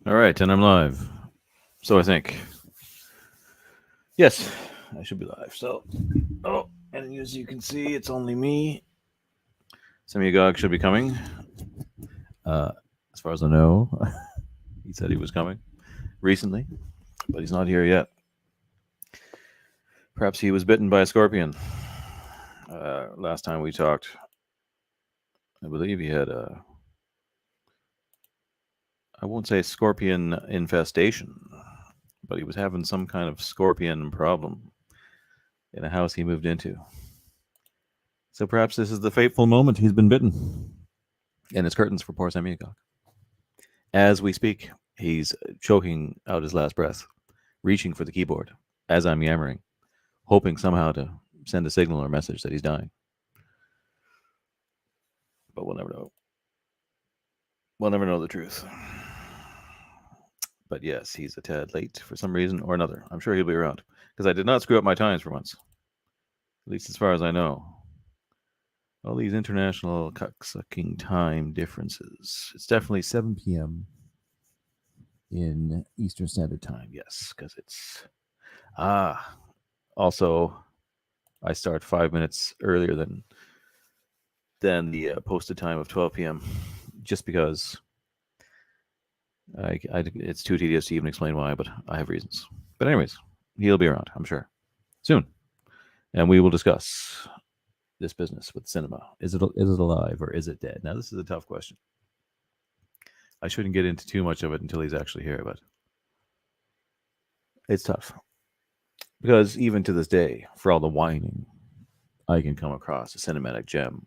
All right, and I'm live. So I think. Yes, I should be live. So, oh, and as you can see, it's only me. Semiogogue should be coming. Uh, as far as I know, he said he was coming recently, but he's not here yet. Perhaps he was bitten by a scorpion. Last time we talked, I believe he had a, I won't say scorpion infestation, but he was having some kind of scorpion problem in a house he moved into. So perhaps this is the fateful moment he's been bitten. And it's curtains for poor Semiogogue. As we speak, he's choking out his last breath, reaching for the keyboard as I'm yammering, hoping somehow to send a signal or message that he's dying. But we'll never know. We'll never know the truth. But yes, he's a tad late for some reason or another. I'm sure he'll be around because I did not screw up my times for once, at least as far as I know. All these international cocksucking time differences. It's definitely 7 p.m. in Eastern Standard Time. Yes, because it's ah. Also, I start 5 minutes earlier than the posted time of 12 p.m. just because it's too tedious to even explain why, but I have reasons. But anyways, he'll be around, I'm sure, soon, and we will discuss this business with cinema. Is it alive or is it dead? Now, this is a tough question. I shouldn't get into too much of it until he's actually here, but it's tough because even to this day, for all the whining, I can come across a cinematic gem.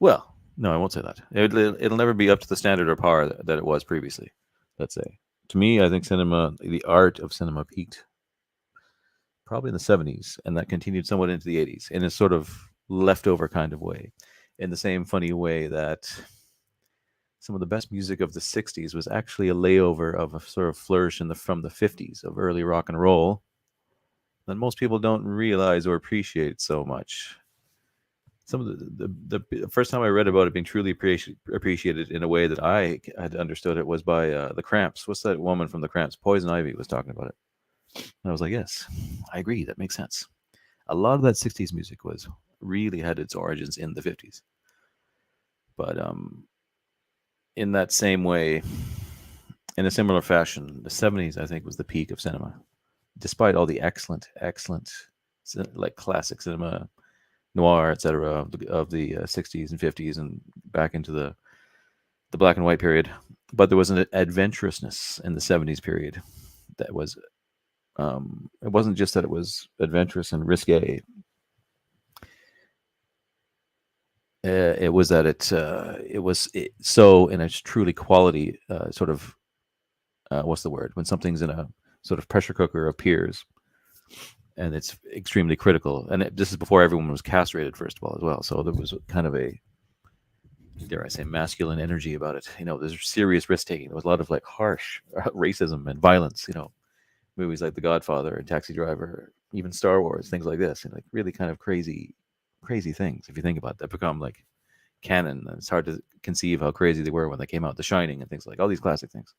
Well, no, I won't say that. It'll never be up to the standard or par that it was previously. Let's say. To me, I think cinema, the art of cinema, peaked probably in the 70s, and that continued somewhat into the 80s in a sort of leftover kind of way, in the same funny way that some of the best music of the 60s was actually a layover of a sort of flourish from the 50s of early rock and roll that most people don't realize or appreciate so much. Some of the first time I read about it being truly appreciated in a way that I had understood it was by the Cramps. What's that woman from the Cramps? Poison Ivy was talking about it. And I was like, yes, I agree. That makes sense. A lot of that 60s music was really had its origins in the 50s. But in that same way, in a similar fashion, the 70s, I think, was the peak of cinema. Despite all the excellent, like classic cinema, noir, etc., of the 60s and 50s and back into the black and white period. But there was an adventurousness in the 70s period that was, it wasn't just that it was adventurous and risque. It was that it so in a truly quality sort of what's the word when something's in a sort of pressure cooker appears and it's extremely critical. And this is before everyone was castrated, first of all, as well. So there was kind of a, dare I say, masculine energy about it. There's serious risk taking. There was a lot of like harsh racism and violence. Movies like The Godfather and Taxi Driver, even Star Wars, things like this. Like really kind of crazy things. If you think about it, that become like canon. And it's hard to conceive how crazy they were when they came out. The Shining and things like all these classic things.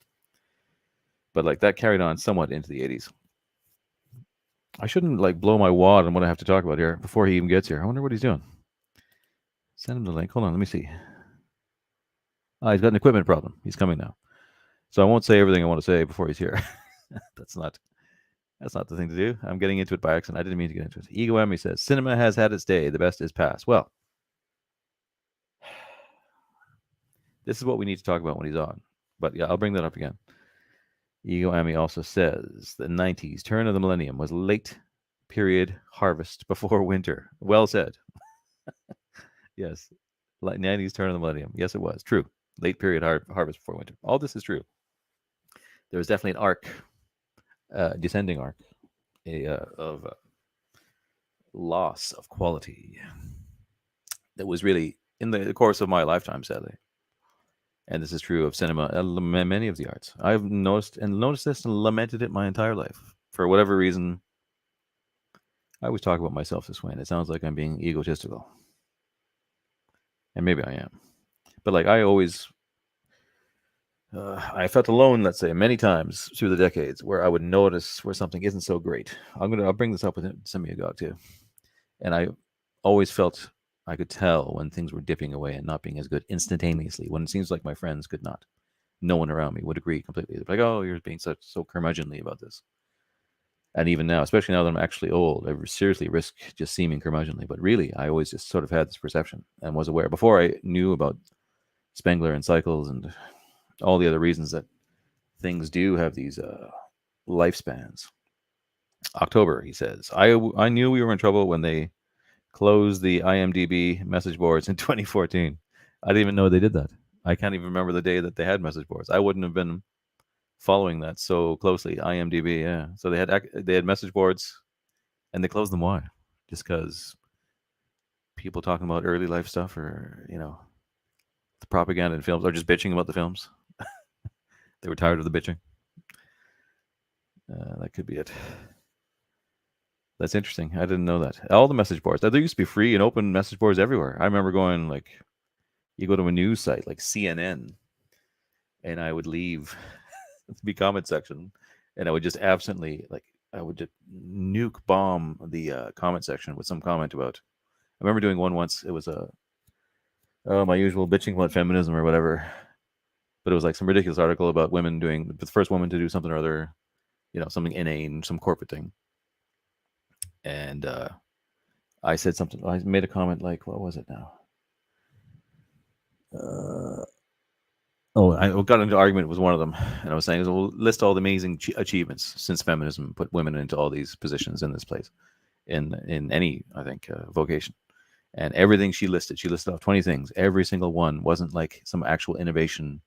But like that carried on somewhat into the 80s. I shouldn't like blow my wad on what I have to talk about here before he even gets here. I wonder what he's doing. Send him the link. Hold on, let me see. He's got an equipment problem. He's coming now. So I won't say everything I want to say before he's here. That's not the thing to do. I'm getting into it by accident. I didn't mean to get into it. Ego Emmy says, cinema has had its day. The best is past. Well, this is what we need to talk about when he's on. But yeah, I'll bring that up again. Ego Emmy also says the 90s, turn of the millennium, was late period harvest before winter. Well said. Yes. 90s, turn of the millennium. Yes, it was. True. Late period harvest before winter. All this is true. There was definitely an arc, descending arc, of loss of quality that was really in the course of my lifetime, sadly. And this is true of cinema and many of the arts. I've noticed this and lamented it my entire life. For whatever reason, I always talk about myself this way, and it sounds like I'm being egotistical. And maybe I am. But like I always I felt alone, let's say, many times through the decades where I would notice where something isn't so great. I'll bring this up with Semiogogue too. And I always felt I could tell when things were dipping away and not being as good instantaneously, when it seems like my friends could not. No one around me would agree completely. They're like, oh, you're being so curmudgeonly about this. And even now, especially now that I'm actually old, I seriously risk just seeming curmudgeonly. But really, I always just sort of had this perception and was aware before I knew about Spengler and cycles and all the other reasons that things do have these lifespans. October, he says, I knew we were in trouble when they closed the IMDb message boards in 2014. I didn't even know they did that. I can't even remember the day that they had message boards. I wouldn't have been following that so closely. IMDb, yeah. So they had message boards, and they closed them. Why? Just because people talking about early life stuff, or the propaganda in films, or just bitching about the films. They were tired of the bitching. That could be it. That's interesting. I didn't know that. All the message boards. There used to be free and open message boards everywhere. I remember going, like, you go to a news site like CNN, and I would leave the comment section, and I would just absently, like, I would just nuke bomb the comment section with some comment about. I remember doing one once. It was my usual bitching about feminism or whatever, but it was like some ridiculous article about women doing the first woman to do something or other, something inane, some corporate thing. And I said something. I made a comment like, what was it now? I got into an argument with one of them, and I was saying, "Well, list all the amazing achievements since feminism put women into all these positions in this place, in any, I think, vocation." And everything she listed off 20 things. Every single one wasn't like some actual innovation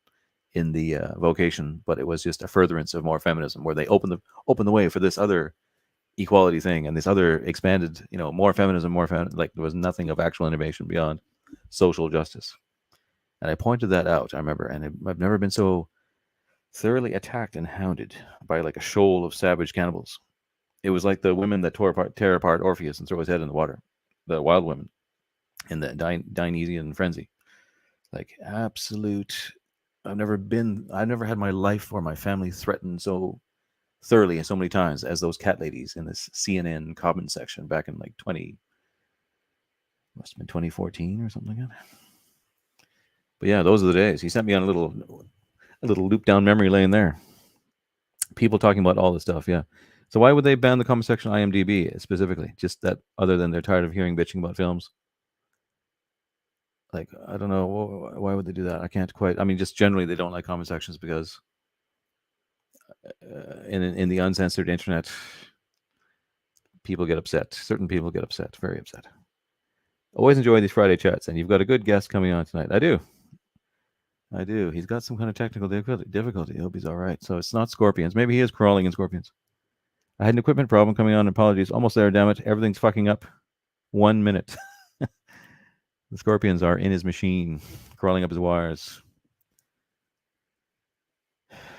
in the vocation, but it was just a furtherance of more feminism, where they opened the way for this other equality thing and this other expanded, more feminism, like there was nothing of actual innovation beyond social justice. And I pointed that out, I remember, and I've never been so thoroughly attacked and hounded by like a shoal of savage cannibals. It was like the women that tear apart Orpheus and throw his head in the water, the wild women in the Dionysian frenzy. Like absolute. I've never had my life or my family threatened so thoroughly and so many times as those cat ladies in this CNN comment section back in like must have been 2014 or something like that. But yeah, those are the days. He sent me on a little loop down memory lane there. People talking about all this stuff, yeah. So why would they ban the comment section on IMDb specifically? Just that, other than they're tired of hearing bitching about films. Like, I don't know, why would they do that? I can't quite. I mean, just generally they don't like comment sections because in the uncensored internet, people get upset. Certain people get upset, very upset. Always enjoy these Friday chats, and you've got a good guest coming on tonight. I do. He's got some kind of technical difficulty. I hope he's all right. So it's not scorpions. Maybe he is crawling in scorpions. I had an equipment problem coming on. Apologies. Almost there, damn it. Everything's fucking up. 1 minute. The scorpions are in his machine, crawling up his wires.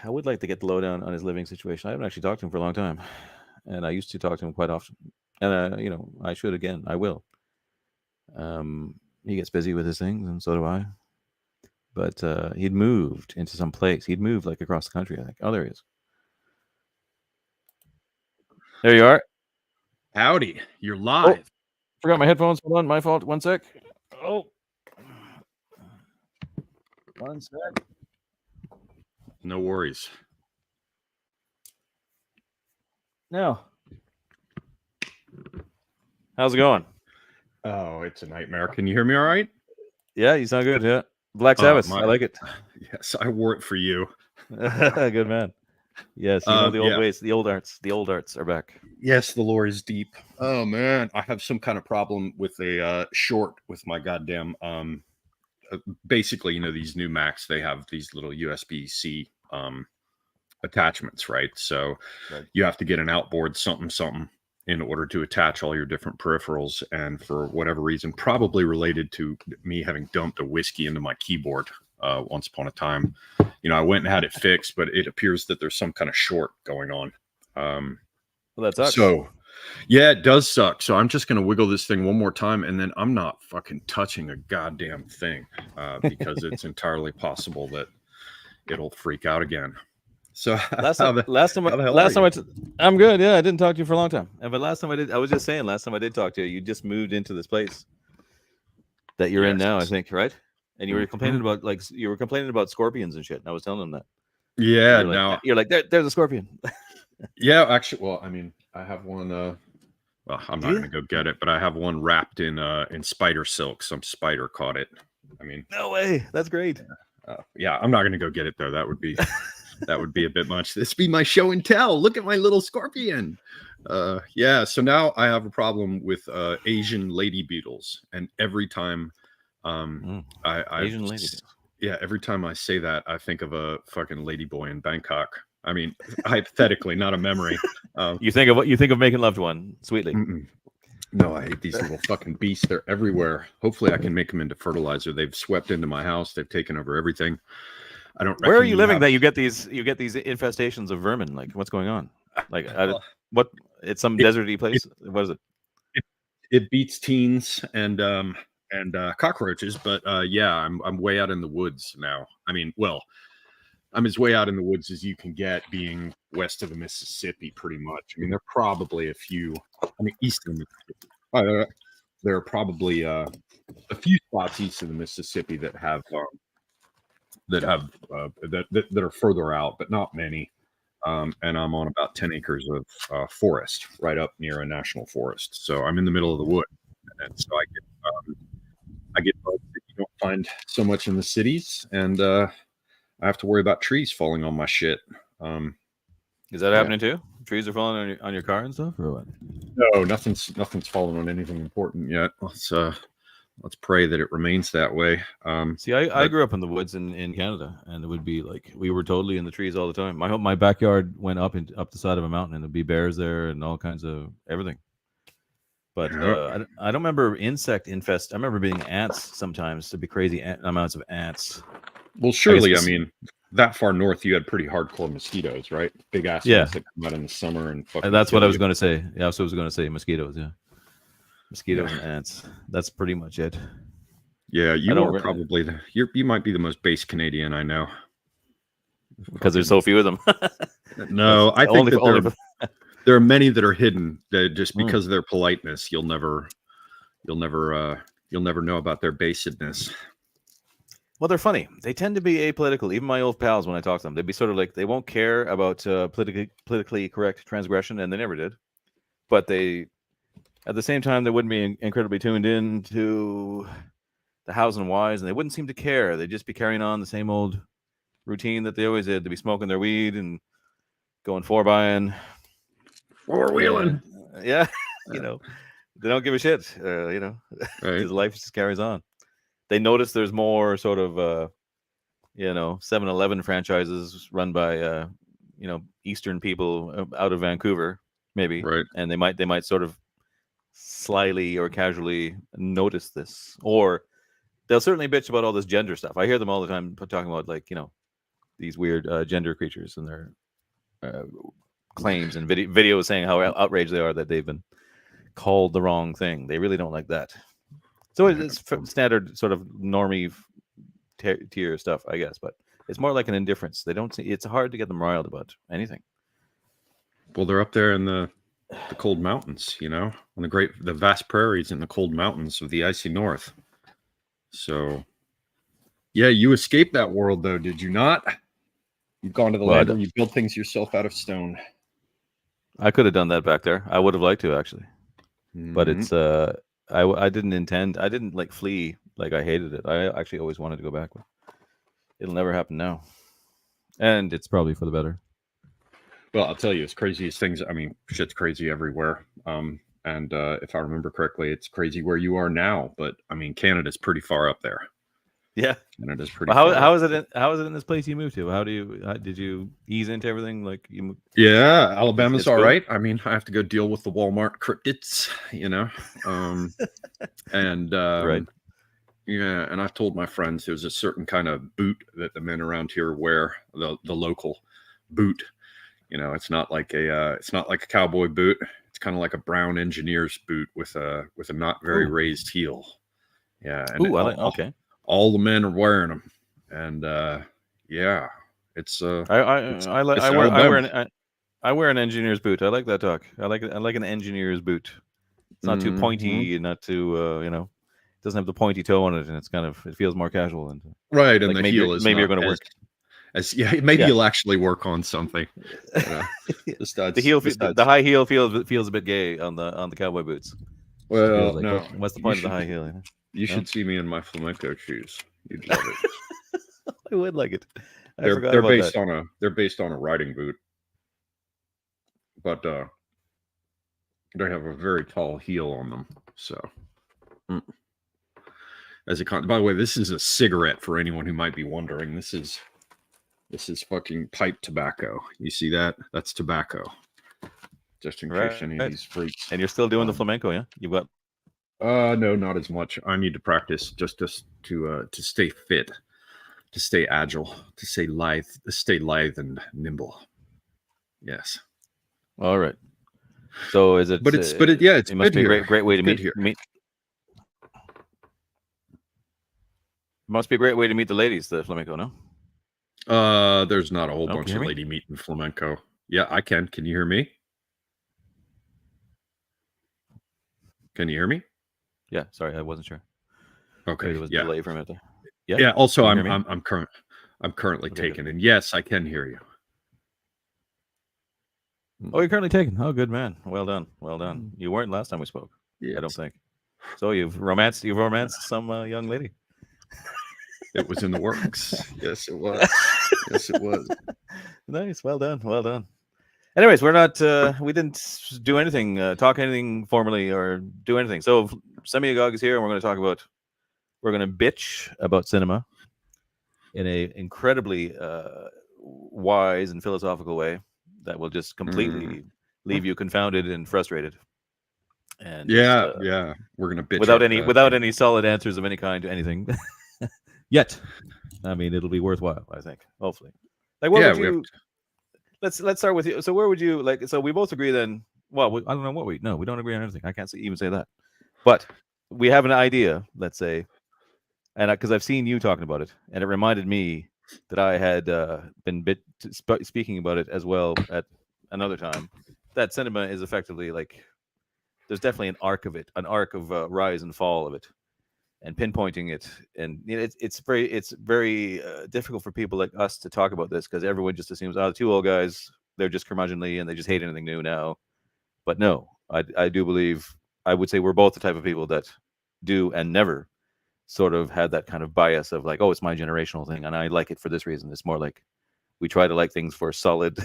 I would like to get the lowdown on his living situation. I haven't actually talked to him for a long time, and I used to talk to him quite often. And I should again. I will. He gets busy with his things, and so do I. But he'd moved into some place. He'd moved like across the country, I think. Oh, there he is. There you are. Howdy. You're live. Oh, forgot my headphones. Hold on. My fault. 1 sec. Oh. 1 sec. No worries. Now. How's it going? Oh, it's a nightmare. Can you hear me all right? Yeah, you sound good. Yeah. Black Sabbath. I like it. Yes, I wore it for you. Good man. Yes, the old ways, the old arts are back. Yes, the lore is deep. Oh man, I have some kind of problem with a short with my goddamn basically, these new Macs, they have these little USB-C attachments, right? So you have to get an outboard something in order to attach all your different peripherals, and for whatever reason, probably related to me having dumped a whiskey into my keyboard once upon a time, I went and had it fixed, but it appears that there's some kind of short going on. Well, that sucks. So yeah, it does suck. So I'm just going to wiggle this thing one more time, and then I'm not fucking touching a goddamn thing because it's entirely possible that it'll freak out again. So Last how time, the last time, hell are you? I'm good. Yeah, I didn't talk to you for a long time. But last time I was just saying, last time I did talk to you, you just moved into this place that you're in Yes. now, I think, right? And you were complaining Mhm. about scorpions and shit. And I was telling them that. Yeah, You're like, there's a scorpion. yeah, actually, well, I mean, I have one well, I'm Do not you? going to go get it, but I have one wrapped in spider silk. Some spider caught it. I mean, No way. That's great. yeah, I'm not going to go get it though. That would be a bit much. This be my show and tell. Look at my little scorpion. Yeah, so now I have a problem with Asian lady beetles, and every time Asian lady. yeah, every time I say that, I think of a fucking lady boy in Bangkok. I mean, hypothetically, not a memory. You think of making love to one sweetly. No, I hate these little fucking beasts. They're everywhere. Hopefully, I can make them into fertilizer. They've swept into my house. They've taken over everything. I don't. Where are you living that you get these infestations of vermin? Like, what's going on? Like, what? It's some deserty place. What is it? It beats teens and cockroaches, but yeah, I'm way out in the woods now. I mean, well, I'm as way out in the woods as you can get, being west of the Mississippi, pretty much. I mean, there are probably a few. I mean, east of the Mississippi. There are probably a few spots east of the Mississippi that are further out, but not many. And I'm on about 10 acres of forest right up near a national forest. So I'm in the middle of the wood, and so I get bugs that you don't find so much in the cities, and I have to worry about trees falling on my shit. Is that happening too? Trees are falling on your car and stuff, or what? No, nothing's fallen on anything important yet. Let's pray that it remains that way. See, I grew up in the woods in Canada, and it would be like we were totally in the trees all the time. My backyard went up the side of a mountain, and there'd be bears there and all kinds of everything. But I don't remember insect infest. I remember being ants sometimes. There'd be crazy amounts of ants. Well, surely, I mean, that far north, you had pretty hardcore mosquitoes, right? Big ass ones that come out in the summer and fucking. That's what I was going to say. Yeah, that's what I was going to say. Mosquitoes, yeah. Mosquitoes and ants. That's pretty much it. Yeah, you are probably you might be the most base Canadian I know. Because there's so few of them. No, I think that there are many that are hidden. That just because of their politeness, you'll never know about their basedness. Well, they're funny. They tend to be apolitical. Even my old pals, when I talk to them, they'd be sort of like they won't care about politically correct transgression, and they never did. But at the same time, they wouldn't be incredibly tuned in to the hows and whys, and they wouldn't seem to care. They'd just be carrying on the same old routine that they always did. They'd be smoking their weed and going four-wheeling. Yeah, they don't give a shit. Because life just carries on. They notice there's more sort of 7-Eleven franchises run by Eastern people out of Vancouver, maybe, right? And they might sort of slyly or casually notice this, or they'll certainly bitch about all this gender stuff. I hear them all the time talking about these weird gender creatures and their claims and videos saying how outraged they are that they've been called the wrong thing. They really don't like that. So it's standard sort of normie tier stuff, I guess, but it's more like an indifference. They don't see. It's hard to get them riled about anything. Well, they're up there in the cold mountains, on the vast prairies in the cold mountains of the icy north. So, yeah, you escaped that world, though, did you not? You've gone to the land where you build things yourself out of stone. I could have done that back there. I would have liked to, actually, but it's I didn't intend. I didn't flee. I hated it. I actually always wanted to go back. It'll never happen now, and it's probably for the better. Well, I'll tell you, as crazy as things. I mean, shit's crazy everywhere. And if I remember correctly, it's crazy where you are now. But I mean, Canada's pretty far up there. Yeah, Canada's pretty. Well, how is it? How is it in this place you moved to? Did you ease into everything? Yeah, Alabama's all right. I mean, I have to go deal with the Walmart cryptids, and right. Yeah, and I've told my friends there's a certain kind of boot that the men around here wear, the local boot. It's not like a cowboy boot. It's kind of like a brown engineer's boot with a not very raised heel. Yeah. And okay. All the men are wearing them, and yeah. It's I wear an engineer's boot. I like that talk. I like an engineer's boot. It's not too pointy, not too it doesn't have the pointy toe on it, and it feels more casual. And right, and like the maybe heel is maybe you're not going to work. Maybe you'll actually work on something. The high heel feels a bit gay on the cowboy boots. Well, like, no. what's the point of the high heel? You should see me in my flamenco shoes. You'd love it. I would like it. They're based on a riding boot, but they have a very tall heel on them. So, by the way, this is a cigarette for anyone who might be wondering. This is fucking pipe tobacco. You see that? That's tobacco. Just in case any of these freaks. And you're still doing the flamenco, yeah? You've got. No, not as much. I need to practice just to stay fit, to stay agile, to stay lithe and nimble. Yes. All right. So is it? It must be a great way to meet. It must be a great way to meet the ladies. The flamenco, no? There's not a whole bunch of lady meat in flamenco. Yeah, I can. Can you hear me? Can you hear me? Yeah, sorry, I wasn't sure. Okay, there was a delay from it. Yeah. Yeah. Also, I'm currently taken, and yes, I can hear you. Oh, you're currently taken. Oh, good man. Well done. Well done. You weren't last time we spoke. Yes. I don't think. So you've romanced some young lady. It was in the works. Yes, it was. Yes, it was. Nice. Well done. Well done. Anyways, we're not. We didn't do anything, talk anything formally, or do anything. So Semiogogue is here, and we're going to talk about. We're going to bitch about cinema in a incredibly wise and philosophical way that will just completely leave you confounded and frustrated. And we're going to bitch without any solid answers of any kind to anything yet. I mean, it'll be worthwhile. I think, hopefully. Like, what would you? Let's start with you. So where would you like? So we both agree then. Well, I don't know what we don't agree on anything. I can't even say that. But we have an idea. Let's say, and because I've seen you talking about it, and it reminded me that I had been speaking about it as well at another time. That cinema is effectively like there's definitely an arc of rise and fall of it, and pinpointing it, and it's very difficult for people like us to talk about this because everyone just assumes, the two old guys, they're just curmudgeonly and they just hate anything new now. But no, I do believe, I would say we're both the type of people that do and never sort of had that kind of bias of like, oh, it's my generational thing and I like it for this reason. It's more like we try to like things for solid.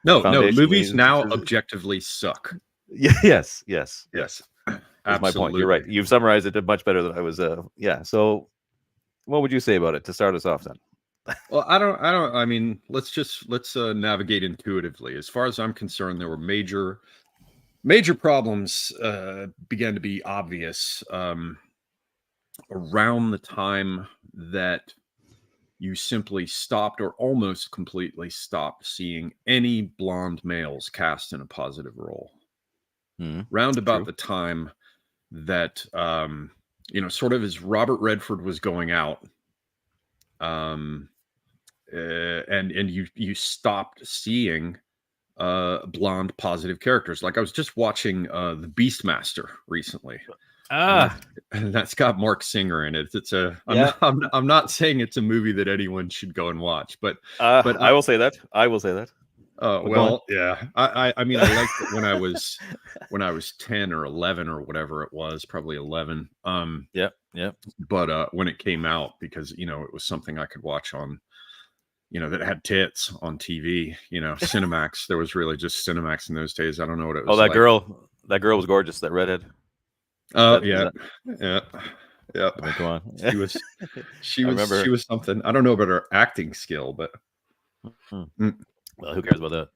No, movies now objectively suck. Yes. That's my point. You're right. You've summarized it much better than I was. So what would you say about it to start us off then? Well, I mean, let's navigate intuitively. As far as I'm concerned, there were major problems began to be obvious around the time that you simply stopped or almost completely stopped seeing any blonde males cast in a positive role. Round about the time that sort of as Robert Redford was going out, and you stopped seeing blonde positive characters. Like I was just watching the Beastmaster recently. And that's got Mark Singer in it. I'm not saying it's a movie that anyone should go and watch, but I will say that. Well, yeah. I mean, I liked it when I was 10 or 11 or whatever it was, probably 11. Yeah. But when it came out, because it was something I could watch on, that had tits on TV. Cinemax. There was really just Cinemax in those days. I don't know what it was. Oh, that girl was gorgeous. That redhead. Yeah. Come on. She was something. I don't know about her acting skill, but. Well, who cares about that?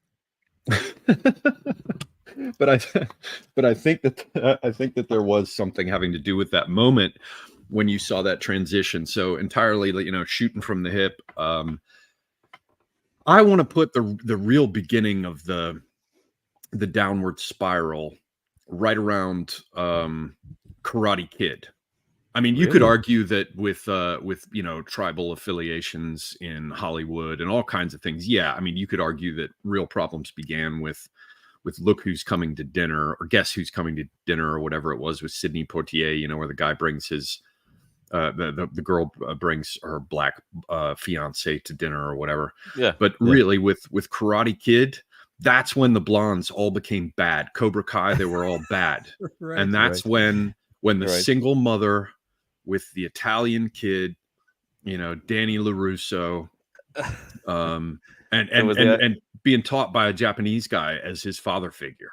but I think that there was something having to do with that moment when you saw that transition. So entirely, shooting from the hip. I want to put the real beginning of the downward spiral right around Karate Kid. I mean, you could Really? argue that with tribal affiliations in Hollywood and all kinds of things. Yeah, I mean, you could argue that real problems began with Look Who's Coming to Dinner or Guess Who's Coming to Dinner or whatever it was with Sidney Poitier. Where the guy brings his the girl brings her black fiance to dinner or whatever. Yeah. But Yeah. really, with Karate Kid, that's when the blondes all became bad. Cobra Kai, they were all bad, Right. and that's Right. when the Right. single mother with the Italian kid, Danny LaRusso, and It was the and being taught by a Japanese guy as his father figure.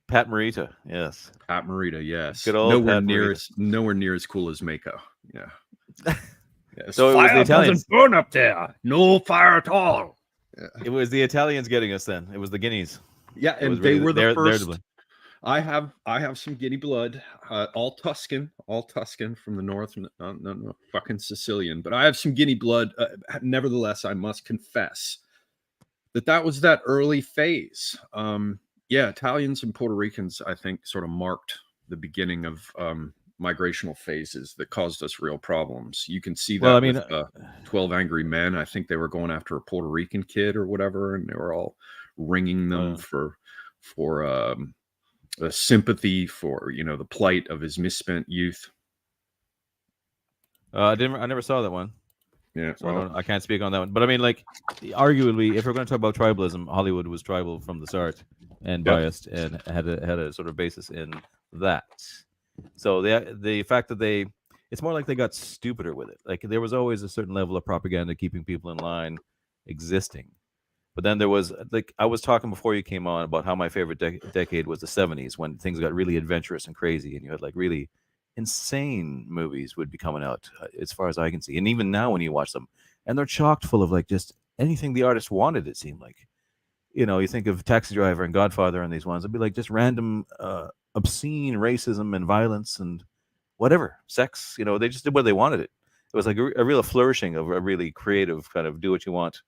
Pat Morita. Yes. Pat Morita, yes, Good old Pat Morita. nowhere near as cool as Mako. Yeah. Yes. So it was the Fire Italians. doesn't burn up there. No fire at all. Yeah. It was the Italians getting us then. It was the Guineas. Yeah, It was and they really were the they're first. to blame. I have some Guinea blood, all Tuscan from the north. No, fucking Sicilian. But I have some Guinea blood. Nevertheless, I must confess that was that early phase. Yeah, Italians and Puerto Ricans, I think, sort of marked the beginning of migrational phases that caused us real problems. You can see that Well, I mean, with 12 Angry Men. I think they were going after a Puerto Rican kid or whatever, and they were all ringing them for sympathy for the plight of his misspent youth. I never saw that one. Yeah, so well, I can't speak on that one. But I mean, like, arguably, if we're going to talk about tribalism, Hollywood was tribal from the start and biased, and had a sort of basis in that. So the fact that it's more like they got stupider with it. Like, there was always a certain level of propaganda keeping people in line existing. But then there was, like, I was talking before you came on about how my favorite decade was the 70s, when things got really adventurous and crazy, and you had like really insane movies would be coming out, as far as I can see. And even now when you watch them, and they're chocked full of like just anything the artist wanted, it seemed like. You think of Taxi Driver and Godfather and these ones, it'd be like just random obscene racism and violence and whatever, sex, they just did what they wanted. It was like a real flourishing of a really creative kind of do what you want,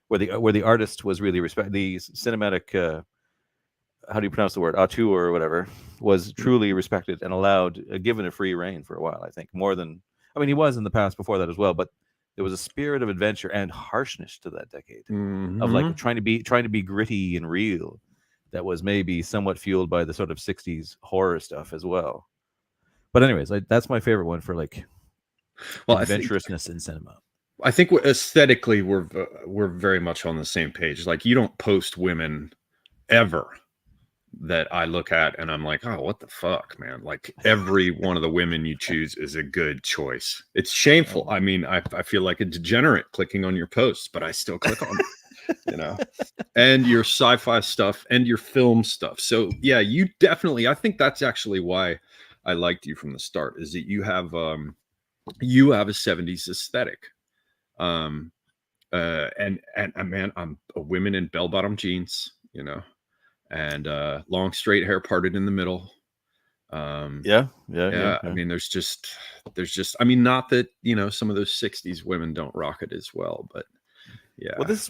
where the artist was really the cinematic how do you pronounce the word, auteur or whatever, was truly respected and allowed, given a free reign for a while. I think more than, I mean, he was in the past before that as well, but there was a spirit of adventure and harshness to that decade, of like trying to be gritty and real, that was maybe somewhat fueled by the sort of 60s horror stuff as well. But anyways, that's my favorite one for like adventurousness in cinema. I think aesthetically we're very much on the same page. Like, you don't post women ever that I look at and I'm like, oh, what the fuck, man? Like, every one of the women you choose is a good choice. It's shameful. I mean, I feel like a degenerate clicking on your posts, but I still click on it, and your sci-fi stuff and your film stuff. So yeah, you definitely, I think that's actually why I liked you from the start, is that you have a 70s aesthetic. And man, I'm a women in bell-bottom jeans, and long straight hair parted in the middle. Yeah. I mean, there's just, I mean, not that some of those 60s women don't rock it as well, but yeah. Well, this is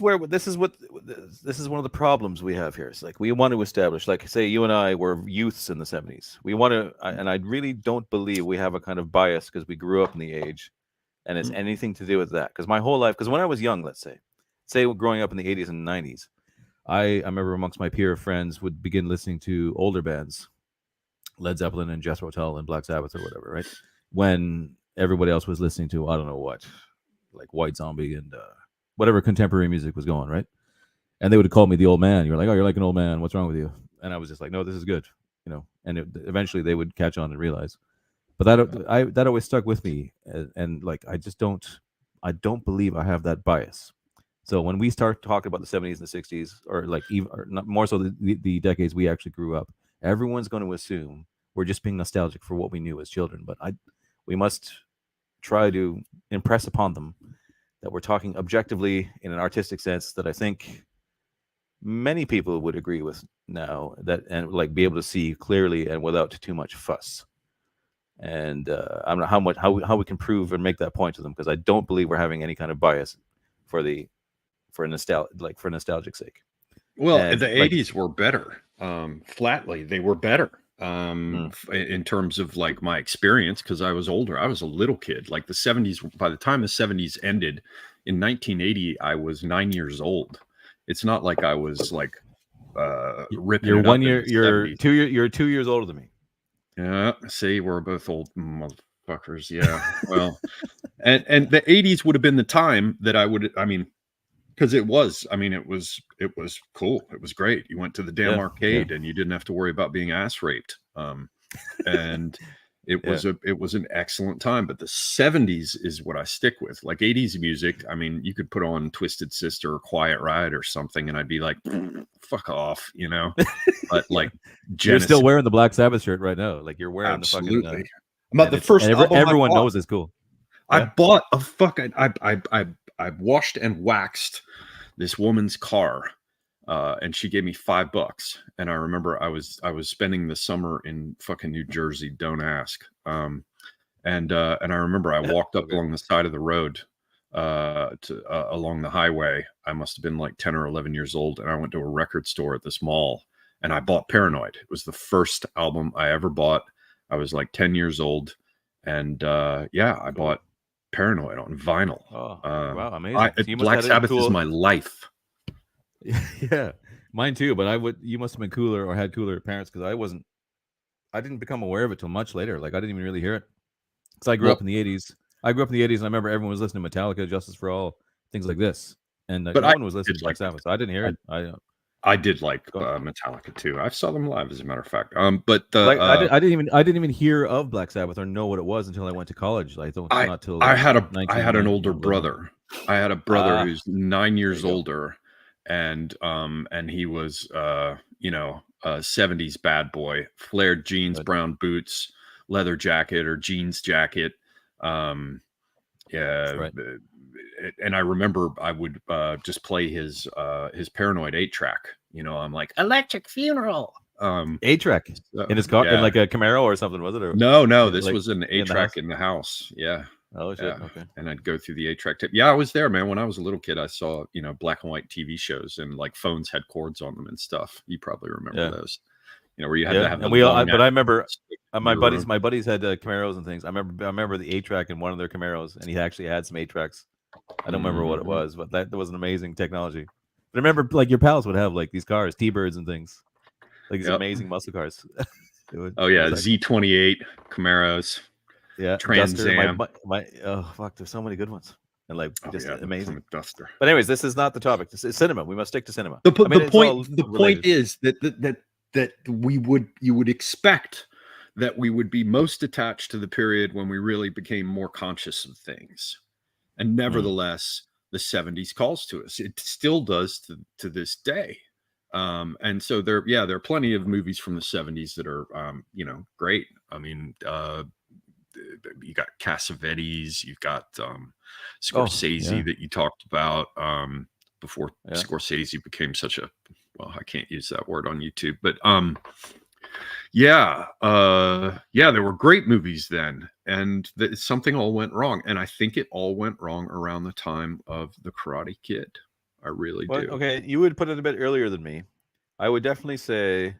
one of the problems we have here. It's like, we want to establish, like, say you and I were youths in the 70s. We want to, and I really don't believe we have a kind of bias because we grew up in the age, and it's anything to do with that. Because my whole life, because when I was young, let's say growing up in the 80s and 90s, I remember amongst my peer friends would begin listening to older bands, Led Zeppelin and Jethro Tull and Black Sabbath or whatever, right? When everybody else was listening to, I don't know what, like White Zombie and whatever contemporary music was going, right? And they would call me the old man. You're like, oh, you're like an old man. What's wrong with you? And I was just like, no, this is good, And eventually they would catch on and realize. But that always stuck with me, and like, I don't believe I have that bias. So when we start talking about the 70s and the 60s, or like even, or not more so the decades we actually grew up, everyone's going to assume we're just being nostalgic for what we knew as children. But we must try to impress upon them that we're talking objectively in an artistic sense that I think many people would agree with now, and like be able to see clearly and without too much fuss. And I don't know how we can prove and make that point to them, because I don't believe we're having any kind of bias for nostalgic sake. Well, and the 80s were better. Flatly, they were better. in terms of like my experience, because I was older. I was a little kid. Like the 70s, by the time the 70s ended in 1980, I was 9 years old. It's not like I was like ripping You're it one up in year. the You're 70s. You're 2 years older than me. Yeah, see, we're both old motherfuckers. Yeah, well, and the 80s would have been the time that I would. I mean, because it was. I mean, it was cool. It was great. You went to the damn Yeah. arcade and you didn't have to worry about being ass raped. And it was an excellent time. But the 70s is what I stick with. Like 80s music. I mean, you could put on Twisted Sister or Quiet Riot or something, and I'd be like, fuck off, you know. But like You're still Genesis. wearing the Black Sabbath shirt right now. Like you're wearing the fucking. Absolutely. About And the it's first and album everyone I bought. knows it's cool. I Yeah. bought a fucking. I washed and waxed this woman's car, and she gave me $5. And I remember I was spending the summer in fucking New Jersey. Don't ask. And I remember I walked up Okay. along the side of the road, along the highway. I must have been like 10 or 11 years old, and I went to a record store at this mall, and I bought Paranoid. It was the first album I ever bought. I was like 10 years old, and I bought Paranoid on vinyl. Oh, wow, amazing! So you must Black have had it Sabbath is cool. my life. Yeah, mine too. But you must have been cooler or had cooler parents because I wasn't. I didn't become aware of it till much later. Like I didn't even really hear it because I grew up in the '80s. I grew up in the '80s, and I remember everyone was listening to Metallica, Justice for All, things like this, and But no I one was listening did to Black like Sabbath. So I didn't hear it. I did like Go on. Metallica too. I saw them live, as a matter of fact. But Like I didn't even hear of Black Sabbath or know what it was until I went to college. Like not till I like had an 1990 older or whatever. brother. I had a brother who's 9 There years you go. older, and he was a 70s bad boy, flared jeans, Good. brown boots, leather jacket or jeans jacket. Yeah, Right. and I remember I would just play his Paranoid 8-track. I'm like Electric Funeral. 8-track in his car in Yeah. like a Camaro or something, was it? Or No, this like was an in the house? 8-track in the house. Yeah. Oh shit! Yeah. Okay. And I'd go through the 8-track tape. Yeah, I was there, man. When I was a little kid, I saw, black and white TV shows, and like phones had cords on them and stuff. You probably remember those. Where you had to have the and we all. long But I remember stick my in your buddies. room. My buddies had Camaros and things. I remember the 8-track in one of their Camaros, and he actually had some 8-tracks. I don't remember what it Mhm. was, but that was an amazing technology. But I remember like your pals would have like these cars, T-Birds and things, like these Yep. amazing muscle cars. Oh yeah, Z28 Camaros. Yeah, Trans Duster. Am. My oh fuck, there's so many good ones, and like just the amazing. Plymouth Duster. But anyways, this is not the topic. This is cinema. We must stick to cinema. The It's all point related. is that you would expect that we would be most attached to the period when we really became more conscious of things, and nevertheless, the 70s calls to us. It still does to this day. And so there are plenty of movies from the 70s that are great. I mean, you got Cassavetes, you've got Scorsese that you talked about before Scorsese became such a, well, I can't use that word on YouTube, but there were great movies then, and something all went wrong, and I think it all went wrong around the time of The Karate Kid. I really do. Okay, you would put it a bit earlier than me. I would definitely say,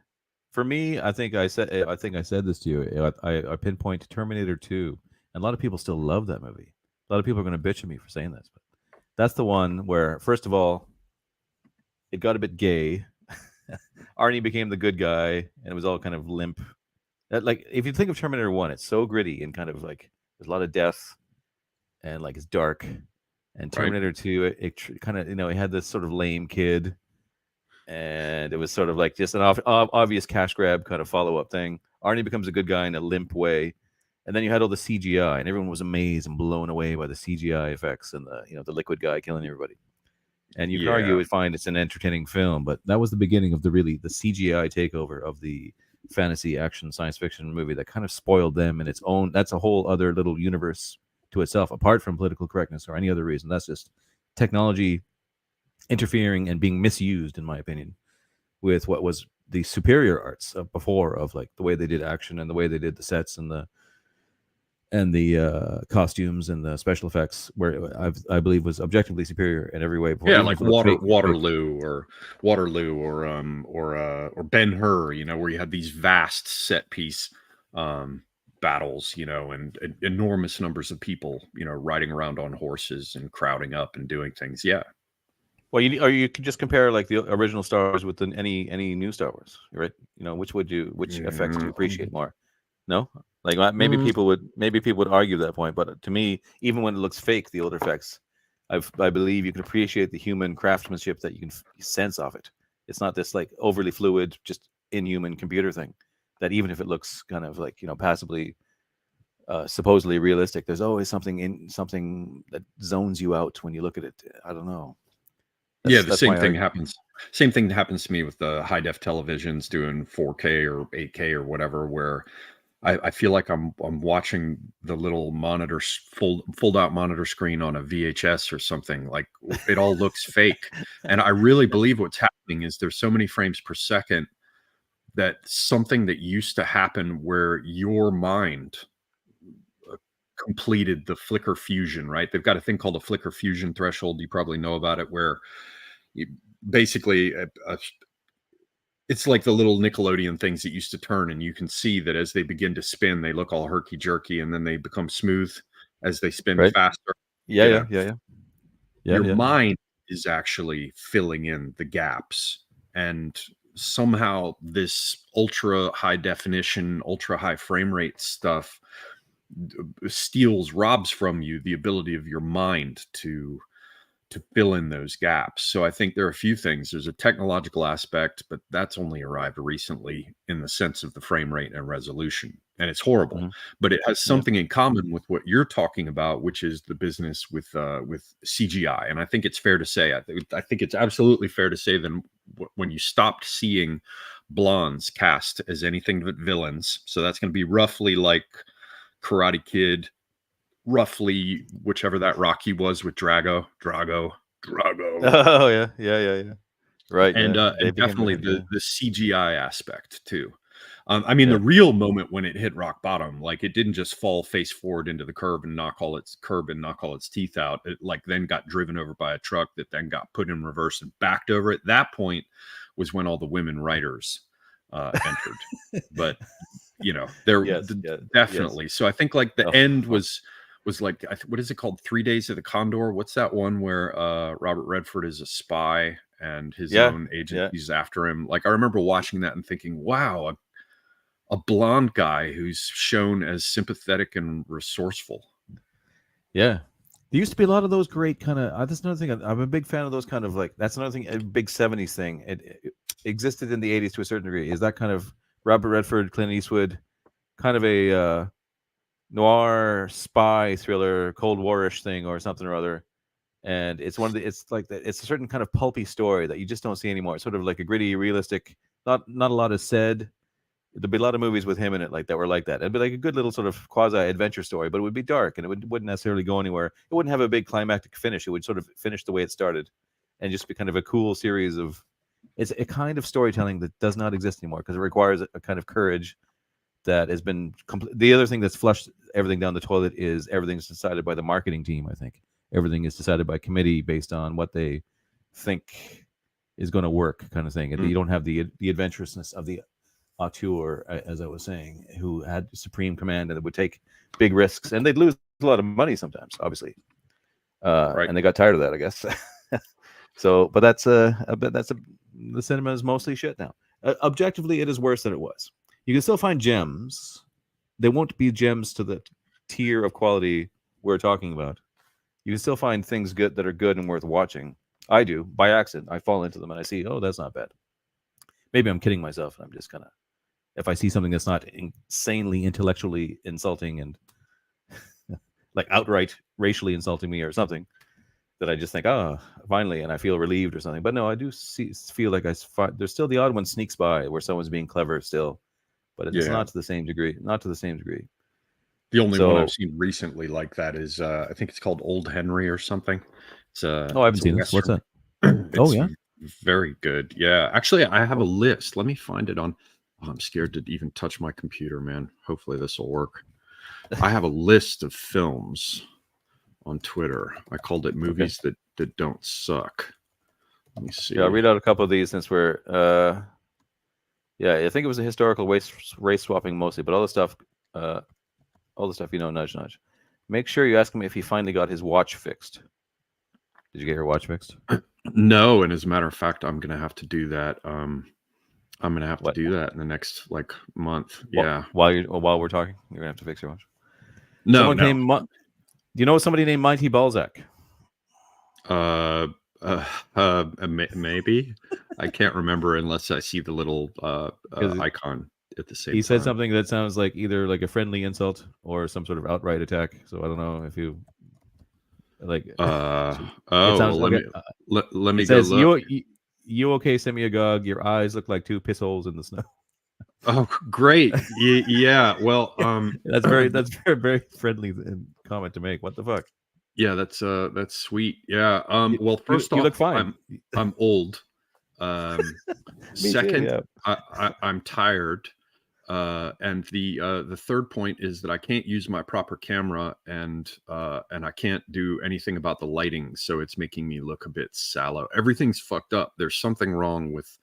for me, I think I said this to you. I pinpoint Terminator 2, and a lot of people still love that movie. A lot of people are going to bitch at me for saying this, but that's the one where, first of all, it got a bit gay. Arnie became the good guy, and it was all kind of limp. Like, if you think of Terminator 1, it's so gritty and kind of like there's a lot of death, and like it's dark. And Terminator 2, it kind of, it had this sort of lame kid, and it was sort of like just an obvious cash grab kind of follow-up thing. Arnie becomes a good guy in a limp way, and then you had all the CGI, and everyone was amazed and blown away by the CGI effects and the liquid guy killing everybody. And you could argue and find it's an entertaining film, but that was the beginning of the CGI takeover of the fantasy action science fiction movie that kind of spoiled them in its own. That's a whole other little universe to itself, apart from political correctness or any other reason. That's just technology interfering and being misused, in my opinion, with what was the superior arts of before, of like the way they did action and the way they did the sets and and the costumes and the special effects, where I believe was objectively superior in every way. Before, Yeah, even like if it looked fake, Waterloo or Ben Hur, you know, where you had these vast set piece battles, you know, and enormous numbers of people, you know, riding around on horses and crowding up and doing things. Yeah. Well, you could just compare like the original Star Wars with any new Star Wars, right? You know, which effects do you appreciate more? No, like maybe people would argue that point, but to me, even when it looks fake, the older effects, I believe you can appreciate the human craftsmanship that you can sense of it. It's not this like overly fluid, just inhuman computer thing. That even if it looks kind of like, you know, passably, supposedly realistic, there's always something that zones you out when you look at it. I don't know. Yeah, the That's same my thing argument. happens. Same thing happens to me with the high def televisions doing 4K or 8K or whatever, where I feel like I'm watching the little monitor fold out monitor screen on a VHS or something. Like it all looks fake, and I really believe what's happening is there's so many frames per second that something that used to happen where your mind completed the flicker fusion, right? They've got a thing called a flicker fusion threshold. You probably know about it, where you, basically it's like the little Nickelodeon things that used to turn, and you can see that as they begin to spin, they look all herky jerky, and then they become smooth as they spin Right? faster. Yeah, You yeah, know, yeah, yeah, yeah, your yeah. mind is actually filling in the gaps, and somehow this ultra high definition, ultra high frame rate stuff robs from you the ability of your mind to fill in those gaps. So I think there are a few things. There's a technological aspect, but that's only arrived recently in the sense of the frame rate and resolution. And it's horrible, Mhm. but it has Yeah. something in common with what you're talking about, which is the business with CGI. And I think it's fair to say, I think it's absolutely fair to say that when you stopped seeing blondes cast as anything but villains, so that's going to be roughly like Karate Kid, roughly whichever that Rocky was with Drago, Oh yeah, yeah, yeah, yeah. Right. and Yeah, they became definitely different. Yeah. the CGI aspect too. I mean, Yeah. the real moment when it hit rock bottom, like it didn't just fall face forward into the curb and knock all its teeth out. It like then got driven over by a truck that then got put in reverse and backed over. At that point was when all the women writers entered. But you know, Yes. Yeah. Yes. definitely. So I think like the Oh, end fuck. was like what is it called? 3 Days of the Condor. What's that one where Robert Redford is a spy and his Yeah. own Yeah. agency's after him? Like I remember watching that and thinking, wow, a blonde guy who's shown as sympathetic and resourceful. Yeah. There used to be a lot of those great kind of. That's another thing. I'm a big fan of those kind of like. That's another thing. A big '70s thing. It existed in the '80s to a certain degree. Is that kind of Robert Redford, Clint Eastwood, kind of a noir spy thriller, Cold Warish thing or something or other. And it's one of the. It's like that. It's a certain kind of pulpy story that you just don't see anymore. It's sort of like a gritty, realistic. Not a lot is said. There'd be a lot of movies with him in it like that were like that. It'd be like a good little sort of quasi adventure story, but it would be dark and wouldn't necessarily go anywhere. It wouldn't have a big climactic finish. It would sort of finish the way it started, and just be kind of a cool series of. It's a kind of storytelling that does not exist anymore because it requires a kind of courage that has been. The other thing that's flushed everything down the toilet is everything's decided by the marketing team. I think everything is decided by committee based on what they think is going to work, kind of thing. And you don't have the adventurousness of the auteur, as I was saying, who had supreme command and would take big risks, and they'd lose a lot of money sometimes, obviously. Right. And they got tired of that, I guess. So, but the cinema is mostly shit now. Objectively, it is worse than it was. You can still find gems. They won't be gems to the tier of quality we're talking about. You can still find things good that are good and worth watching. I do by accident. I fall into them and I see, oh, that's not bad. Maybe I'm kidding myself. I'm just kind of if I see something that's not insanely intellectually insulting and like outright racially insulting me or something, that I just think, oh, finally, and I feel relieved or something. But no, I do feel like there's still the odd one sneaks by where someone's being clever still, but it's Yeah. not to the same degree. Not to the same degree. The only one I've So, seen recently like that is I think it's called Old Henry or something. oh, I haven't It's a seen this. What's western. that? Oh It's yeah. very good. Yeah. Actually, I have a list. Let me find it on. Oh, I'm scared to even touch my computer, man. Hopefully this will work. I have a list of films on Twitter. I called it movies that don't suck. Let me see. Yeah, I'll read out a couple of these since we're. Yeah, I think it was a historical race swapping mostly, but all the stuff, nudge nudge. Make sure you ask him if he finally got his watch fixed. Did you get your watch fixed? No, and as a matter of fact, I'm gonna have to do that. I'm gonna have to What? do that in the next month. While, Yeah. while we're talking, you're gonna have to fix your watch. No, Someone no. named. Do you know somebody named Mighty Balzac? Maybe. I can't remember unless I see the little icon at the same He said time. something that sounds like either like a friendly insult or some sort of outright attack. So I don't know if you like. It sounds. Well, Okay, let me it go says look. you okay, Semiogogue? Your eyes look like two piss holes in the snow. Oh, great. Yeah. Well, That's very very friendly comment to make. What the fuck? yeah, that's sweet. Yeah. Well, first You off, look fine. I'm old. Me Second, too. Yeah. I'm tired. And the third point is that I can't use my proper camera, and I can't do anything about the lighting, so it's making me look a bit sallow. Everything's fucked up. There's something wrong with.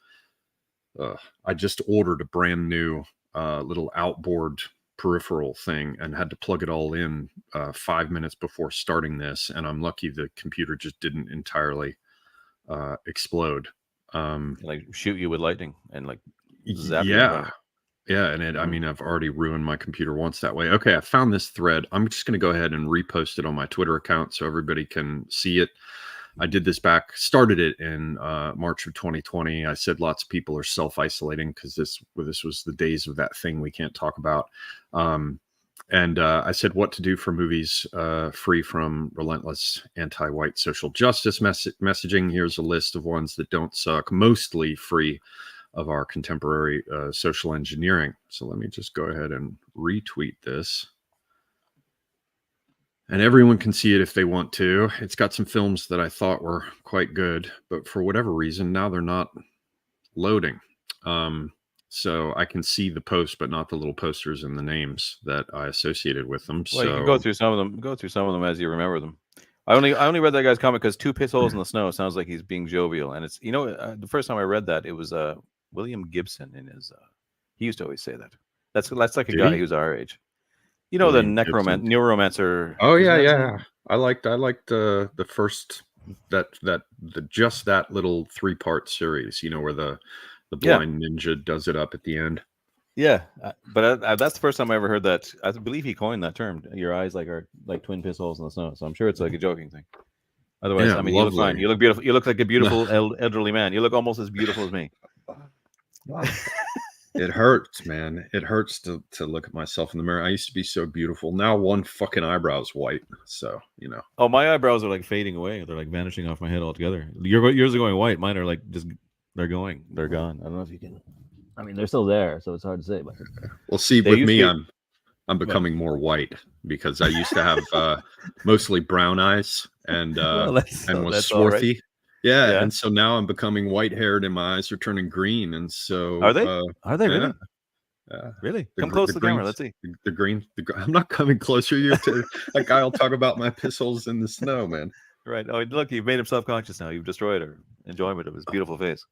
I just ordered a brand new little outboard peripheral thing and had to plug it all in 5 minutes before starting this, and I'm lucky the computer just didn't entirely explode. Like shoot you with lightning and like zap you. Yeah. Yeah, and I mean, I've already ruined my computer once that way. Okay, I found this thread. I'm just going to go ahead and repost it on my Twitter account so everybody can see it. I did this started it in March of 2020. I said lots of people are self-isolating because this was the days of that thing we can't talk about. And I said what to do for movies free from relentless anti-white social justice messaging. Here's a list of ones that don't suck, mostly free of our contemporary social engineering. So let me just go ahead and retweet this. And everyone can see it if they want to. It's got some films that I thought were quite good, but for whatever reason, now they're not loading. So I can see the post, but not the little posters and the names that I associated with them. Well, so you can go through some of them. Go through some of them as you remember them. I only read that guy's comment because two piss holes in the snow sounds like he's being jovial, and it's the first time I read that it was William Gibson in his. He used to always say that. That's like a guy who's our age. You know, William the neuromancer. Oh yeah. I liked the first just that little 3-part series. Where the blind ninja does it up at the end. Yeah, but that's the first time I ever heard that. I believe he coined that term. Your eyes are like twin piss holes in the snow. So I'm sure it's like a joking thing. Otherwise, Yeah, I mean, lovely. you look fine. You look beautiful. You look like a beautiful elderly man. You look almost as beautiful as me. It hurts, man. It hurts to look at myself in the mirror. I used to be so beautiful. Now one fucking eyebrow is white. So, Oh, my eyebrows are like fading away. They're like vanishing off my head altogether. Yours are going white. Mine are like just they're gone. I don't know if you can. I mean, they're still there, so it's hard to say. But well, see, with me, I'm becoming more white because I used to have mostly brown eyes and was swarthy. Right. Yeah, and so now I'm becoming white-haired and my eyes are turning green. And so are they? Are they really? Really? Come close to the camera. Let's see. The green. I'm not coming closer. You to that guy will talk about my piss holes in the snow, man. Right. Oh, look, you've made him self-conscious now. You've destroyed her enjoyment of his beautiful face.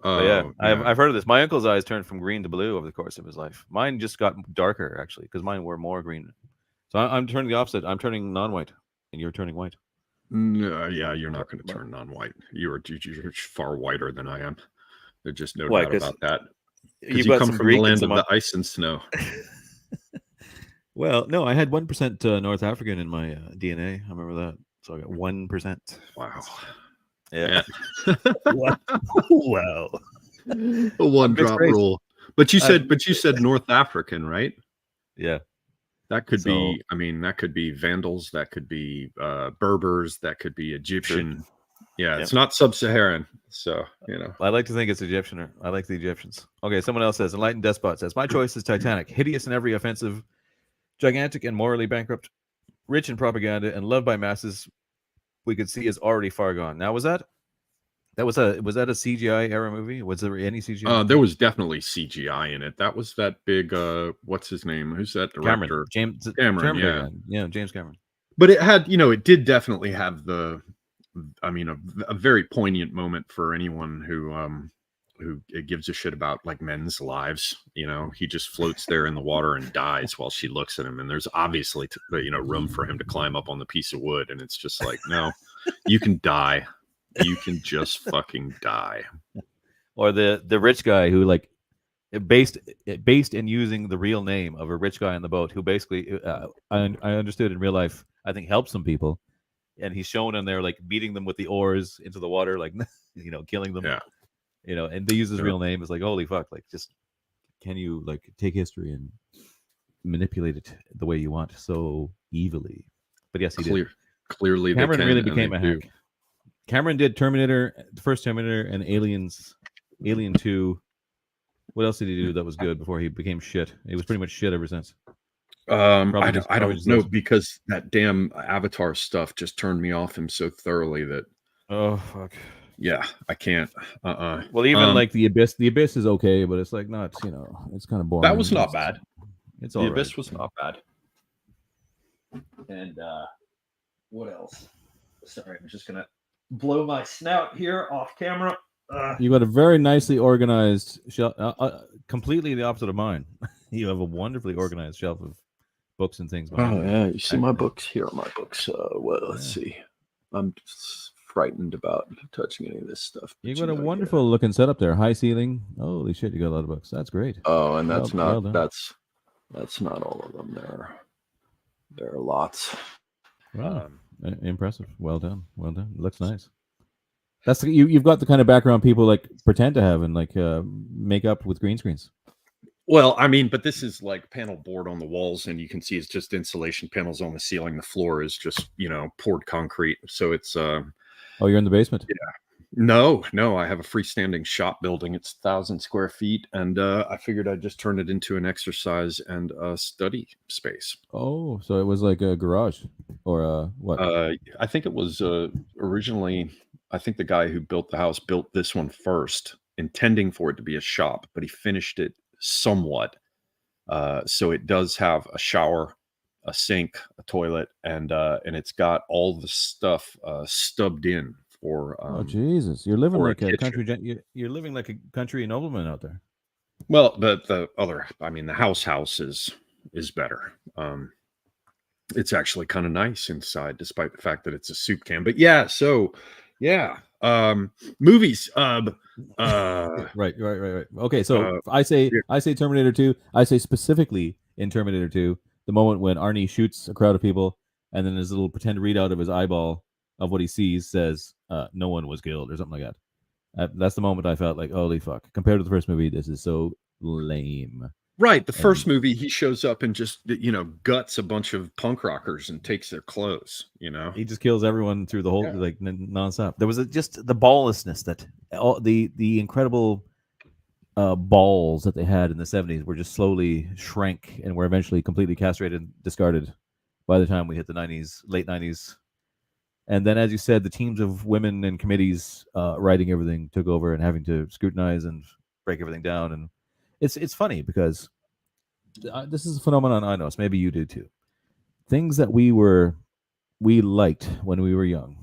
Yeah. I've heard of this. My uncle's eyes turned from green to blue over the course of his life. Mine just got darker, actually, because mine were more green. So I'm turning the opposite. I'm turning non-white, and you're turning white. No, yeah, you're not going to turn non-white. You're far whiter than I am. There's just no doubt about that. Because you come from the land of the ice and snow. Well, no, I had 1% North African in my DNA. I remember that. So I got 1%. Wow. Yeah. Wow. A one-drop rule. But you said North African, right? Yeah. That could be. I mean, that could be Vandals. That could be Berbers. That could be Egyptian. Sure. Yeah, it's not sub-Saharan. So I like to think it's Egyptian. I like the Egyptians. Okay, someone else says Enlightened Despot says my choice is Titanic, hideous in every offensive, gigantic and morally bankrupt, rich in propaganda, and loved by masses. We could see is already far gone. Now, was that was that a CGI era movie? Was there any CGI? There was definitely CGI in it. That was that big what's his name? Who's that Cameron, director? James Cameron, Terminator yeah. guy. Yeah, James Cameron. But it had, it did definitely have the, I mean, a very poignant moment for anyone who gives a shit about like men's lives. He just floats there in the water and dies while she looks at him, and there's obviously room for him to climb up on the piece of wood, and it's just like, no, you can die, you can just fucking die. Or the rich guy who like based in using the real name of a rich guy on the boat who basically I understood in real life, I think, helped some people, and he's shown in there like beating them with the oars into the water, like killing them. Yeah. And they use his Yeah. real name. It's like, holy fuck, like, just can you like take history and manipulate it the way you want so evilly? But yes, he did. Clearly, Cameron they can, really became a do. hack. Cameron did Terminator, the first Terminator, and Alien 2. What else did he do that was good before he became shit? He was pretty much shit ever since. I don't know, because that damn Avatar stuff just turned me off him so thoroughly that. Oh fuck. Yeah, I can't. Well, even like the Abyss is okay, but it's like not. It's kind of boring. That was not bad. It's the all Abyss right. was not bad. And what else? Sorry, I'm just gonna blow my snout here off camera. You got a very nicely organized shelf, completely the opposite of mine. You have a wonderfully organized shelf of books and things. Oh yeah, you see my books? Here are my books. Well, let's see. I'm just frightened about touching any of this stuff. You got a wonderful looking setup there. High ceiling. Holy shit, you got a lot of books. That's great. Oh, and that's that's not all of them. There are lots. Wow. Impressive. Well done. Well done. Looks nice. That's you've got the kind of background people like pretend to have and like make up with green screens. Well, I mean, but this is like panel board on the walls, and you can see it's just insulation panels on the ceiling. The floor is just poured concrete, so it's. Oh, you're in the basement? Yeah. No, I have a freestanding shop building. It's 1,000 square feet, and I figured I'd just turn it into an exercise and a study space. Oh, so it was like a garage or what? I think it was originally. I think the guy who built the house built this one first, intending for it to be a shop, but he finished it somewhat. So it does have a shower, a sink, a toilet, and it's got all the stuff stubbed in for. Oh Jesus! You're living like a country. You're living like a country nobleman out there. Well, the other, I mean, the house is better. It's actually kind of nice inside, despite the fact that it's a soup can. But yeah, so. Yeah. Movies. Right. Okay, so I say Terminator 2. I say specifically in Terminator 2, the moment when Arnie shoots a crowd of people, and then his little pretend readout of his eyeball of what he sees says, "No one was killed" or something like that. That's the moment I felt like, holy fuck! Compared to the first movie, this is so lame. Right. The first movie, he shows up and just, guts a bunch of punk rockers and takes their clothes, He just kills everyone through the whole, like, nonstop. There was just the balllessness that all the incredible balls that they had in the 70s were just slowly shrank and were eventually completely castrated and discarded by the time we hit the 90s, late 90s. And then, as you said, the teams of women and committees writing everything took over and having to scrutinize and break everything down. And it's funny because this is a phenomenon I know. So maybe you do too. Things that we liked when we were young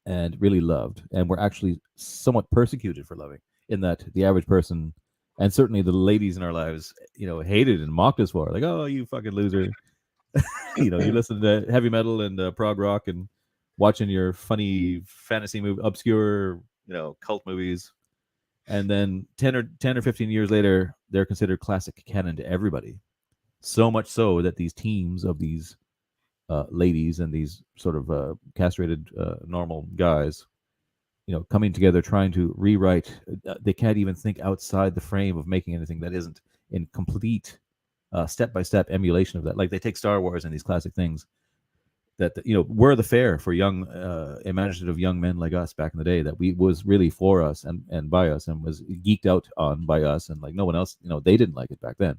and really loved, and were actually somewhat persecuted for loving, in that the average person, and certainly the ladies in our lives, hated and mocked us for, like, oh, you fucking loser. You listen to heavy metal and prog rock and watching your funny fantasy movie, obscure, cult movies. And then 10 or 15 years later, they're considered classic canon to everybody. So much so that these teams of these ladies and these sort of castrated normal guys, coming together trying to rewrite. They can't even think outside the frame of making anything that isn't in complete step-by-step emulation of that. Like they take Star Wars and these classic things that were the fare for young imaginative young men like us back in the day, that was really for us and by us and was geeked out on by us, and like no one else, they didn't like it back then,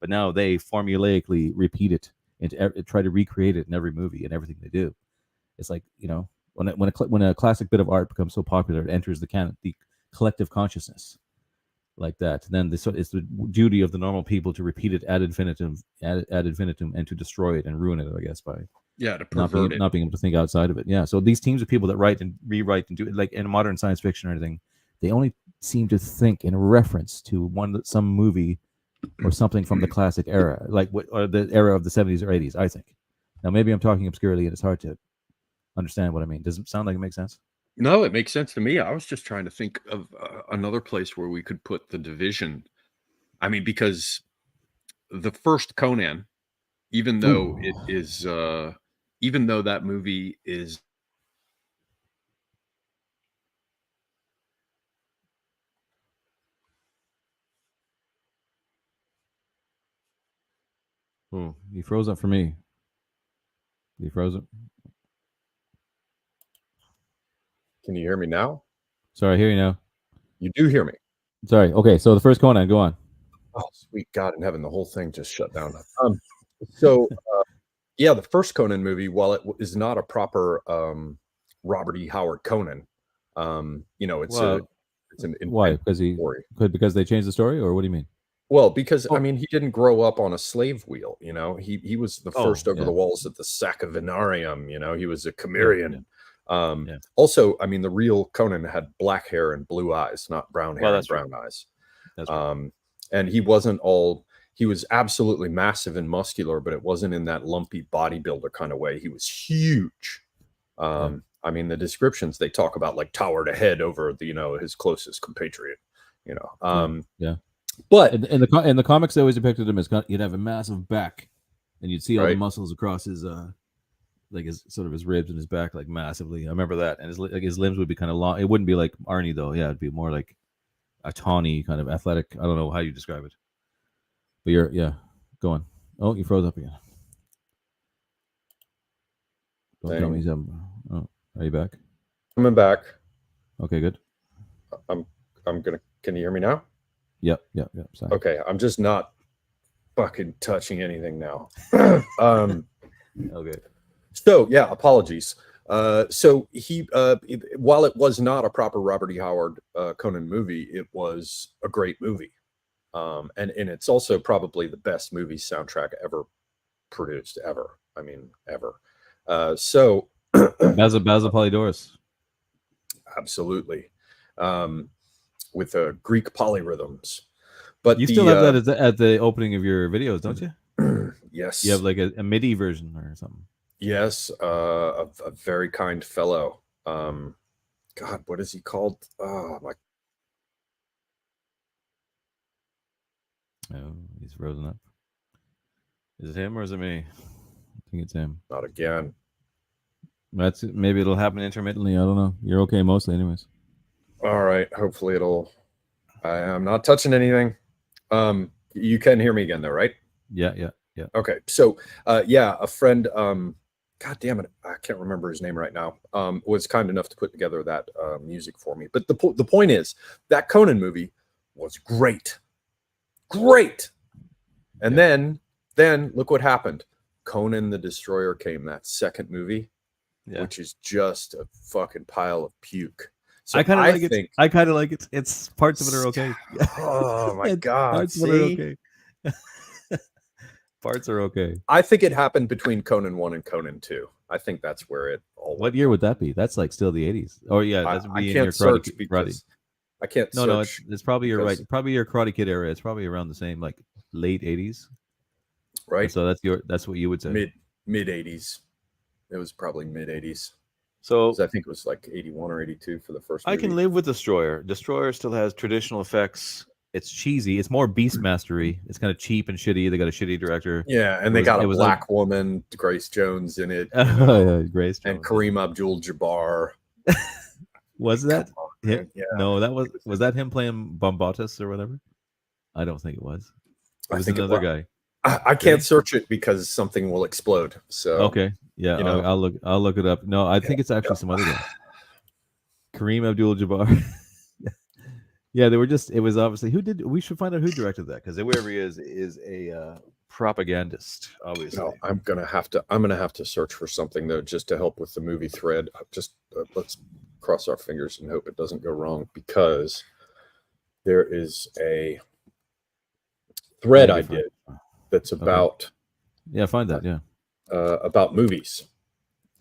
but now they formulaically repeat it and try to recreate it in every movie and everything they do. It's like, when a classic bit of art becomes so popular, it enters the collective consciousness like that. Then it's the duty of the normal people to repeat it ad infinitum, and to destroy it and ruin it. I guess by to pervert it. not being able to think outside of it. Yeah. So these teams of people that write and rewrite and do it, like in modern science fiction or anything, they only seem to think in reference to some movie or something from the classic era, like or the era of the 70s or 80s. I think. Now maybe I'm talking obscurely and it's hard to understand what I mean. Does it sound like it makes sense? No, it makes sense to me. I was just trying to think of another place where we could put the division. I mean, because the first Conan, even though it is, even though that movie is. Oh, he froze up for me. He froze up. Can you hear me now? Sorry, I hear you now. You do hear me. Sorry. Okay, so the first Conan, go on. Oh, sweet God in heaven, the whole thing just shut down. So yeah, the first Conan movie, while it is not a proper Robert E. Howard Conan, it's an why? Because because they changed the story, or what do you mean? Well, because I mean, he didn't grow up on a slave wheel. He was the first over the walls at the Sacavinarium. He was a Cimmerian. Also, I mean, the real Conan had black hair and blue eyes, not brown hair and brown eyes. That's right. And he was absolutely massive and muscular, but it wasn't in that lumpy bodybuilder kind of way. He was huge. I mean, the descriptions, they talk about like towered a head over his closest compatriot, But in the comics, they always depicted him as you'd have a massive back, and you'd see all the muscles across his his ribs and his back like massively. I remember that, and his limbs would be kind of long. It wouldn't be like Arnie though. Yeah, it'd be more like a tawny kind of athletic. I don't know how you describe it, but go on. Oh, you froze up again. Don't tell me he's oh, are you back? Coming back. Okay, good. I'm gonna. Can you hear me now? Yep. Sorry. Okay, I'm just not fucking touching anything now. Okay. So yeah, apologies. So he, while it was not a proper Robert E. Howard Conan movie, it was a great movie, and it's also probably the best movie soundtrack ever produced, ever. I mean, ever. So Basil Polydoros. Absolutely. With Greek polyrhythms. But you still have that at the opening of your videos, don't you? Yes. You have like a MIDI version or something. Yes, a very kind fellow. God, what is he called? Oh my! Oh, he's frozen up. Is it him or is it me? I think it's him. Not again. Maybe it'll happen intermittently. I don't know. You're okay mostly, anyways. All right. Hopefully it'll. I'm not touching anything. You can hear me again, though, right? Yeah. Okay. So, a friend. God damn it, I can't remember his name right now. Was kind enough to put together that music for me. But the point is that Conan movie was great. And then look what happened. Conan the Destroyer came, that second movie, which is just a fucking pile of puke. So I kind of like it. I kind of like it. It's parts of it are okay. Oh my God. Parts of it are okay. Parts are okay. I think it happened between Conan 1 and Conan 2. I think that's where it all. What year would that be? That's like still the 80s. Oh yeah, that's I can't search because I can't. No, it's probably you're right. Probably your Karate Kid era. It's probably around the same, like late 80s. Right. So that's what you would say. Mid 80s. It was probably mid 80s. So I think it was like 81 or 82 for the first movie. I can live with Destroyer. Destroyer still has traditional effects. It's cheesy. It's more Beastmastery. It's kind of cheap and shitty. They got a shitty director. Yeah, and they got a black woman, Grace Jones, in it. Grace Jones. And Kareem Abdul-Jabbar. Was that him? Yeah. No, was that him playing Bombatus or whatever? I don't think it was. It was another guy. I can't search it because something will explode. So okay, yeah, I'll look it up. No, I think it's actually some other guy. Kareem Abdul-Jabbar. Yeah, they were just. It was obviously we should find out who directed that, because whoever he is a propagandist, obviously. No, I'm gonna have to search for something though, just to help with the movie thread. Just let's cross our fingers and hope it doesn't go wrong, because there is a thread I did that's about find that. Yeah, about movies.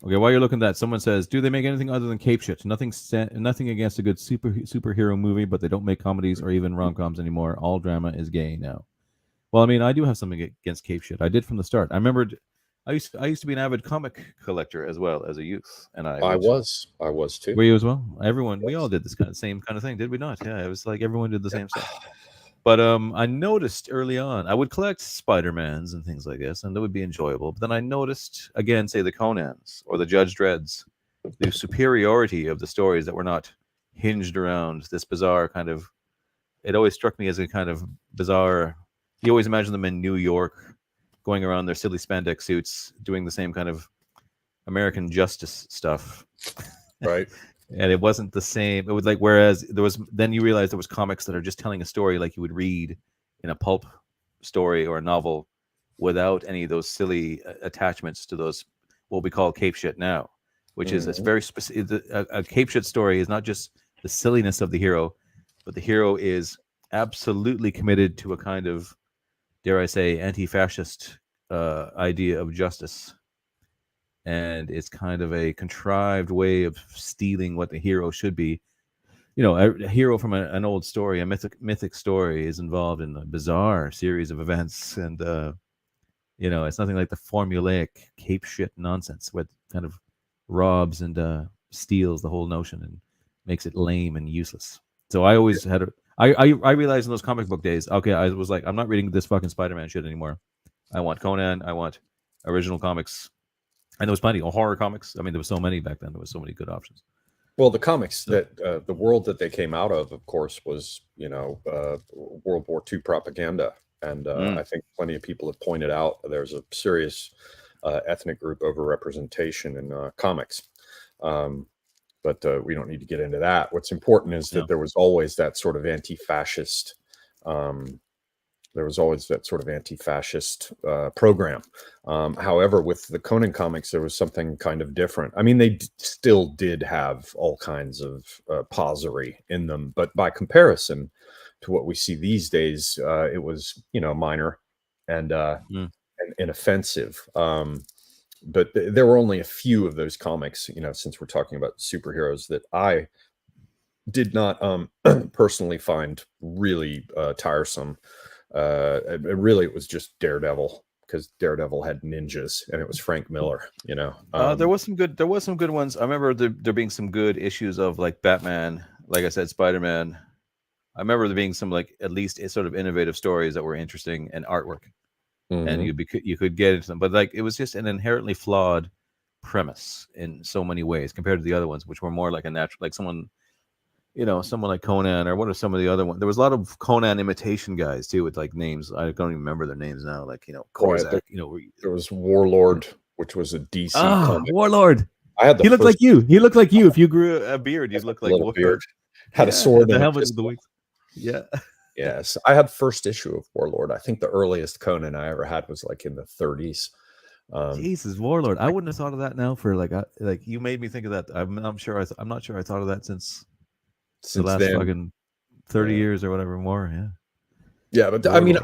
Okay, while you're looking at that, someone says, "Do they make anything other than cape shit? Nothing against a good superhero movie, but they don't make comedies or even rom-coms anymore. All drama is gay now." Well, I mean, I do have something against cape shit. I did from the start. I remembered, I used to be an avid comic collector as well as a youth, and I was too. Were you as well? Everyone, we all did this same kind of thing, did we not? Yeah, it was like everyone did the same stuff. But I noticed early on, I would collect Spider-Mans and things like this, and that would be enjoyable. But then I noticed, again, say the Conans or the Judge Dredds, the superiority of the stories that were not hinged around this bizarre kind of. It always struck me as a kind of bizarre. You always imagine them in New York, going around their silly spandex suits, doing the same kind of American justice stuff. Right. And it wasn't the same. It was like, whereas then you realize there was comics that are just telling a story like you would read in a pulp story or a novel, without any of those silly attachments to those what we call cape shit now, which is it's very specific. A cape shit story is not just the silliness of the hero, but the hero is absolutely committed to a kind of, dare I say, anti-fascist idea of justice. And it's kind of a contrived way of stealing what the hero should be. You know, a hero from an old story, a mythic story, is involved in a bizarre series of events, and you know, it's nothing like the formulaic cape shit nonsense, what kind of robs and steals the whole notion and makes it lame and useless. So I always had I realized in those comic book days, okay, I was like, I'm not reading this fucking Spider-Man shit anymore. I want Conan. I want original comics. And there was plenty of horror comics. I mean, there was so many back then. There was so many good options. Well, the comics that the world that they came out of course, was, you know, World War II propaganda. And I think plenty of people have pointed out there's a serious ethnic group overrepresentation in comics. But we don't need to get into that. What's important is that there was always that sort of anti-fascist program. However, with the Conan comics, there was something kind of different. I mean, they still did have all kinds of posery in them, but by comparison to what we see these days, it was, you know, minor and inoffensive. But there were only a few of those comics, you know, since we're talking about superheroes, that I did not personally find really tiresome. It was just Daredevil, because Daredevil had ninjas and it was Frank Miller, you know. There was some good ones. I remember there being some good issues of like Batman, like I said, Spider-Man. I remember there being some, like, at least sort of innovative stories that were interesting and artwork, and you could get into them. But like, it was just an inherently flawed premise in so many ways compared to the other ones, which were more like a natural, like someone like Conan, or what are some of the other ones? There was a lot of Conan imitation guys too, with like names. I don't even remember their names now. Like, you know, Korzak. There was Warlord, which was a DC comic. Warlord. He looked like you. He looked like you. If you grew a beard, you'd look like Warlord. Beard. Had a sword and a helmet with the wings. Yeah. Yes, I had first issue of Warlord. I think the earliest Conan I ever had was like in the 30s. Jesus, Warlord! I wouldn't have thought of that now. For like you made me think of that. I'm not sure I thought of that since the last fucking 30 years or whatever more. Yeah, but Warlord. I mean,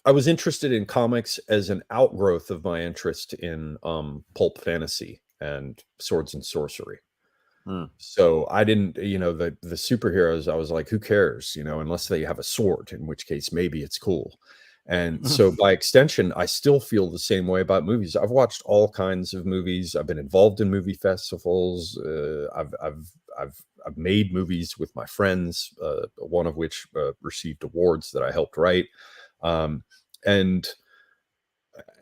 I was interested in comics as an outgrowth of my interest in pulp fantasy and swords and sorcery. So I didn't, you know, the superheroes, I was like, who cares, you know, unless they have a sword, in which case maybe it's cool. And so by extension, I still feel the same way about movies. I've watched all kinds of movies. I've been involved in movie festivals. I've made movies with my friends, one of which received awards that I helped write. And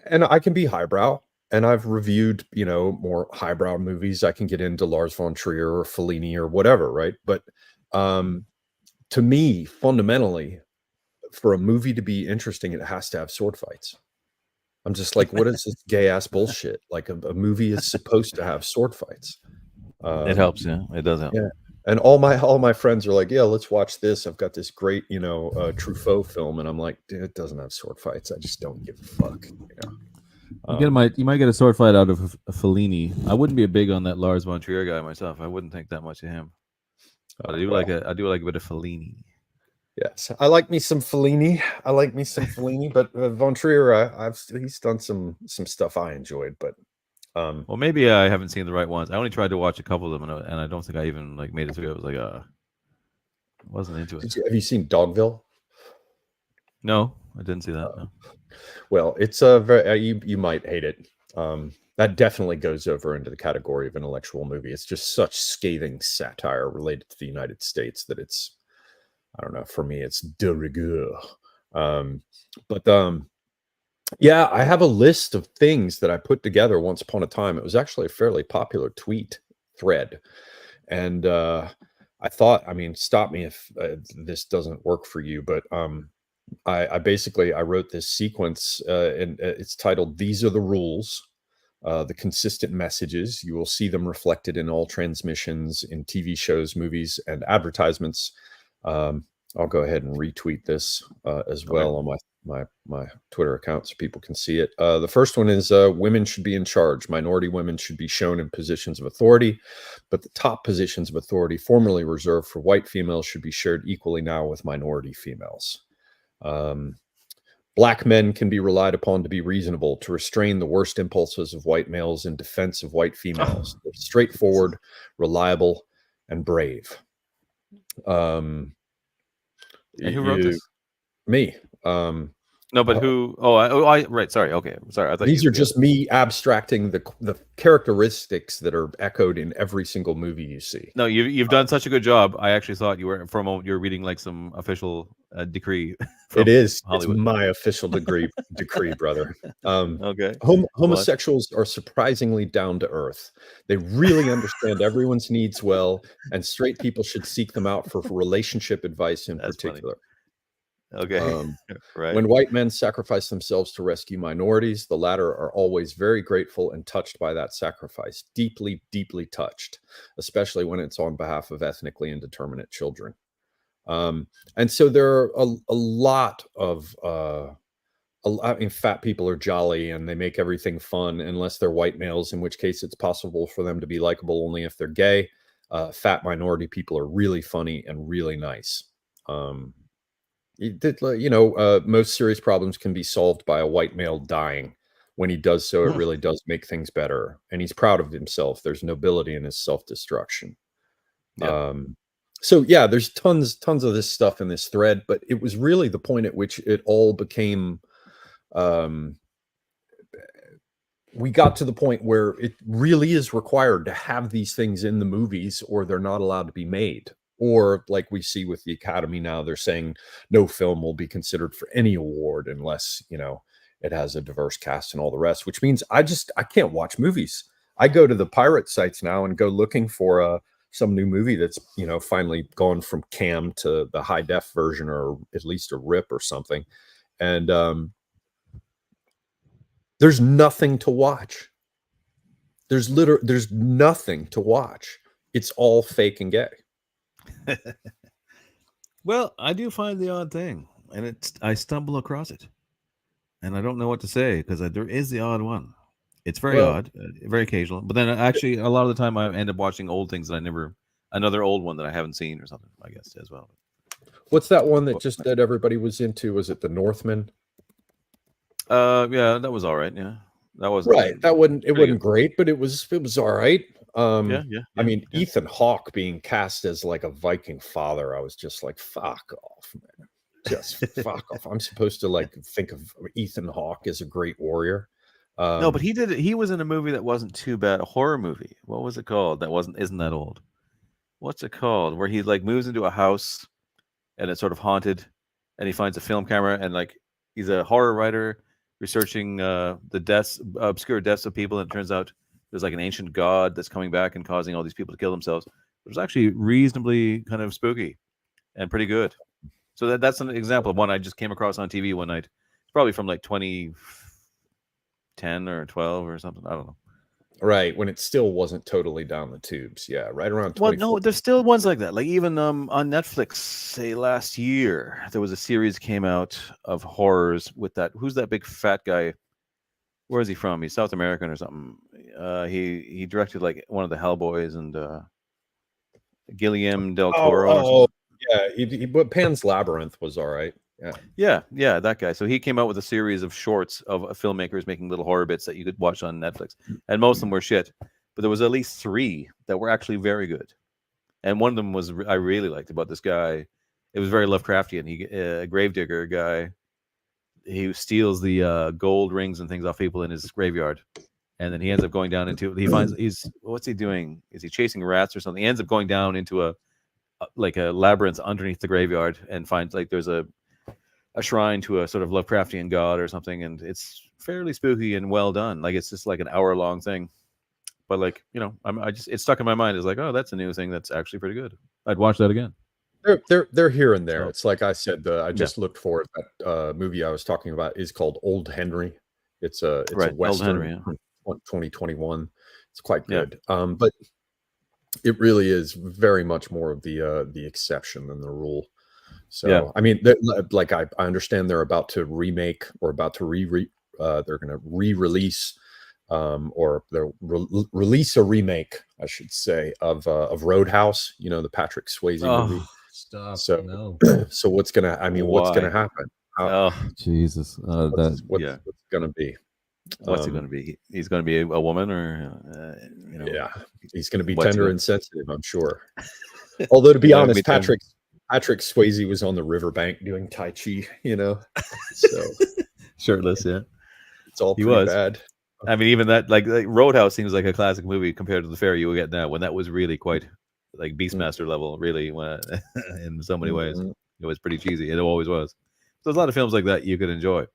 I can be highbrow. And I've reviewed, you know, more highbrow movies. I can get into Lars von Trier or Fellini or whatever, right? But to me, fundamentally, for a movie to be interesting, it has to have sword fights. I'm just like, what is this gay ass bullshit? Like a movie is supposed to have sword fights. It helps, yeah. It does help. Yeah. And all my friends are like, yeah, let's watch this. I've got this great, Truffaut film, and I'm like, dude, it doesn't have sword fights. I just don't give a fuck. You might get a sword fight out of a Fellini. I wouldn't be big on that Lars von Trier guy myself. I wouldn't think that much of him. But I do like a bit of Fellini. Yes, I like me some Fellini. But von Trier, he's done some stuff I enjoyed, but well, maybe I haven't seen the right ones. I only tried to watch a couple of them, and I don't think I even made it through. It was like wasn't into it. Have you seen Dogville? No, I didn't see that. No. Well, it's a very you might hate it. That definitely goes over into the category of intellectual movie. It's just such scathing satire related to the United States that it's, I don't know. For me, it's de rigueur. Yeah, I have a list of things that I put together once upon a time. It was actually a fairly popular tweet thread. And I thought, stop me if this doesn't work for you, but I basically wrote this sequence, and it's titled, "These are the rules, the consistent messages. You will see them reflected in all transmissions, in TV shows, movies, and advertisements." I'll go ahead and retweet this as well on my Twitter account so people can see it. The first one is women should be in charge. Minority women should be shown in positions of authority, but the top positions of authority formerly reserved for white females should be shared equally now with minority females. Black men can be relied upon to be reasonable, to restrain the worst impulses of white males in defense of white females. They're straightforward, reliable, and brave. And who wrote this? Me. No, but who? Right. Sorry. Okay. Sorry. I thought these are just me abstracting the characteristics that are echoed in every single movie you see. No, you've done such a good job. I actually thought you were, for a moment, you were reading like some official decree. It is Hollywood. It's my official decree, brother. Okay. Homosexuals are surprisingly down to earth. They really understand everyone's needs well, and straight people should seek them out for relationship advice in particular. Funny. Okay. Right. When white men sacrifice themselves to rescue minorities, the latter are always very grateful and touched by that sacrifice, deeply, deeply touched, especially when it's on behalf of ethnically indeterminate children. And so there are a lot of, fat people are jolly and they make everything fun unless they're white males, in which case it's possible for them to be likable only if they're gay. Fat minority people are really funny and really nice. Most serious problems can be solved by a white male dying. When he does so, it really does make things better. And he's proud of himself. There's nobility in his self-destruction. Yeah. So yeah, there's tons of this stuff in this thread, but it was really the point at which it all became, we got to the point where it really is required to have these things in the movies or they're not allowed to be made. Or like we see with the Academy now, they're saying no film will be considered for any award unless, it has a diverse cast and all the rest, which means I can't watch movies. I go to the pirate sites now and go looking for some new movie that's, finally gone from cam to the high def version, or at least a rip or something. And there's nothing to watch. There's nothing to watch. It's all fake and gay. Well, I do find the odd thing, and I stumble across it, and I don't know what to say because there is the odd one. It's very odd, very occasional. But then actually, a lot of the time, I end up watching old things that another old one that I haven't seen or something, I guess, as well. What's that one that everybody was into? Was it The Northman? Yeah, that was all right. Yeah, that was right. It wasn't great, but it was all right. Yeah. Ethan Hawke being cast as like a Viking father, I was just like, fuck off, man. Just fuck off. I'm supposed to think of Ethan Hawke as a great warrior. No, but he was in a movie that wasn't too bad, a horror movie. What was it called? Isn't that old? What's it called? Where he moves into a house and it's sort of haunted, and he finds a film camera, and he's a horror writer researching the obscure deaths of people, and it turns out there's an ancient god that's coming back and causing all these people to kill themselves. It was actually reasonably kind of spooky and pretty good. So that's an example of one I just came across on TV one night. It's probably from 2010 or 12 or something. I don't know. Right, when it still wasn't totally down the tubes. Yeah, right around Well, 24. no, there's still ones like that. Like even on Netflix, say last year, there was a series came out of horrors with that. Who's that big fat guy? Where is he from? He's South American or something. He directed like one of the Hellboys and Guillermo del Toro or something. Yeah, but Pan's Labyrinth was all right. Yeah, that guy. So he came out with a series of shorts of filmmakers making little horror bits that you could watch on Netflix, and most of them were shit. But there was at least 3 that were actually very good, and one of them was I really liked about this guy. It was very Lovecraftian. He a gravedigger guy. He steals the gold rings and things off people in his graveyard, and then he ends up going down into. He finds what's he doing? Is he chasing rats or something? He ends up going down into a labyrinth underneath the graveyard and finds like there's a shrine to a sort of Lovecraftian god or something, and it's fairly spooky and well done. Like it's just like an hour-long thing, but like it's stuck in my mind. It's like, oh, that's a new thing that's actually pretty good. I'd watch that again. They're here and there. So, it's like I said. I just looked for it. That movie I was talking about is called Old Henry. It's a Western, Henry, 2021. It's quite good. But it really is very much more of the exception than the rule. So I mean, like I understand they're about to remake or about to they're going to re-release or they'll release a remake, I should say, of Roadhouse. You know, the Patrick Swayze movie. Stop. So No. So what's gonna? I mean, what's gonna happen? Jesus! What's gonna be? What's he gonna be? He's gonna be a woman, or yeah, he's gonna be tender and sensitive, I'm sure. Although to be honest, Patrick Swayze was on the riverbank doing Tai Chi, so shirtless. Yeah, it's all pretty bad. I mean, even that, like Roadhouse seems like a classic movie compared to the fare you will get now. When that was really quite like Beastmaster level, really, in so many ways, it was pretty cheesy. It always was. So there's a lot of films like that you could enjoy,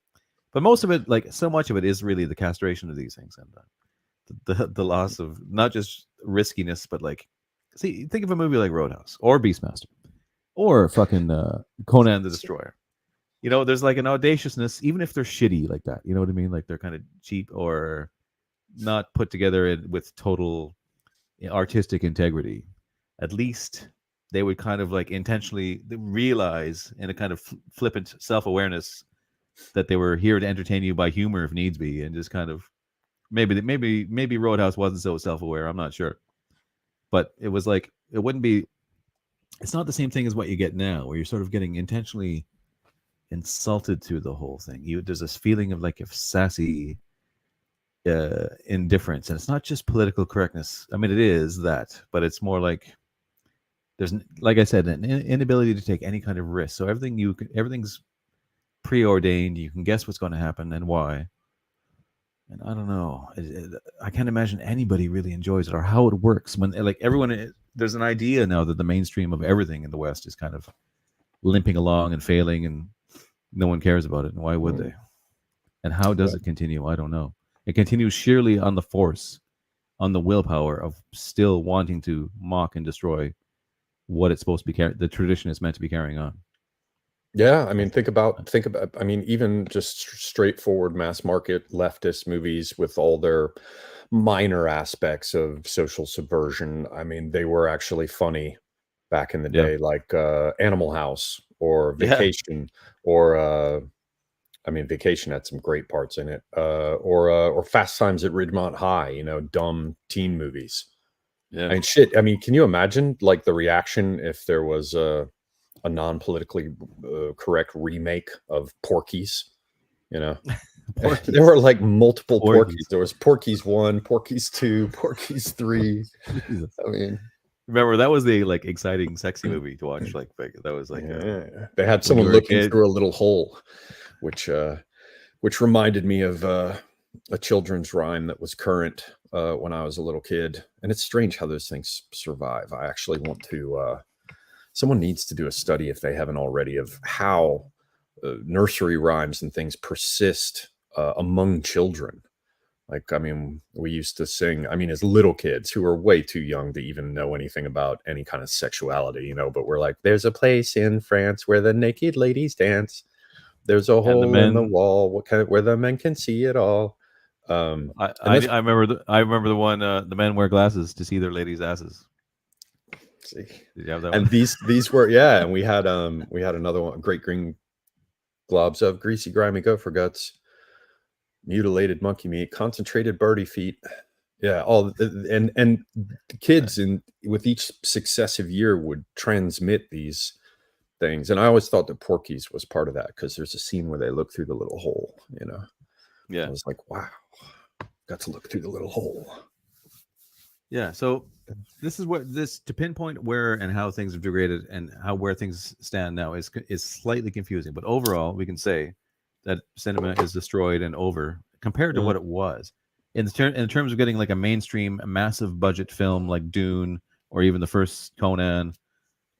but most of it, like so much of it, is really the castration of these things and the loss of not just riskiness, but like, see, think of a movie like Roadhouse or Beastmaster or fucking Conan the Destroyer. There's like an audaciousness, even if they're shitty like that. You know what I mean? Like they're kind of cheap or not put together with total artistic integrity. At least they would kind of like intentionally realize in a kind of flippant self-awareness that they were here to entertain you by humor if needs be, and just kind of maybe Roadhouse wasn't so self-aware. I'm not sure, but it was like it wouldn't be. It's not the same thing as what you get now, where you're sort of getting intentionally insulted through the whole thing. There's this feeling of like sassy indifference, and it's not just political correctness. I mean, it is that, but it's more like there's, like I said, an inability to take any kind of risk. So everything's preordained. You can guess what's going to happen and why. And I don't know. I can't imagine anybody really enjoys it or how it works when like everyone. There's an idea now that the mainstream of everything in the West is kind of limping along and failing, and no one cares about it. And why would they? And how does it continue? I don't know. It continues sheerly on the force, on the willpower of still wanting to mock and destroy what it's supposed to be the tradition is meant to be carrying on. Yeah, I mean, think about. I mean, even just straightforward mass market leftist movies with all their minor aspects of social subversion. I mean, they were actually funny back in the day, like Animal House or Vacation, or I mean, Vacation had some great parts in it, or Fast Times at Ridgemont High. Dumb teen movies. Yeah, I mean, shit. I mean, can you imagine like the reaction if there was a non-politically correct remake of Porky's? There were like multiple Porky's. There was Porky's 1, Porky's 2, Porky's 3. I mean, remember that was the like exciting, sexy movie to watch. Like that was like they had someone looking through a little hole, which reminded me of a children's rhyme that was current when I was a little kid. And it's strange how those things survive. I actually want to. Someone needs to do a study, if they haven't already, of how nursery rhymes and things persist among children. Like, I mean, we used to sing, I mean, as little kids who were way too young to even know anything about any kind of sexuality, but we're like, there's a place in France where the naked ladies dance. There's a hole in the wall where the men can see it all. I remember the one the men wear glasses to see their ladies' asses. See. Did you have that and one? these were and we had another one, Great Green Globs of Greasy Grimy Gopher Guts, Mutilated Monkey Meat, Concentrated Birdie Feet. Yeah, all and the kids with each successive year would transmit these things, and I always thought that Porky's was part of that because there's a scene where they look through the little hole. Yeah, I was like, wow, got to look through the little hole. Yeah, so this is what to pinpoint where and how things have degraded and where things stand now is slightly confusing. But overall, we can say that cinema is destroyed and over compared to what it was. In terms of getting like a mainstream, massive budget film like Dune or even the first Conan,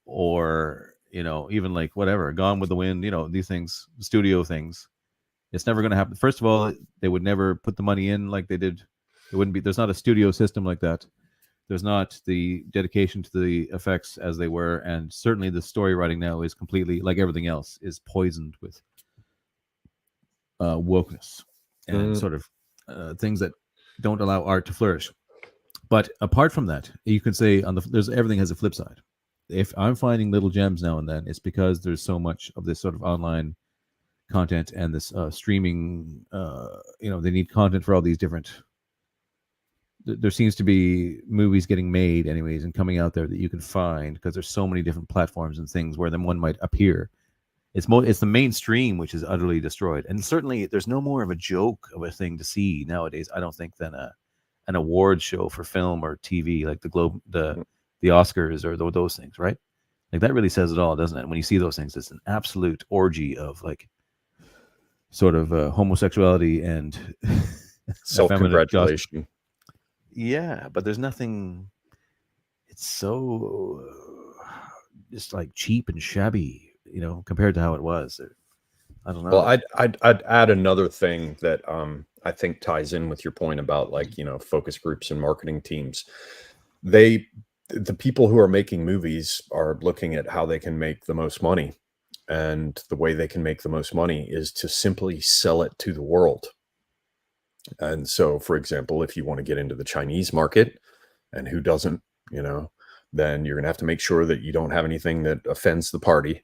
or even like whatever, Gone with the Wind, these things, studio things, it's never going to happen. First of all, they would never put the money in like they did. It wouldn't be. There's not a studio system like that. There's not the dedication to the effects as they were, and certainly the story writing now is completely, like everything else, is poisoned with wokeness and sort of things that don't allow art to flourish. But apart from that, you can say everything has a flip side. If I'm finding little gems now and then, it's because there's so much of this sort of online content and this streaming. They need content for all these different. There seems to be movies getting made anyways and coming out there that you can find because there's so many different platforms and things where then one might appear. It's the mainstream which is utterly destroyed, and certainly there's no more of a joke of a thing to see nowadays, I don't think, than an award show for film or TV, like the Oscars or those things, right? Like that really says it all, doesn't it? When you see those things, it's an absolute orgy of like sort of homosexuality and self-congratulation. Yeah, but there's nothing. It's so just like cheap and shabby, compared to how it was. I don't know. Well, I'd add another thing that I think ties in with your point about like focus groups and marketing teams. The people who are making movies are looking at how they can make the most money, and the way they can make the most money is to simply sell it to the world. And so, for example, if you want to get into the Chinese market, and who doesn't, then you're going to have to make sure that you don't have anything that offends the party.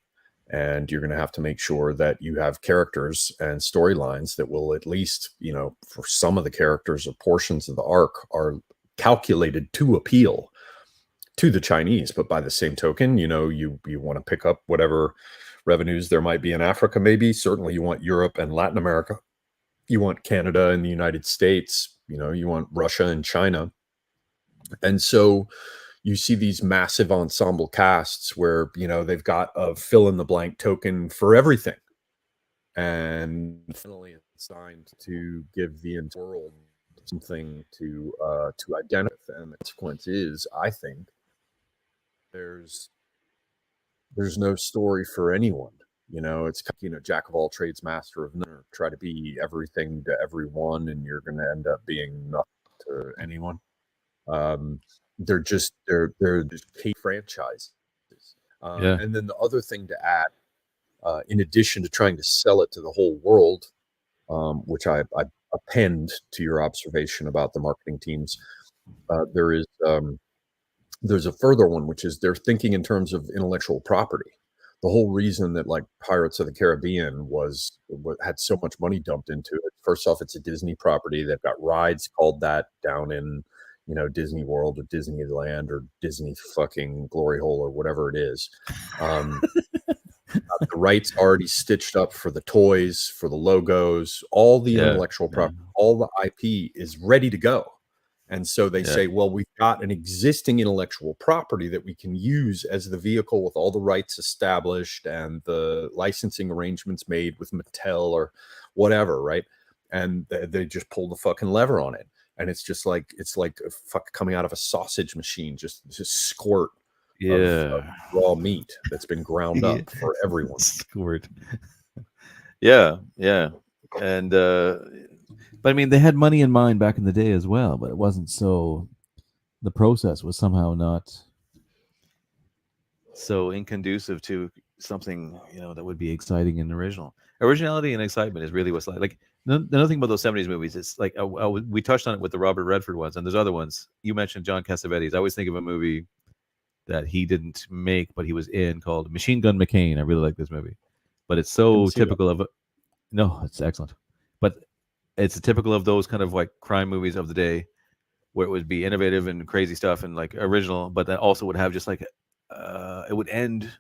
And you're going to have to make sure that you have characters and storylines that will at least, for some of the characters or portions of the arc are calculated to appeal to the Chinese. But by the same token, you want to pick up whatever revenues there might be in Africa, maybe. Certainly you want Europe and Latin America. You want Canada and the United States, you want Russia and China. And so you see these massive ensemble casts where, they've got a fill in the blank token for everything. And finally it's signed to give the entire world something to identify with. And the consequence is, I think, there's no story for anyone. It's jack of all trades, master of none. Try to be everything to everyone, and you're going to end up being nothing to anyone. They're just key franchises. And then the other thing to add, in addition to trying to sell it to the whole world, which I append to your observation about the marketing teams, there's a further one, which is they're thinking in terms of intellectual property. The whole reason that like Pirates of the Caribbean had so much money dumped into it. First off, it's a Disney property. They've got rides called that down in, Disney World or Disneyland or Disney fucking Glory Hole or whatever it is. The rights already stitched up for the toys, for the logos, all the intellectual property, all the IP is ready to go. And so they say, well, we've got an existing intellectual property that we can use as the vehicle with all the rights established and the licensing arrangements made with Mattel or whatever, right? And they just pull the fucking lever on it. And it's just like, coming out of a sausage machine, just squirt of raw meat that's been ground up for everyone. Squirt. Yeah. And but I mean, they had money in mind back in the day as well, but it wasn't so. The process was somehow not so inconducive to something that would be exciting and original. Originality and excitement is really what's like Another thing about those 70s movies is like we touched on it with the Robert Redford ones, and there's other ones. You mentioned John Cassavetes. I always think of a movie that he didn't make, but he was in, called Machine Gun McCain. I really like this movie, but it's so typical of no, it's excellent, but it's typical of those kind of like crime movies of the day, where it would be innovative and crazy stuff and like original, but that also would have just like it would end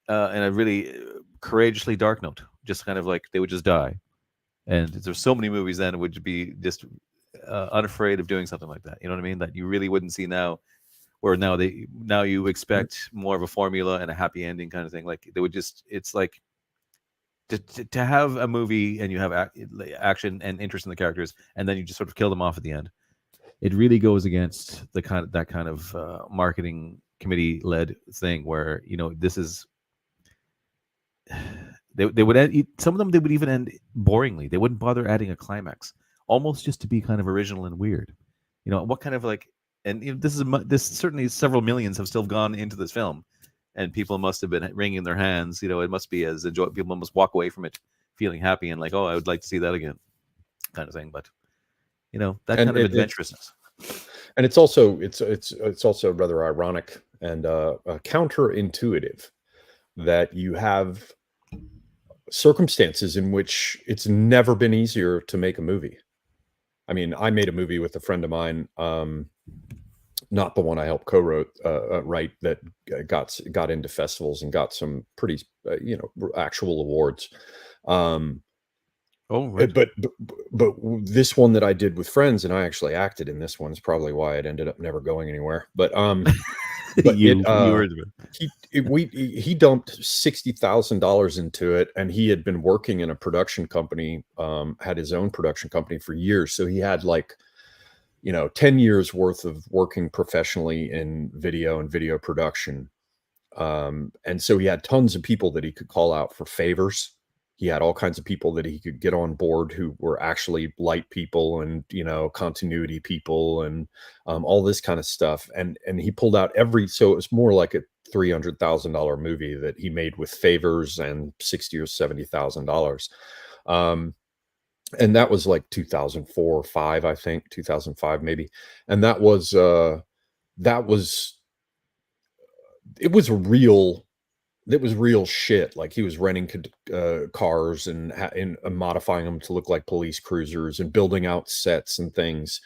in a really courageously dark note, just kind of like they would just die. And there's so many movies then would be just unafraid of doing something like that. You know what I mean? That you really wouldn't see now, where now you expect more of a formula and a happy ending kind of thing. Like they would just, it's like to have a movie and you have action and interest in the characters, and then you just sort of kill them off at the end. It really goes against that kind of marketing committee led thing where, you know, this is. They would end, some of them they would even end boringly. They wouldn't bother adding a climax, almost just to be kind of original and weird. You know, what kind of like, and you know, this certainly several millions have still gone into this film, and people must have been wringing their hands. You know, it must be as enjoy. People must walk away from it feeling happy and like, oh, I would like to see that again, kind of thing. But you know, that kind of adventurousness. And it's also rather ironic and counterintuitive that you have circumstances in which it's never been easier to make a movie. I mean, I made a movie with a friend of mine, not the one I helped co-write, that got into festivals and got some pretty, actual awards. Right. But this one that I did with friends, and I actually acted in this one, is probably why it ended up never going anywhere. But but he dumped $60,000 into it, and he had been working in a production company, had his own production company for years. So he had 10 years worth of working professionally in video and video production. And so he had tons of people that he could call out for favors. He had all kinds of people that he could get on board who were actually light people and, continuity people and all this kind of stuff. And he pulled out so it was more like a $300,000 movie that he made with favors and $60,000 or $70,000. And that was like 2004 or 5, I think 2005 maybe. And it was real shit. Like he was renting cars and modifying them to look like police cruisers and building out sets and things.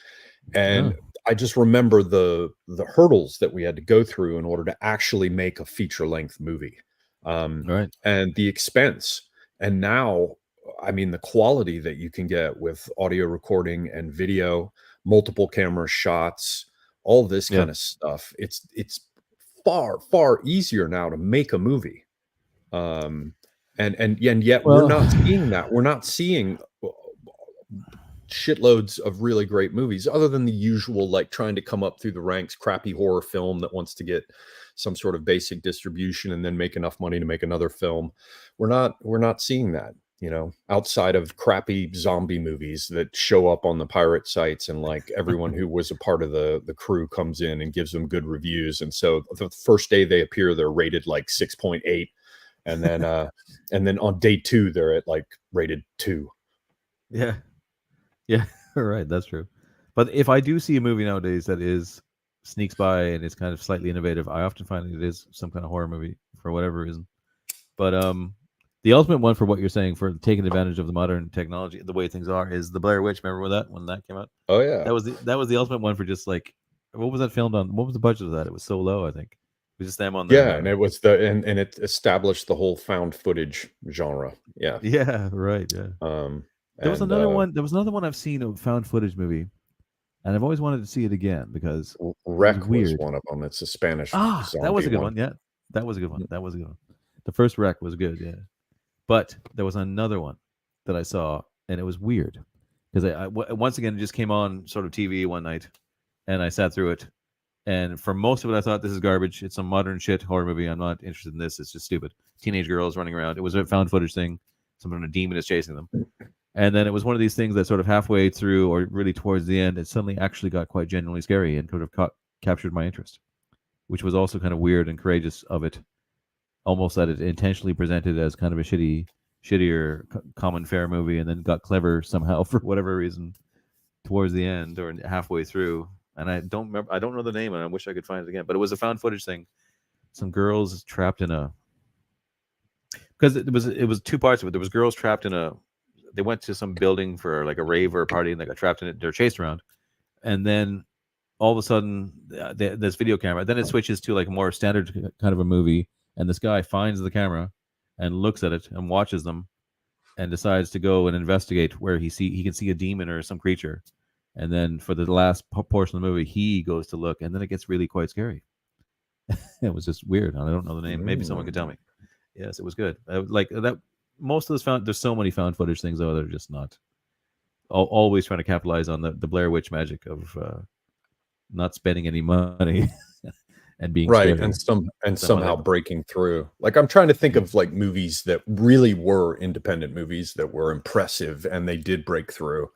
And I just remember the hurdles that we had to go through in order to actually make a feature-length movie, Right. and the expense. And now, I mean, the quality that you can get with audio recording and video, multiple camera shots, all this kind of stuff. It's far, far easier now to make a movie. And yet we're not seeing that. We're not seeing shitloads of really great movies, other than the usual, like trying to come up through the ranks, crappy horror film that wants to get some sort of basic distribution and then make enough money to make another film. We're not seeing that, outside of crappy zombie movies that show up on the pirate sites, and like everyone who was a part of the crew comes in and gives them good reviews. And so the first day they appear, they're rated like 6.8. And then on day 2, they're at like rated 2. Yeah. Right. That's true. But if I do see a movie nowadays that sneaks by and is kind of slightly innovative, I often find it is some kind of horror movie for whatever reason. But the ultimate one for what you're saying, for taking advantage of the modern technology, the way things are, is the Blair Witch. Remember when that came out? Oh yeah, that was the ultimate one for just like, what was that filmed on? What was the budget of that? It was so low, I think. It was just them on there. And it was and it established the whole found footage genre. Yeah, right. Yeah. There was another one. There was another one I've seen, a found footage movie, and I've always wanted to see it again because Wreck was one of them. It's a Spanish. That was a good one. Yeah, that was a good one. That was a good one. The first Wreck was good. Yeah, but there was another one that I saw, and it was weird because I once again it just came on sort of TV one night, and I sat through it, and for most of it I thought, this is garbage. It's some modern shit horror movie. I'm not interested in this. It's just stupid. Teenage girls running around. It was a found footage thing. A demon is chasing them. And then it was one of these things that sort of halfway through, or really towards the end, it suddenly actually got quite genuinely scary and could have captured my interest, which was also kind of weird and courageous of it, almost that it intentionally presented as kind of a shitty shittier common fare movie, and then got clever somehow for whatever reason towards the end or halfway through. And I don't remember. I don't know the name, and I wish I could find it again. But it was a found footage thing. Some girls trapped in a because it was two parts of it. There was girls trapped in a. They went to some building for like a rave or a party, and they got trapped in it. They're chased around, and then all of a sudden, this video camera. Then it switches to like a more standard kind of a movie, and this guy finds the camera and looks at it and watches them, and decides to go and investigate where he can see a demon or some creature, and then for the last portion of the movie, he goes to look, and then it gets really quite scary. It was just weird. I don't know the name. Maybe someone could tell me. Yes, it was good. Like that. Most of this there's so many found footage things though that are just not always trying to capitalize on the Blair Witch magic of not spending any money and being right scary. and somehow breaking through. Like I'm trying to think of like movies that really were independent movies that were impressive and they did break through.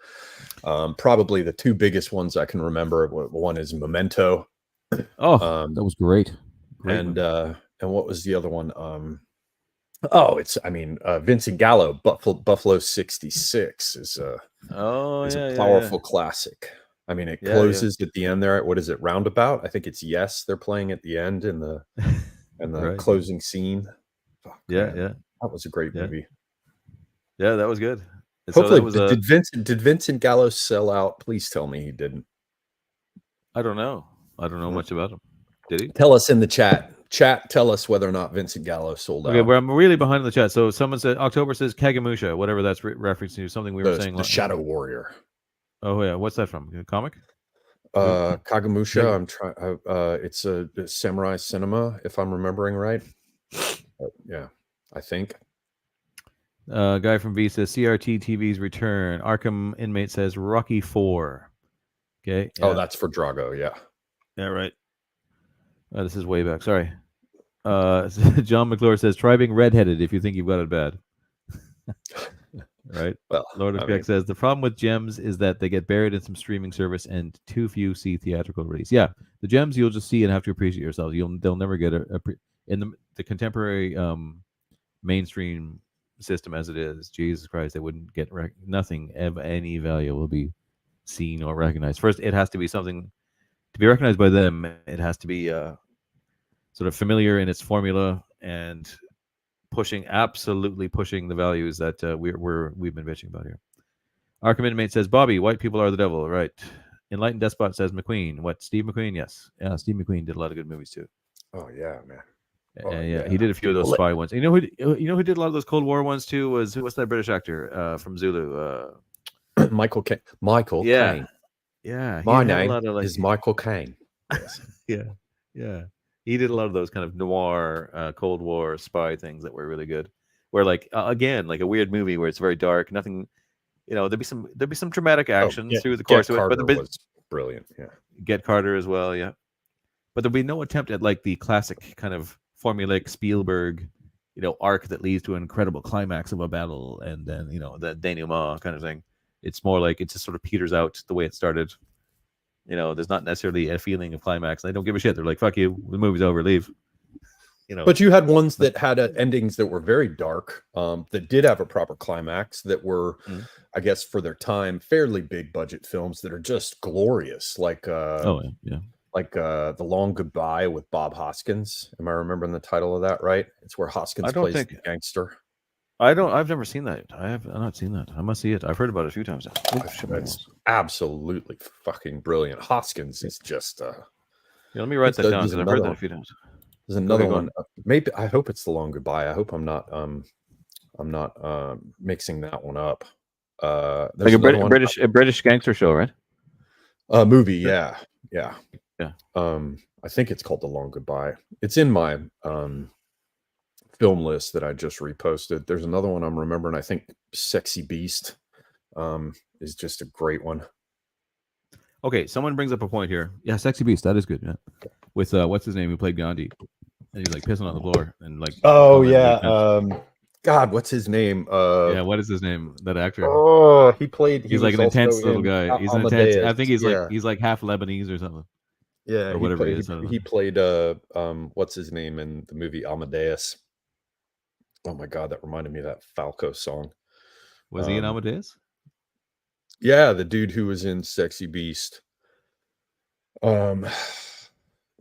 Probably the two biggest ones I can remember. One is Memento. Oh, that was great. And what was the other one? Vincent Gallo, Buffalo 66 is a powerful classic. I mean, it closes at the end there. What is it? Roundabout? I think it's Yes. They're playing at the end in the right. Closing scene. Fuck, man. That was a great movie. Yeah, that was good. Hopefully, so did Vincent Gallo sell out? Please tell me he didn't. I don't know. I don't know much about him. Did he? Tell us in the chat. Tell us whether or not Vincent Gallo sold out. Okay, well, I'm really behind in the chat. So someone said October says Kagemusha, whatever that's referencing to, something we were saying. The Shadow Warrior. Oh yeah, what's that from? A comic? Kagemusha. I'm trying. It's a samurai cinema, if I'm remembering right. Yeah, I think. Guy from V says CRT TV's return. Arkham inmate says Rocky 4. Okay. Yeah. Oh, that's for Drago. Yeah. Yeah. Right. This is way back. Sorry. John McClure says, try being redheaded if you think you've got it bad. Right? Well, Lord of Beck says, the problem with gems is that they get buried in some streaming service and too few see theatrical release. Yeah, the gems you'll just see and have to appreciate yourself. They'll never get in the contemporary mainstream system as it is. Jesus Christ, they wouldn't get nothing of any value will be seen or recognized. First, it has to be something to be recognized by them. It has to be sort of familiar in its formula and absolutely pushing the values that we've been bitching about here. Arkham Inmate says, Bobby, white people are the devil, right? Enlightened Despot says McQueen. What, Steve McQueen? Yes. Yeah, Steve McQueen did a lot of good movies too. Oh yeah, man. Yeah, he did a few of those spy ones. You know who did a lot of those Cold War ones too? What's that British actor from Zulu? Michael Caine. Michael Caine. Yeah. My name is Michael Caine. Yes. Yeah. He did a lot of those kind of noir, Cold War spy things that were really good. Where like again, like a weird movie where it's very dark, nothing. There'd be some dramatic action through the course of it. But was brilliant. Yeah. Get Carter as well. Yeah. But there'll be no attempt at like the classic kind of formulaic Spielberg, arc that leads to an incredible climax of a battle, and then the denouement kind of thing. It's more like it just sort of peters out the way it started. There's not necessarily a feeling of climax. They don't give a shit. They're like, "Fuck you, the movie's over, leave." But you had ones that had endings that were very dark, that did have a proper climax, that were, I guess, for their time, fairly big budget films that are just glorious, like like The Long Goodbye with Bob Hoskins. Am I remembering the title of that right? It's where Hoskins plays the gangster. I've never seen that. I've not seen that. I must see it. I've heard about it a few times. It's absolutely fucking brilliant. Hoskins is just let me write that down because I've heard that a few times. There's another one. Maybe I hope it's The Long Goodbye. I hope I'm not mixing that one up. Like a British gangster show, right? Movie, yeah. I think it's called The Long Goodbye. It's in my film list that I just reposted. There's another one I'm remembering. I think Sexy Beast is just a great one. Okay, someone brings up a point here. Yeah, Sexy Beast, that is good. Yeah, with what's his name who played Gandhi, and he's like pissing on the floor and like. Oh yeah, God, what's his name? What is his name? That actor. Oh, he's like an intense little guy. He's an intense. I think he's like half Lebanese or something. Yeah, or whatever he played what's his name in the movie Amadeus. Oh my god, that reminded me of that Falco song. Was he in Amadeus? Yeah, the dude who was in Sexy Beast.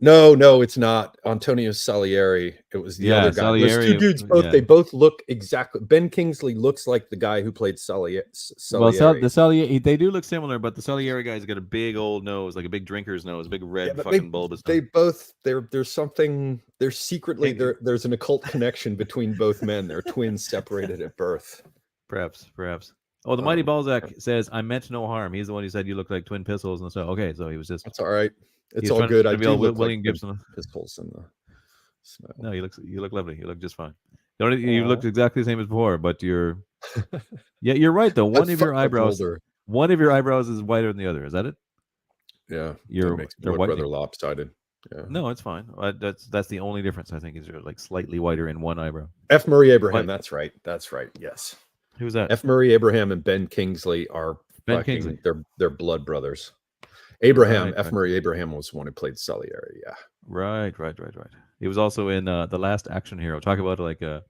No, it's not Antonio Salieri. It was the other guy. Those two Salieri. dudes both they both look exactly. Ben Kingsley looks like the guy who played Salieri. Well, the Salieri, they do look similar, but the Salieri guy's got a big old nose, like a big drinker's nose, big red fucking bulbous nose. They both there's something. There's secretly there's an occult connection between both men. They're twins separated at birth. Perhaps. Oh, the Mighty Balzac says, "I meant no harm." He's the one who said you look like twin pistols and stuff. Okay, so he was just. That's all right. It's all good. I do look William like Gibson. Pistols in the snow. No, you look lovely. You look just fine. You looked exactly the same as before, but you're. Yeah, you're right though. One of your eyebrows is whiter than the other. Is that it? Yeah, they're rather lopsided. Yeah. No, it's fine. That's the only difference I think is you're like slightly whiter in one eyebrow. F. Murray Abraham. That's right. Yes. Who's that? F. Murray Abraham and Ben Kingsley are Kingsley. They're blood brothers. F. Murray Abraham was the one who played Salieri. Yeah. Right. He was also in The Last Action Hero. Talk about like the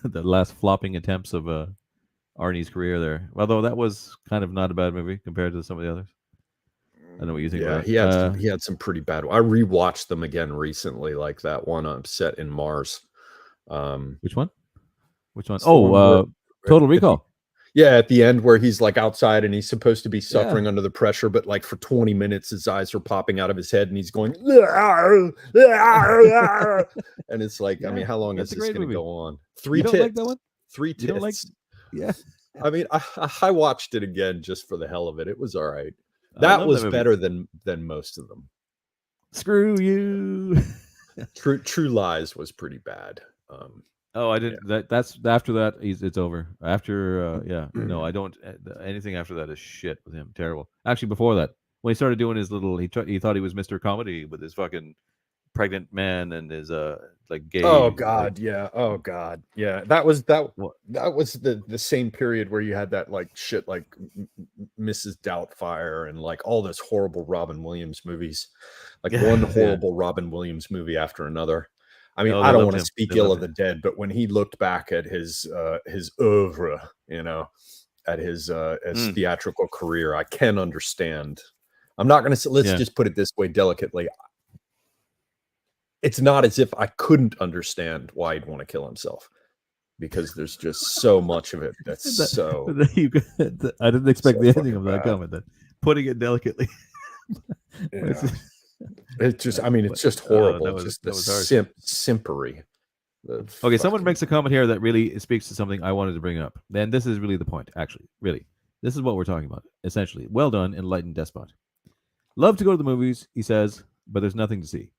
last flopping attempts of Arnie's career there. Although that was kind of not a bad movie compared to some of the others. I don't know what you think. Yeah, about he had some pretty bad. I rewatched them again recently, like that one set in Mars. Which one? Oh, Total Recall. At the end where he's like outside and he's supposed to be suffering under the pressure, but like for 20 minutes his eyes are popping out of his head and he's going, and it's like, I mean, how long is this going to go on? Three tits. Like that one? Three tits. You don't like? Yeah. I mean, I watched it again just for the hell of it. It was all right. That was better than most of them. Screw you. True Lies was pretty bad. I didn't. Yeah. That's after that. It's over. After no, I don't. Anything after that is shit with him. Terrible. Actually, before that, when he started doing his little, he thought he was Mr. Comedy with his fucking pregnant man and his like gay. Oh god, yeah. Oh god, yeah. That was the same period where you had that like shit like Mrs. Doubtfire and like all those horrible Robin Williams movies, like one horrible Robin Williams movie after another. I mean, I don't want to speak ill of the dead, but when he looked back at his oeuvre, at his theatrical career, I can understand. I'm not going to say, let's just put it this way delicately. It's not as if I couldn't understand why he'd want to kill himself, because there's just so much of it that's so. I didn't expect the ending of that comment. Then putting it delicately. It's just, I mean, it's just horrible. Just the simpery. Okay, someone makes a comment here that really speaks to something I wanted to bring up. Then this is really the point, actually. Really. This is what we're talking about, essentially. Well done, enlightened despot. Love to go to the movies, he says, but there's nothing to see.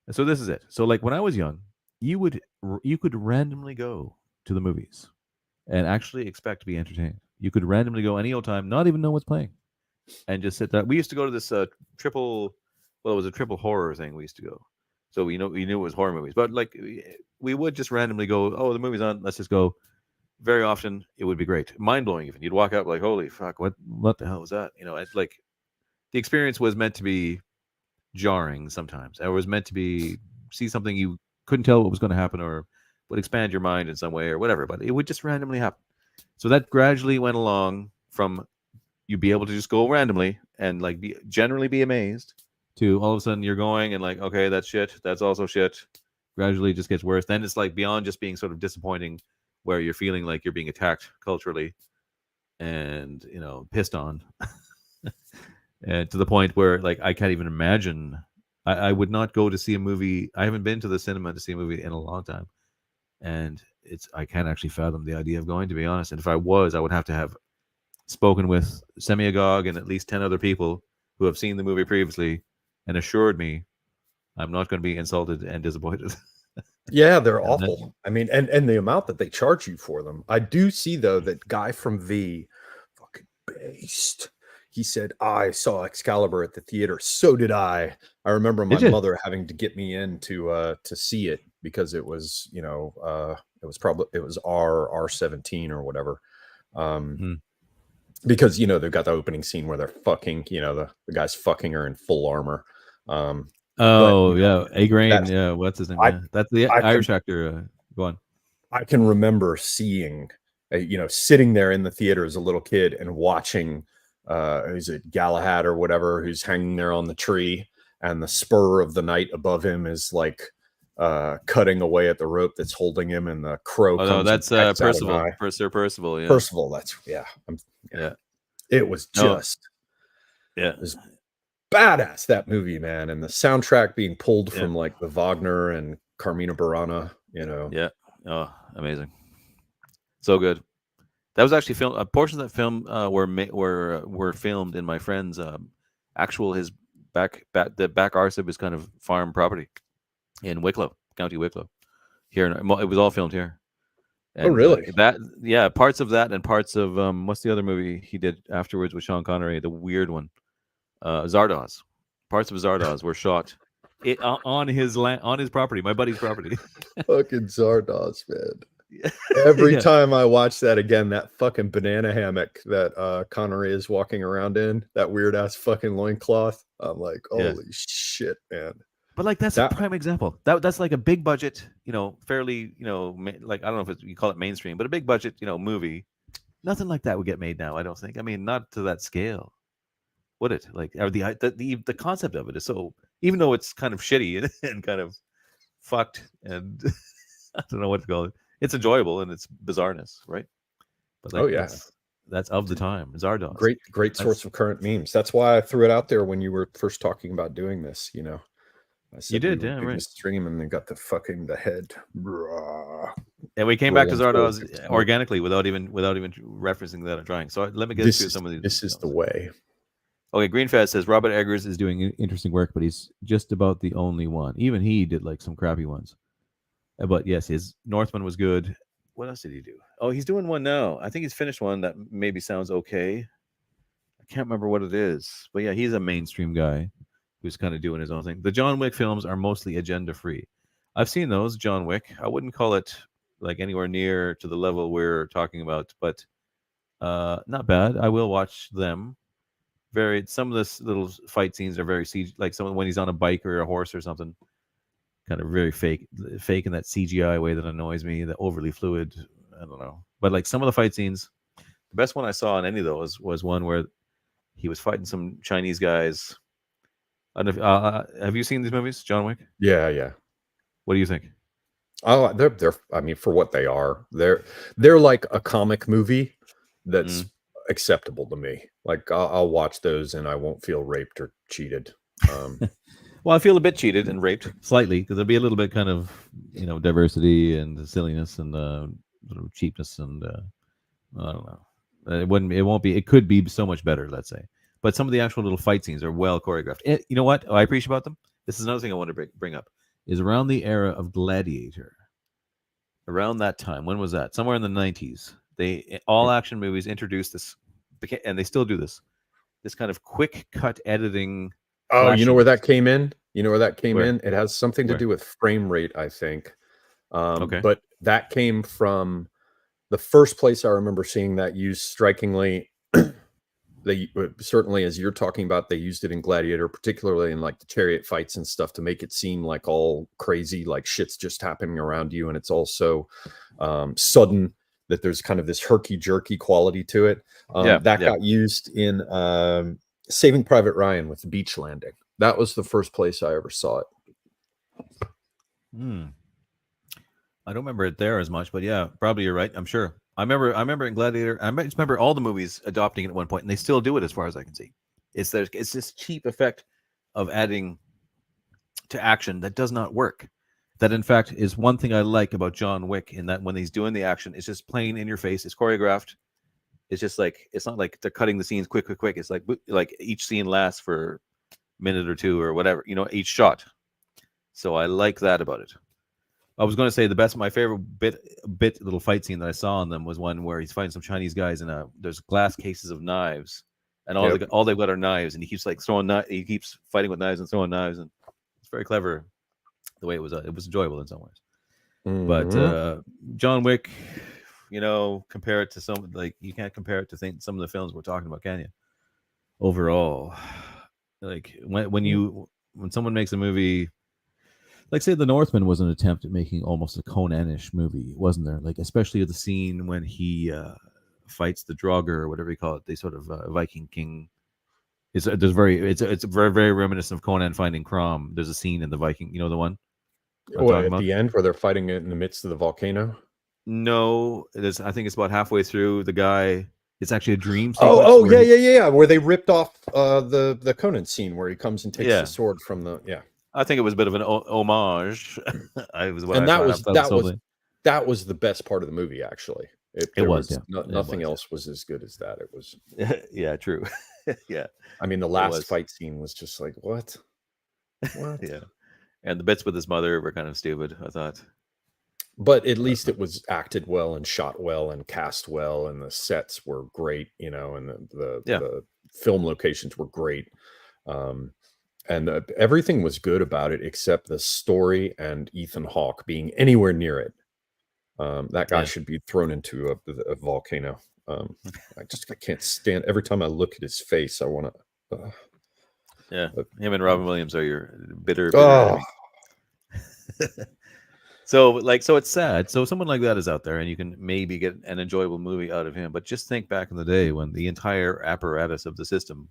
And so this is it. So like when I was young, you could randomly go to the movies and actually expect to be entertained. You could randomly go any old time, not even know what's playing, and just sit there. We used to go to this triple horror thing. We used to go, so we knew it was horror movies. But like we would just randomly go, oh, the movie's on, let's just go. Very often it would be great, mind blowing. Even you'd walk out like, holy fuck, what the hell was that? It's like the experience was meant to be jarring sometimes. It was meant to be see something you couldn't tell what was going to happen, or would expand your mind in some way, or whatever. But it would just randomly happen. So that gradually went along from you'd be able to just go randomly and like generally be amazed to all of a sudden you're going and like, okay, that's shit. That's also shit. Gradually it just gets worse. Then it's like beyond just being sort of disappointing, where you're feeling like you're being attacked culturally and, pissed on. And to the point where like, I can't even imagine, I would not go to see a movie. I haven't been to the cinema to see a movie in a long time. And I can't actually fathom the idea of going, to be honest. And if I was, I would have to have spoken with Semiogogue and at least 10 other people who have seen the movie previously and assured me I'm not going to be insulted and disappointed. Yeah, they're awful. I mean, and the amount that they charge you for them. I do see though that guy from V, fucking based. He said, I saw Excalibur at the theater. So did I. I remember my mother having to get me in to see it because it was, it was R17 or whatever. Because, they've got the opening scene where they're fucking, the guy's fucking her in full armor. A Grain. Yeah. What's his name? That's the Irish actor. Go on. I can remember seeing, sitting there in the theater as a little kid and watching, is it Galahad or whatever, who's hanging there on the tree, and the spur of the knight above him is like cutting away at the rope that's holding him, and the crow Oh, comes. no, and that's pecks at an Percival. eye. Sir Percival. Yeah. Percival. That's Yeah. It was just it was badass, that movie, man, and the soundtrack being pulled Yeah. from like the Wagner and Carmina Burana. Yeah. Oh, amazing. So good. That was actually filmed. A portion of that film were filmed in my friend's his the back arse of his kind of farm property in Wicklow, County Wicklow. Here, it was all filmed here. And, Oh, really? Parts of that and parts of what's the other movie he did afterwards with Sean Connery, the weird one, Zardoz. Parts of Zardoz were shot on his property, my buddy's property. Fucking Zardoz, man. Every time I watch that again, that fucking banana hammock that Connery is walking around in, that weird ass fucking loincloth, I'm like, holy shit, man. But like that's a prime example. That's like a big budget, fairly, like I don't know if you call it mainstream, but a big budget, movie. Nothing like that would get made now, I don't think. I mean, not to that scale. Would it? Like, or the concept of it is so, even though it's kind of shitty and kind of fucked, and I don't know what to call it. It's enjoyable in its bizarreness, right? But like, that's of the time. Zardoz. Great source of current memes. That's why I threw it out there when you were first talking about doing this. I said you did, yeah, right. Stream, and then got the head. And we came back to Zardoz organically without even referencing that or trying. So let me get through some of these. This is the way. Okay, Greenfest says Robert Eggers is doing interesting work, but he's just about the only one. Even he did like some crappy ones. But yes, his Northman was good. What else did he do? Oh, he's doing one now. I think he's finished one that maybe sounds okay. I can't remember what it is. But yeah, he's a mainstream guy who's kind of doing his own thing. The John Wick films are mostly agenda-free. I've seen those, John Wick. I wouldn't call it like anywhere near to the level we're talking about, but not bad. I will watch them. Some of the little fight scenes are very like someone when he's on a bike or a horse or something. Kind of very fake in that CGI way that annoys me, the overly fluid. I don't know. But like some of the fight scenes, the best one I saw in any of those was one where he was fighting some Chinese guys. I don't know have you seen these movies, John Wick? Yeah. What do you think? Oh, they're I mean, for what they are, they're like a comic movie that's acceptable to me. Like I'll watch those and I won't feel raped or cheated. Well, I feel a bit cheated and raped slightly because there'll be a little bit kind of diversity and silliness and sort of cheapness and I don't know. It won't be. It could be so much better, let's say. But some of the actual little fight scenes are well choreographed. You know what I appreciate about them? This is another thing I want to bring up. Is around the era of Gladiator. Around that time, when was that? Somewhere in the 90s. All action movies introduced this, and they still do this. This kind of quick cut editing. Oh, you know where that came in? It has something to Where? do with frame rate, I think. Okay. But that came from the first place I remember seeing that used strikingly. They certainly, as you're talking about, they used it in Gladiator, particularly in like the chariot fights and stuff, to make it seem like all crazy, like shit's just happening around you, and it's also sudden. That there's kind of this herky-jerky quality to it. Got used in Saving Private Ryan with the beach landing. That was the first place I ever saw it. I don't remember it there as much, but yeah, probably you're right. I'm sure. I remember in Gladiator. I just remember all the movies adopting it at one point, and they still do it as far as I can see. It's this cheap effect of adding to action that does not work. That in fact is one thing I like about John Wick, in that when he's doing the action, it's just plain in your face. It's choreographed. It's just like, it's not like they're cutting the scenes quick. It's like each scene lasts for a minute or two or whatever, each shot. So I like that about it. I was going to say my favorite bit little fight scene that I saw on them was one where he's fighting some Chinese guys and there's glass cases of knives, and all they've got are knives, and he keeps like he keeps fighting with knives and throwing knives, and it's very clever the way it was enjoyable in some ways. But John Wick, compare it to some, like, you can't compare it to some of the films we're talking about, can you? Overall, like when someone makes a movie like say The Northman was an attempt at making almost a Conan-ish movie, wasn't there? Like especially the scene when he fights the Draugr or whatever you call it, the sort of Viking king. It's very very reminiscent of Conan finding Crom. There's a scene in the Viking, you know the one I'm talking At about? the end where they're fighting it in the midst of the volcano. No, I think it's about halfway through. The guy, it's actually a dream Oh, sequence. oh, yeah. Where they ripped off the Conan scene where he comes and takes Yeah. the sword from the I think it was a bit of an homage. That was the best part of the movie. Actually, nothing else was as good as that. It was. Yeah, true. Yeah. I mean, the last fight scene was just like what? Yeah. And the bits with his mother were kind of stupid, I thought. But at least it was acted well and shot well and cast well, and the sets were great, you know, and the film locations were great. And everything was good about it except the story and Ethan Hawke being anywhere near it. That guy should be thrown into a volcano. I can't stand. Every time I look at his face, I want to. Him and Robin Williams are your bitter enemies. So it's sad. So someone like that is out there, and you can maybe get an enjoyable movie out of him. But just think back in the day when the entire apparatus of the system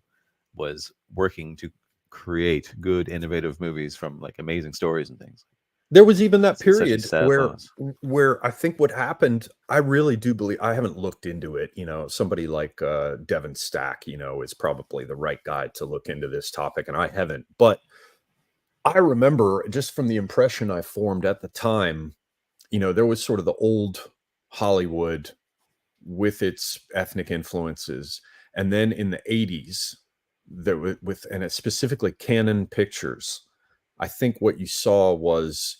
was working to create good, innovative movies from like amazing stories and things. There was even that period thoughts. where I think what happened, I really do believe, I haven't looked into it, you know, somebody like Devin Stack, you know, is probably the right guy to look into this topic, and I haven't. But I remember just from the impression I formed at the time, you know, there was sort of the old Hollywood with its ethnic influences. And then in the 80s, there and it's specifically Canon Pictures, I think what you saw was,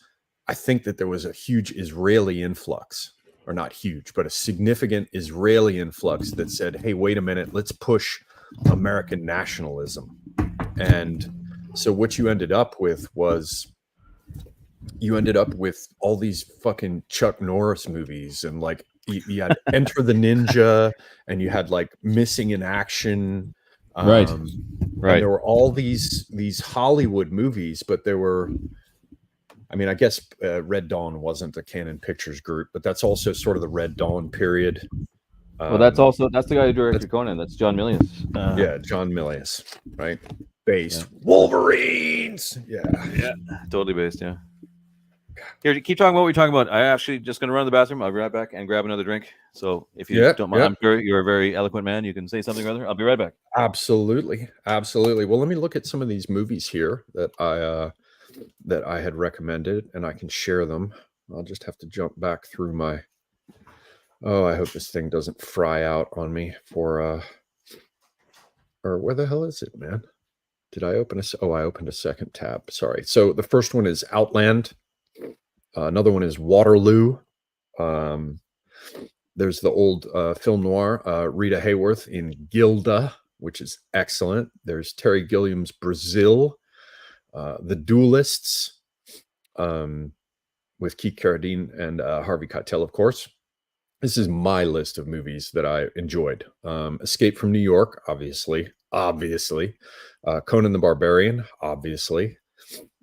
I think that there was a huge Israeli influx, or not huge, but a significant Israeli influx that said, hey, wait a minute, let's push American nationalism. And so what you ended up with was all these fucking Chuck Norris movies, and like you had Enter the Ninja, and you had like Missing in Action. Right. And there were all these Hollywood movies, but there were, I mean, I guess Red Dawn wasn't a Canon Pictures group, but that's also sort of the Red Dawn period. Well, that's the guy who directed Conan. That's John Milius. John Milius, right? Based Wolverines. Yeah, totally based. Yeah. Here, keep talking about what we're talking about. I actually just going to run to the bathroom. I'll be right back and grab another drink. So if you don't mind, I'm sure you're a very eloquent man. You can say something or other. I'll be right back. Absolutely. Well, let me look at some of these movies here that I had recommended, and I can share them. I'll just have to jump back through my. Oh, I hope this thing doesn't fry out on me or where the hell is it, man? Did I open I opened a second tab. Sorry. So the first one is Outland. Another one is Waterloo. There's the old film noir, Rita Hayworth in Gilda, which is excellent. There's Terry Gilliam's Brazil, The Duelists, with Keith Carradine and Harvey Keitel, of course. This is my list of movies that I enjoyed. Escape from New York, obviously. Conan the Barbarian, obviously.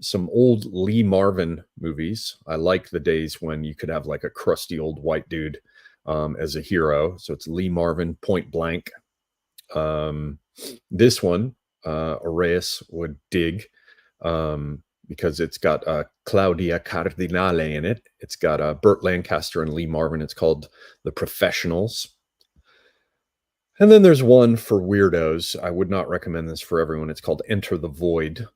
Some old Lee Marvin movies. I like the days when you could have like a crusty old white dude as a hero. So it's Lee Marvin, Point Blank. This one, Arias would dig because it's got Claudia Cardinale in it. It's got Burt Lancaster and Lee Marvin. It's called The Professionals. And then there's one for weirdos. I would not recommend this for everyone. It's called Enter the Void.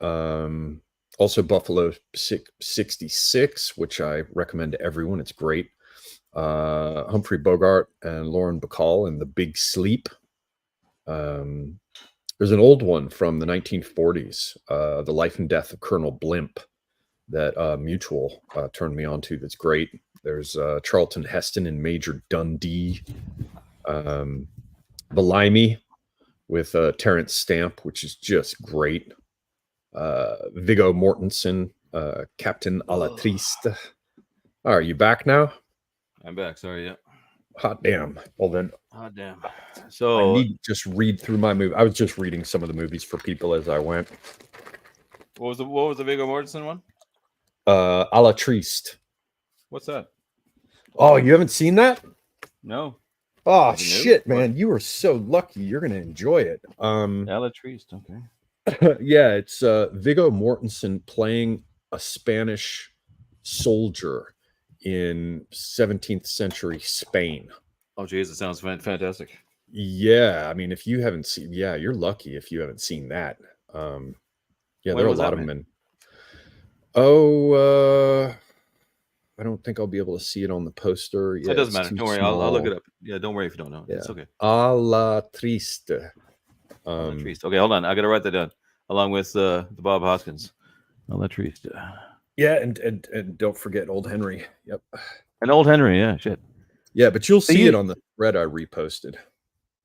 Also Buffalo 66, which I recommend to everyone. It's great. Humphrey Bogart and Lauren Bacall in The Big Sleep. There's an old one from the 1940s, The Life and Death of Colonel Blimp, that Mutual turned me on to. That's great. There's Charlton Heston in Major Dundee. Blimey with Terrence Stamp, which is just great. Viggo Mortensen, Captain a la Triste. Are you back now? I'm back. Sorry. Yeah. Hot damn. Well then. Hot damn. So I need to just read through my movie. I was just reading some of the movies for people as I went. What was the Viggo Mortensen one? A la Triste. What's that? Oh, you haven't seen that? No. Oh Is it new? shit, What? man! You are so lucky. You're gonna enjoy it. Alatrice. Okay. Yeah, it's Viggo Mortensen playing a Spanish soldier in 17th century Spain. Oh, geez, it sounds fantastic. Yeah, I mean, if you haven't seen, yeah, you're lucky if you haven't seen that. Yeah, When there are a was lot that of made? them. Oh, I don't think I'll be able to see it on the poster. Yeah, It doesn't it's matter. too Don't worry. I'll look small. it up. Yeah, don't worry if you don't know. Yeah. It's okay. A la Triste. Alatrice. Okay, hold on. I gotta write that down along with the Bob Hoskins. Alatrice. Yeah, and don't forget Old Henry. Yep. And Old Henry. Yeah, shit. Yeah, but you'll So see you- it on the thread I reposted.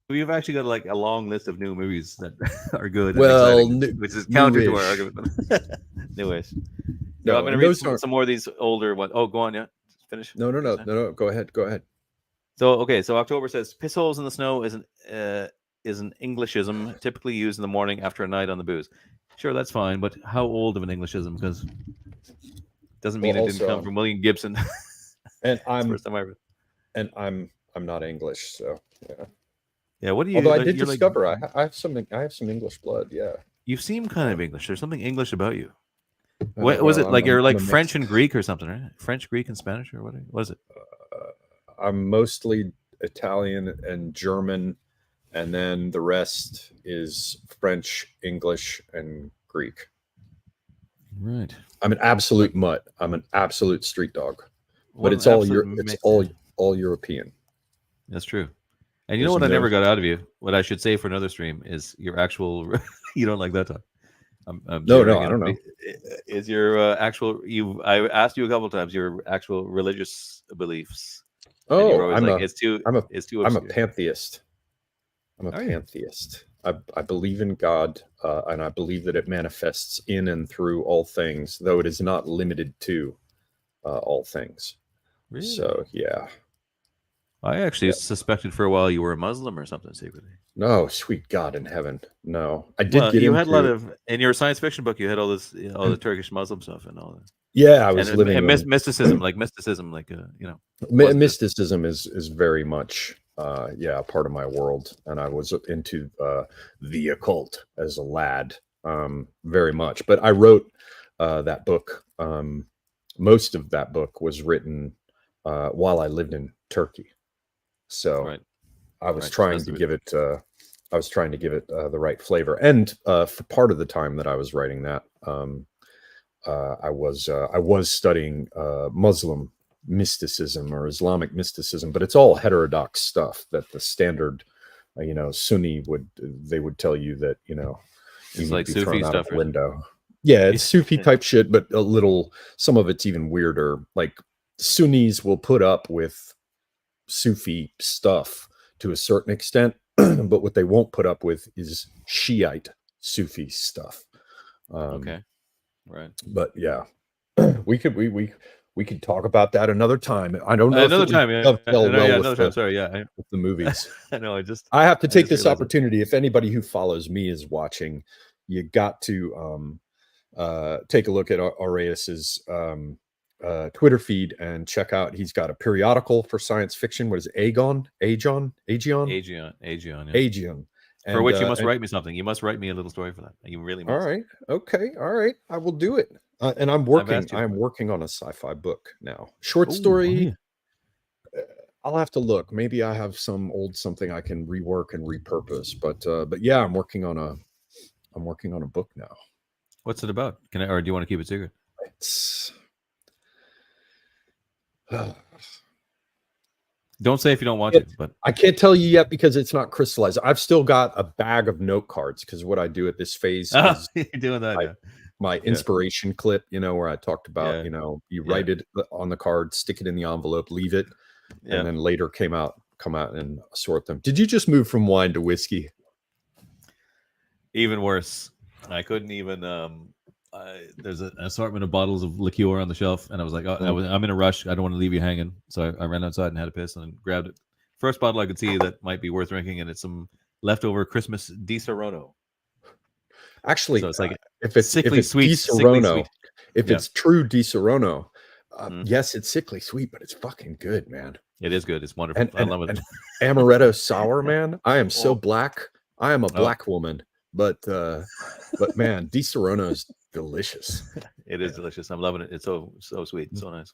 We've actually got like a long list of new movies that are good. Well, and exciting, which is counter to our newish. argument. Newish. No, I'm going and to read those aren't. some more of these older ones. Oh, go on. Yeah, finish. No. Go ahead. So okay, so October says piss holes in the snow is an Englishism typically used in the morning after a night on the booze. Sure, that's fine, but how old of an Englishism? Because doesn't mean Well, it didn't also, come from William Gibson. And That's the I'm first time I read. and I'm not English, so yeah. Yeah, what do you? Although I like, did you're like- discover I have some English blood. Yeah. you seem kind of English. There's something English about you. Oh, What was well, it like? You're like I'm a French mix. and Greek or something, right? French, Greek, and Spanish, or what was it? I'm mostly Italian and German, and then the rest is French, English, and Greek. Right. I'm an absolute mutt. I'm an absolute street dog. What But an it's all absolute it's ma- all European. That's true. And you know There's what I no- never got out of you? What I should say for another stream is your actual. You don't like that talk. I'm No, jittering, I you don't know. Is your actual? I asked you a couple of times your actual religious beliefs. And you were Oh, always like, it's too. I'm a obscure. pantheist. I'm a Are you? pantheist. I believe in God, and I believe that it manifests in and through all things, though it is not limited to all things. Really? So yeah. I actually Yeah. suspected for a while you were a Muslim or something secretly. No, sweet God in heaven. No, I did Well, get you into. had a lot of in your science fiction book. You had all this, all the Turkish Muslim stuff and all that. Yeah, I was And living. mysticism, Mysticism is very much a part of my world, and I was into the occult as a lad, very much. But I wrote that book. Most of that book was written while I lived in Turkey, so Right. I was Right, trying that's to the- give it. I was trying to give it the right flavor, and for part of the time that I was writing that, I was studying Muslim mysticism or Islamic mysticism, but it's all heterodox stuff that the standard, Sunni would tell you that you It's need like to be Sufi thrown out of stuff, the right? window. Yeah, it's Sufi type shit, but some of it's even weirder. Like Sunnis will put up with Sufi stuff to a certain extent, but what they won't put up with is Shiite Sufi stuff. Okay. Right. But yeah, we could talk about that another time. I don't know Another if it time, would yeah. dovetail No, well yeah, with another time. Sorry, yeah. with the movies. I know. I have to take just this realized it. opportunity. If anybody who follows me is watching, you got to take a look at Aureus's Twitter feed and check out. He's got a periodical for science fiction. What is it? Aegon? Aegeon. Yeah. Aegeon. For which you must write me something. You must write me a little story for that. You really must. All right. Okay. All right. I will do it. And I'm asked you I am for it. working on a sci-fi book now. Short Ooh, story. I'll have to look. Maybe I have some old something I can rework and repurpose. But yeah, I'm working on a book now. What's it about? Or do you want to keep it secret? It's Don't say if you don't want to, but I can't tell you yet because it's not crystallized. I've still got a bag of note cards because what I do at this phase is you're doing that. I- Yeah. my inspiration clip, where I talked about, Yeah. you Yeah. write it on the card, stick it in the envelope, leave it, Yeah. and then later come out and sort them. Did you just move from wine to whiskey? Even worse. I couldn't even. There's an assortment of bottles of liqueur on the shelf, and I was like, I'm in a rush. I don't want to leave you hanging, so I ran outside and had a piss and grabbed it. First bottle I could see that might be worth drinking, and it's some leftover Christmas Di Serono. Actually, So it's like if it's sickly sweet, Di sickly Serono, sweet. If it's true Di Serono, yes, it's sickly sweet, but it's fucking good, man. It is good. It's wonderful. I love it. And amaretto sour, man. I am so black. I am a black woman, but man, Di Serono is delicious. It is delicious. I'm loving it. It's so sweet, so nice.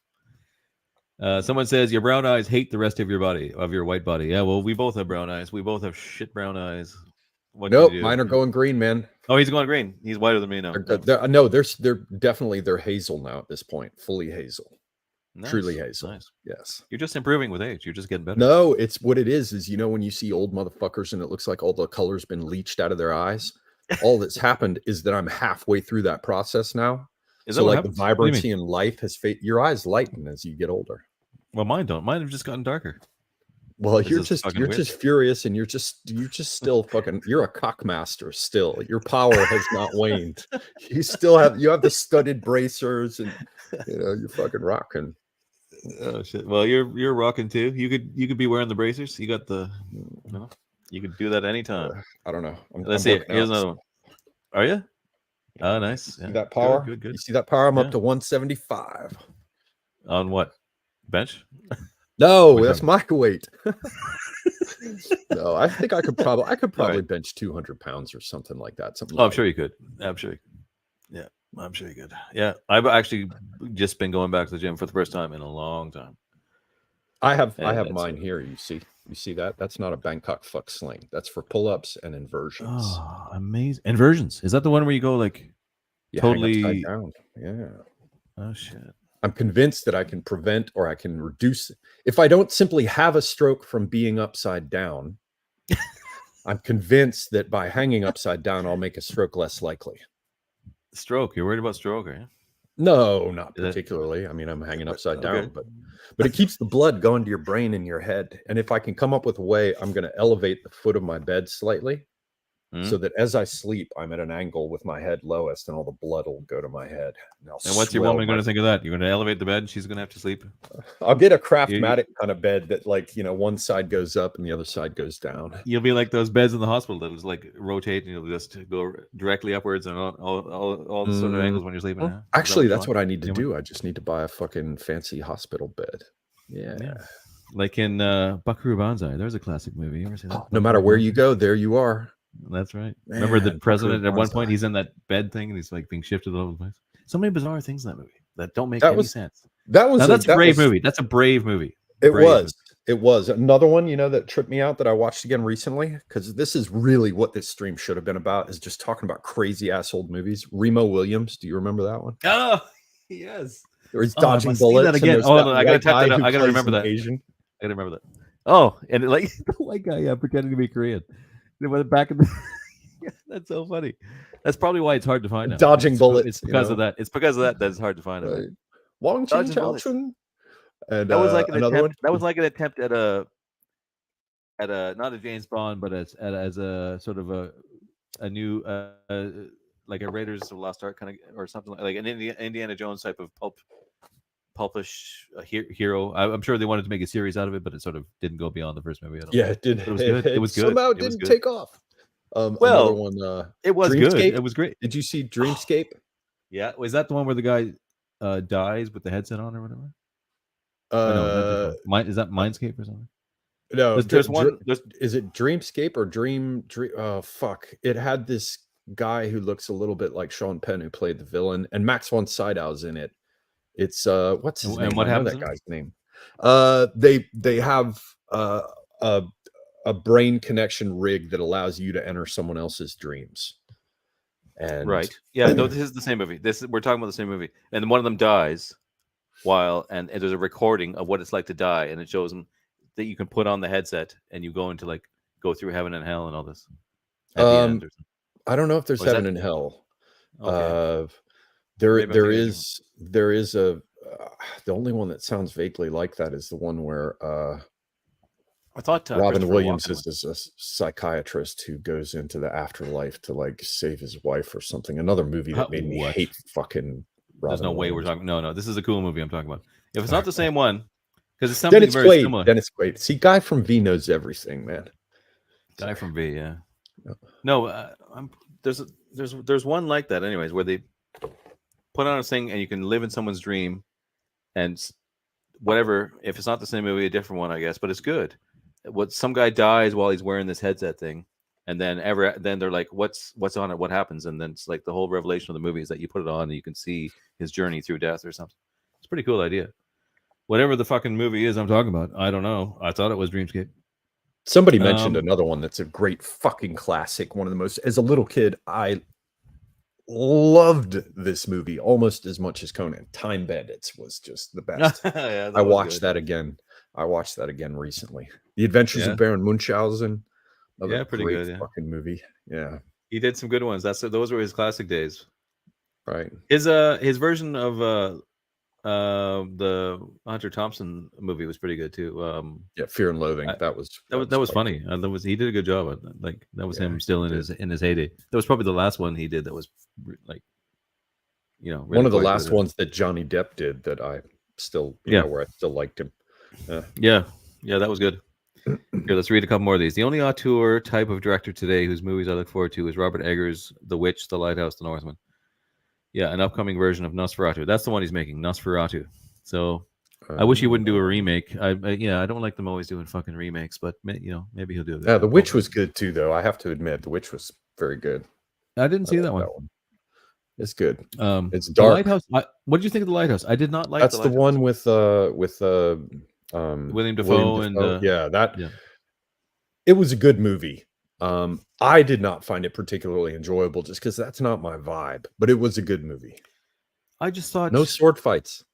Someone says your brown eyes hate the rest of your body, of your white body. Yeah, well, we both have brown eyes. We both have shit brown eyes. What nope, mine are going green, man. Oh, he's going green. He's whiter than me now. They're definitely hazel now at this point, fully hazel. Nice. Truly hazel. Nice. Yes. You're just improving with age. You're just getting better. No, it's what it is you know when you see old motherfuckers and it looks like all the color's been leached out of their eyes. All that's happened is that I'm halfway through that process now. So like the vibrancy and life has faded. Your eyes lighten as you get older. Well, mine don't. Mine have just gotten darker. Well, you're just furious, and you're just still fucking. You're a cockmaster still. Your power has not waned. You have the studded bracers, and you're fucking rocking. Oh shit! Well, you're rocking too. You could be wearing the bracers. You got the. You could do that anytime. I don't know. Let's see. Here's another one. Are you? Oh, nice. See that power? Good. You see that power? I'm up to 175. On what? Bench? No, that's my weight. No, I think I could probably bench 200 pounds or something like that. I'm sure you could. I'm sure you could. Yeah, I'm sure you could. Yeah, I've actually just been going back to the gym for the first time in a long time. I have mine here. You see that? That's not a Bangkok fuck sling. That's for pull-ups and inversions. Oh, amazing. Inversions. Is that the one where you go like totally down? Yeah. Oh shit. I'm convinced that I can prevent or I can reduce. If I don't simply have a stroke from being upside down, I'm convinced that by hanging upside down, I'll make a stroke less likely. Stroke? You're worried about stroke, are you? No, not particularly. I mean, I'm hanging upside down, but it keeps the blood going to your brain and your head. And if I can come up with a way, I'm going to elevate the foot of my bed slightly. So that as I sleep, I'm at an angle with my head lowest and all the blood will go to my head. And what's your woman going to think of that? You're going to elevate the bed and she's going to have to sleep? I'll get a Craftmatic kind of bed that one side goes up and the other side goes down. You'll be like those beds in the hospital that just rotate and you'll just go directly upwards and all the sort of angles when you're sleeping. Well, actually, that's what I need to do. I just need to buy a fucking fancy hospital bed. Yeah. Like in Buckaroo Banzai. There's a classic movie. You ever see that? No matter where you go, there you are. That's right. Man, remember the president at one point? He's in that bed thing and he's like being shifted all over the place. So many bizarre things in that movie that don't make any sense. That's a brave movie. That's a brave movie. It was another one, that tripped me out that I watched again recently, because this is really what this stream should have been about, is just talking about crazy ass old movies. Remo Williams, do you remember that one? Oh yes. Or he's dodging bullets. That again. I gotta type that. I gotta remember that. Asian. I gotta remember that. Oh, and the white guy, pretending to be Korean. Back in the that's so funny. That's probably why it's hard to find. Dodging bullets. It's because of that. It's because of that. That's hard to find. Right. Wong Ching Chao-chun. And that was like an attempt. That was like an attempt at a not a James Bond, but as a sort of a new like a Raiders of the Lost Ark kind of, or something like an Indiana Jones type of pulpish hero. I'm sure they wanted to make a series out of it, but it sort of didn't go beyond the first movie. Yeah, it did. It was good. It was good. Somehow didn't take off. Well, one, it was Dreamscape? good. It was great. Did you see Dreamscape? Yeah, was that the one where the guy dies with the headset on or whatever? Is that Mindscape or something? No, there's one. Is it Dreamscape or Dream? Oh fuck! It had this guy who looks a little bit like Sean Penn, who played the villain, and Max von Sydow's in it. It's what's his name? And what happens? That guy's name. They have a brain connection rig that allows you to enter someone else's dreams. And right, yeah, no, this is the same movie. We're talking about the same movie, and one of them dies and there's a recording of what it's like to die, and it shows them that you can put on the headset and you go into go through heaven and hell and all this. I don't know if there's heaven and hell. Okay. There is a the only one that sounds vaguely like that is the one where I thought Robin Williams is a psychiatrist who goes into the afterlife to save his wife or something. Another movie that made me hate fucking Robin There's no way Williams. we're talking. No, this is a cool movie I'm talking about. If it's not the same one, because it's something very similar. Dennis Quaid. See, Guy from V knows everything, man. Guy from V, yeah. No, there's one like that, anyways, where they put on a thing and you can live in someone's dream, and whatever. If it's not the same movie, a different one, I guess. But it's good. What some guy dies while he's wearing this headset thing, and then they're like, "What's on it? What happens?" And then it's like the whole revelation of the movie is that you put it on and you can see his journey through death or something. It's a pretty cool idea. Whatever the fucking movie is I'm talking about, I don't know. I thought it was Dreamscape. Somebody mentioned another one that's a great fucking classic. One of the most, as a little kid, I loved this movie almost as much as Conan. Time Bandits was just the best. Yeah, I watched that again. I watched that again recently. The Adventures of Baron Munchausen. Yeah, pretty great good. Yeah. fucking movie. Yeah, he did some good ones. Those were his classic days. Right. His version of the Hunter Thompson movie was pretty good too. Yeah, Fear and Loathing. That was funny. He did a good job. Like that was him still in his heyday. That was probably the last one he did that was like, really one of the last ones that Johnny Depp did that I still where I still liked him. Yeah, that was good. Here, let's read a couple more of these. The only auteur type of director today whose movies I look forward to is Robert Eggers' The Witch, The Lighthouse, The Northman. Yeah, an upcoming version of Nosferatu. That's the one he's making, Nosferatu. So I wish he wouldn't do a remake. I don't like them always doing fucking remakes, but maybe he'll do it. Yeah, The Witch was good too, though. I have to admit, The Witch was very good. I didn't see that one. It's good. It's dark. The Lighthouse. What did you think of The Lighthouse? I did not like. That's the one with William Dafoe and it was a good movie. I did not find it particularly enjoyable just because that's not my vibe, but it was a good movie. I just thought no sword fights.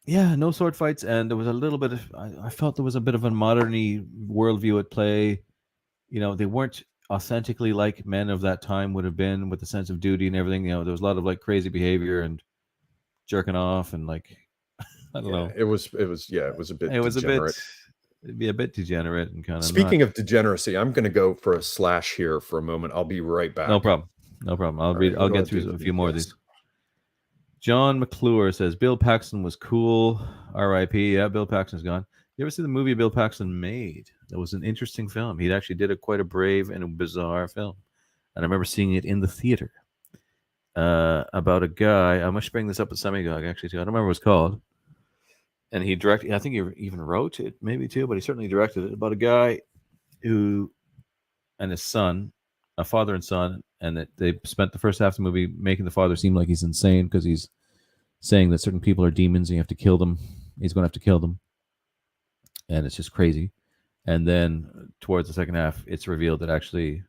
Yeah, no sword fights, and there was a little bit of. I felt there was a bit of a modern-y worldview at play. They weren't authentically like men of that time would have been, with the sense of duty and everything. There was a lot of like crazy behavior and jerking off and like. I don't know. It was a bit. It'd be a bit degenerate and kind of. Speaking of degeneracy, I'm going to go for a slash here for a moment. I'll be right back. No problem. I'll get through a few more of these. John McClure says Bill Paxton was cool. R.I.P. Yeah, Bill Paxton's gone. You ever see the movie Bill Paxton made? It was an interesting film. He actually did quite a brave and a bizarre film, and I remember seeing it in the theater. About a guy. I must bring this up at Semiogogue actually too. I don't remember what it's called. And he directed, I think he even wrote it, maybe too, but he certainly directed it, about a guy who and his son, a father and son, and that they spent the first half of the movie making the father seem like he's insane because he's saying that certain people are demons and you have to kill them. He's going to have to kill them. And it's just crazy. And then towards the second half, it's revealed that actually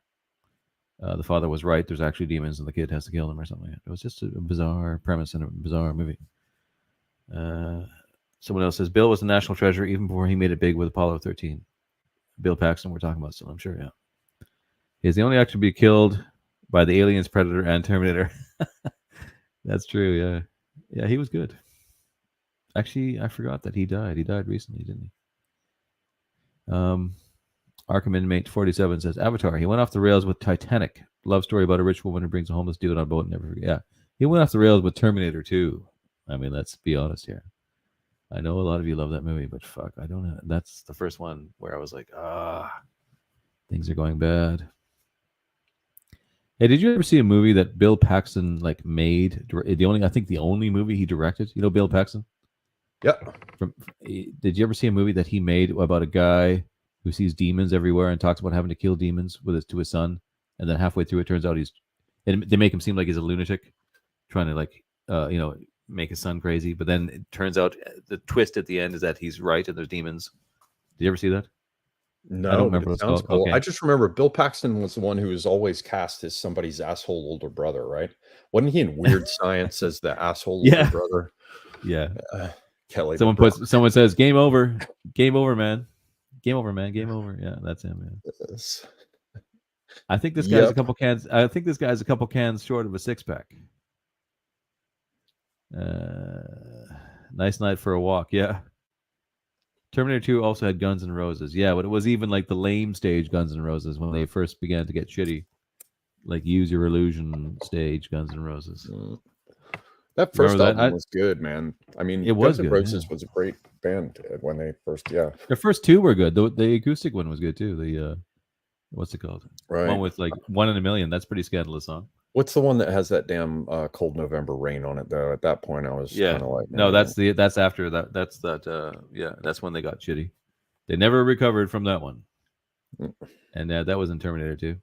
the father was right. There's actually demons and the kid has to kill them or something like that. It was just a bizarre premise and a bizarre movie. Someone else says Bill was a national treasure even before he made it big with Apollo 13. Bill Paxton, we're talking about still, I'm sure, yeah. He's the only actor to be killed by the Aliens, Predator, and Terminator. That's true, yeah. Yeah, he was good. Actually, I forgot that he died. He died recently, didn't he? Arkham Inmate 47 says Avatar. He went off the rails with Titanic. Love story about a rich woman who brings a homeless dude on a boat and never forget. Yeah, he went off the rails with Terminator 2. I mean, let's be honest here. I know a lot of you love that movie, but fuck, I don't know. That's the first one where I was like, things are going bad. Hey, did you ever see a movie that Bill Paxton made? I think the only movie he directed. You know Bill Paxton? Yep. Did you ever see a movie that he made about a guy who sees demons everywhere and talks about having to kill demons to his son, and then halfway through it turns out they make him seem like he's a lunatic, trying to make his son crazy, but then it turns out the twist at the end is that he's right and there's demons. Did you ever see that? No, I don't remember. It sounds cool. Okay. I just remember Bill Paxton was the one who was always cast as somebody's asshole older brother, right? Wasn't he in Weird Science as the asshole older brother? Yeah. Kelly. Someone says, "Game over, man, game over, man, game over." Yeah, that's him, man. Yes. I think this guy's a couple cans. I think this guy's a couple cans short of a 6-pack. Nice night for a walk. Yeah. Terminator 2 also had Guns N' Roses. Yeah, but it was even like the lame stage Guns N' Roses when they first began to get shitty. Like Use Your Illusion stage Guns N' Roses. That first album was good, man. I mean, Guns N' Roses was a great band when they first, Their first two were good. The acoustic one was good too. The what's it called? Right. One with like 1 in a Million. That's a pretty scandalous song. What's the one that has that damn cold November rain on it though? At that point, I was kind of like, no, that's after that. That's that. Yeah, that's when they got shitty. They never recovered from that one, and that was in Terminator 2.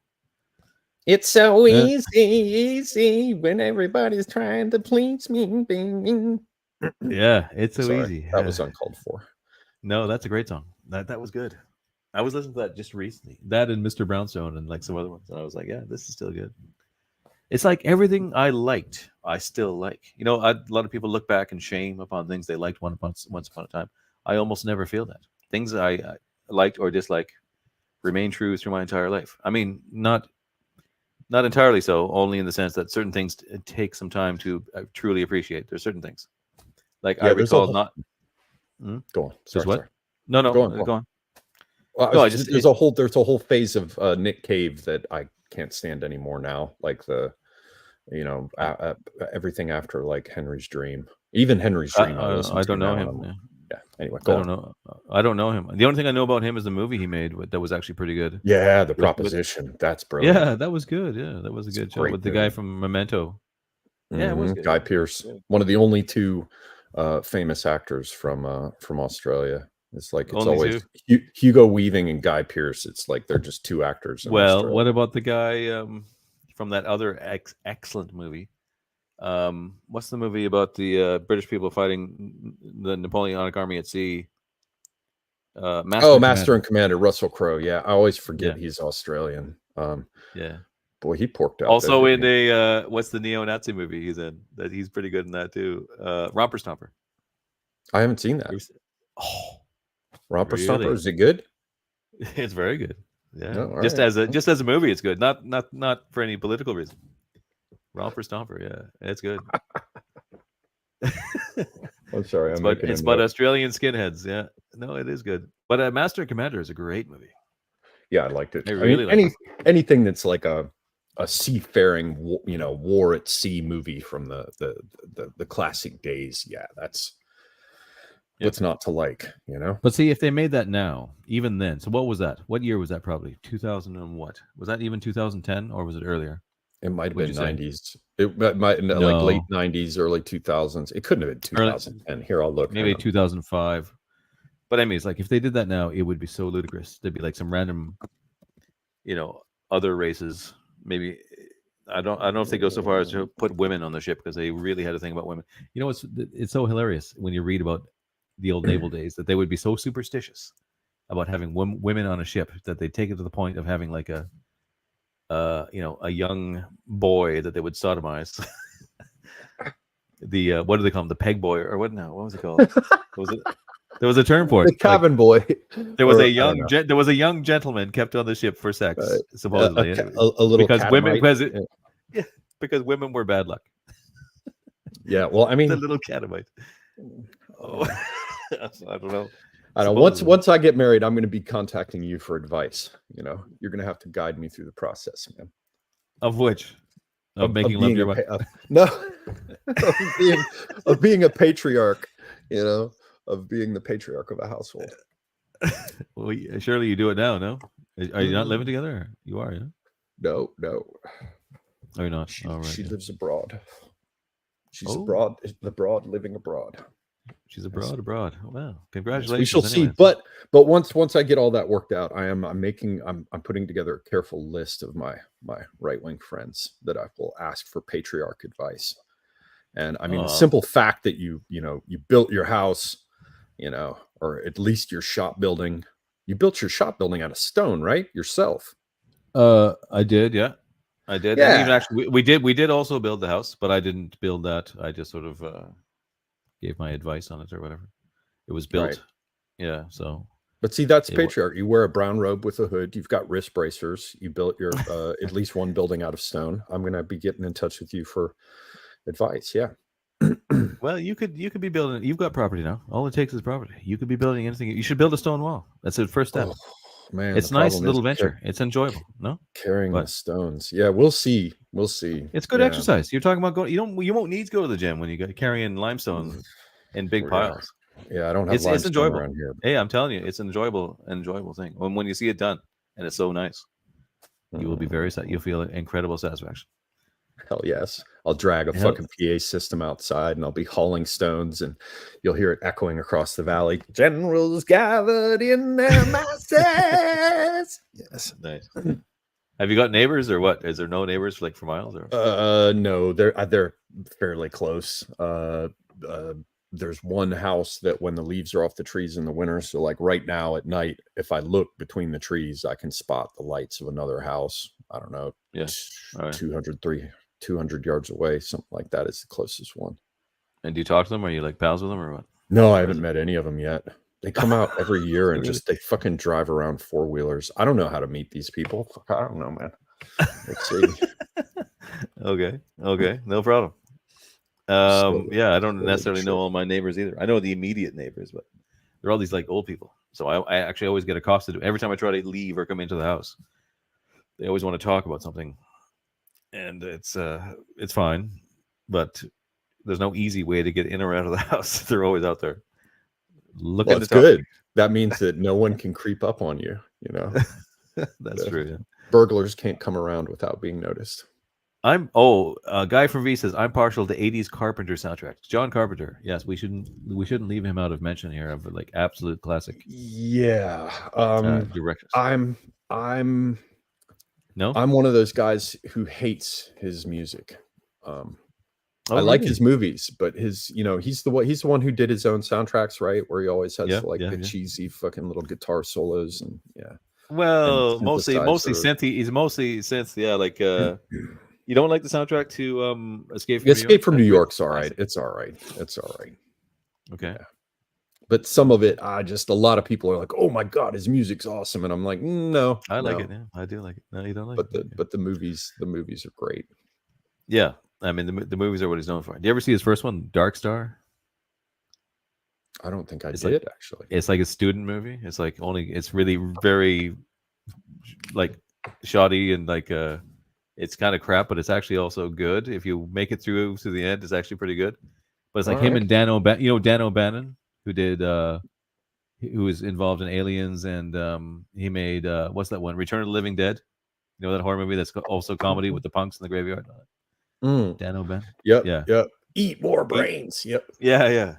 It's so easy when everybody's trying to please me. Yeah, it's so Sorry, easy. That was uncalled for. No, that's a great song. That was good. I was listening to that just recently. That and Mr. Brownstone and like some other ones, and I was like, yeah, this is still good. It's like everything I liked, I still like. You know, a lot of people look back and shame upon things they liked once upon a time. I almost never feel that. Things I liked or dislike remain true through my entire life. I mean, not entirely so, only in the sense that certain things take some time to truly appreciate. There's certain things. Like I recall not. Go on. Sorry, what? Sorry. No, go on. Well, no, there's a whole phase of Nick Cave that I can't stand anymore now. Like everything after like Henry's Dream, even Henry's Dream. I don't know him. Yeah. Anyway, I don't know him. The only thing I know about him is the movie he made that was actually pretty good. Yeah, The Proposition. That's brilliant. Yeah, that was good. Yeah, that was a good show with the guy from Memento. Yeah, it was good. Guy Pearce, one of the only two famous actors from Australia. It's like it's always Hugo Weaving and Guy Pearce. It's like they're just two actors. Well, what about the guy from that other excellent movie? What's the movie about the British people fighting the Napoleonic army at sea? Master and Commander, Russell Crowe. Yeah, I always forget he's Australian. Yeah. Boy, he porked out. Also in a what's the neo-Nazi movie he's in? That he's pretty good in that too. Romper Stomper. I haven't seen that. Oh, Romper Stomper, is it good? It's very good. Yeah, no, just as a movie, it's good. Not for any political reason. Romper Stomper, yeah, it's good. I'm sorry, it's about Australian skinheads. Yeah, no, it is good. But Master and Commander is a great movie. Yeah, I liked it. I really anything that's like a seafaring, war at sea movie from the classic days. Yeah, that's what's not to like, But see, if they made that now, even then, so what was that? What year was that? Probably 2000 and what? Was that even 2010 or was it earlier? It might have been 90s. It might like late 90s, early 2000s. It couldn't have been 2010. Here, I'll look. Maybe 2005. But I mean, it's like if they did that now, it would be so ludicrous. There'd be like some random, other races. Maybe I don't know if they go so far as to put women on the ship because they really had a thing about women. It's so hilarious when you read about the old naval days that they would be so superstitious about having women on a ship that they take it to the point of having like a young boy that they would sodomize. The what do they call him? The peg boy or what? No, what was it called? There was a term for it. The cabin boy. There was a young gentleman kept on the ship for sex, supposedly. A little because women were bad luck. Yeah, well, I mean, the little catamite. Oh, I don't know. I don't know. Once I get married, I'm going to be contacting you for advice. You're going to have to guide me through the process, man. Of which? Of making love to your wife? No, of being a patriarch. Of being the patriarch of a household. Well, surely you do it now, no? Are you not living together? You are, yeah? No. Oh, you're not? She lives abroad. She's abroad, the broad living abroad. She's abroad. Wow. Congratulations. We shall see. But once I get all that worked out, I'm putting together a careful list of my right-wing friends that I will ask for patriarch advice. And I mean, the simple fact that you built your house, or at least your shop building. You built your shop building out of stone, right? Yourself. I did, yeah. I did. Yeah. And even actually, we did also build the house, but I didn't build that. I just sort of gave my advice on it or whatever. It was built. Right. Yeah, so. But see, that's patriarch. You wear a brown robe with a hood. You've got wrist bracers. You built your at least one building out of stone. I'm going to be getting in touch with you for advice. Yeah. Well, you could be building. You've got property now. All it takes is property. You could be building anything. You should build a stone wall. That's the first step. Oh, man, it's a nice little venture. It's enjoyable. No, carrying the stones. Yeah, we'll see. It's good exercise. You're talking about going. You won't need to go to the gym when you go carrying limestone in big piles. Yeah, I don't have limestone enjoyable around here. Hey, I'm telling you, it's an enjoyable thing. When you see it done and it's so nice, you will be very sad. You'll feel incredible satisfaction. Hell yes. I'll drag a fucking PA system outside and I'll be hauling stones and you'll hear it echoing across the valley. Generals gathered in their masses. Yes. Nice. Have you got neighbors or what? Is there no neighbors like for miles or? No, they're fairly close. There's one house that when the leaves are off the trees in the winter, so like right now at night, if I look between the trees, I can spot the lights of another house. I don't know. Yeah. 200 yards away, something like that is the closest one. And do you talk to them? Are you like pals with them or what? No, I haven't met any of them yet. They come out every year and just they fucking drive around 4-wheelers. I don't know how to meet these people. Fuck, I don't know, man. Let's see. Okay, no problem. Yeah, I don't necessarily know all my neighbors either. I know the immediate neighbors, but they're all these like old people. So I actually always get accosted every time I try to leave or come into the house. They always want to talk about something, and it's fine, but there's no easy way to get in or out of the house. They're always out there. Looking That's good. That means that no one can creep up on you. You know, that's true. Yeah. Burglars can't come around without being noticed. A guy from V says I'm partial to 80s Carpenter soundtracks. John Carpenter. Yes, we shouldn't leave him out of mention here of like absolute classic. Yeah. Directors. I'm one of those guys who hates his music. I like his movies, but he's the one who did his own soundtracks, right? Where he always has the cheesy fucking little guitar solos and Well, mostly synth. He's mostly synth. Yeah, like you don't like the soundtrack to Escape from New York? York's all right. It's all right. Okay. Yeah. But some of it, a lot of people are like, "Oh my god, his music's awesome," and I'm like, "No, I like it. Yeah, I do like it. No, you don't like it. But the movies are great. Yeah, I mean the movies are what he's known for. Do you ever see his first one, Dark Star? I don't think I did actually. It's like a student movie. It's like it's really very like shoddy and like it's kind of crap, but it's actually also good. If you make it through to the end, it's actually pretty good. But it's like him and Dan O'Bannon. Dan O'Bannon, who did who was involved in Aliens, and he made what's that one? Return of the Living Dead. You know that horror movie that's also comedy with the punks in the graveyard. Dan O'Bannon. Yep. Eat more brains. Yep. Yeah.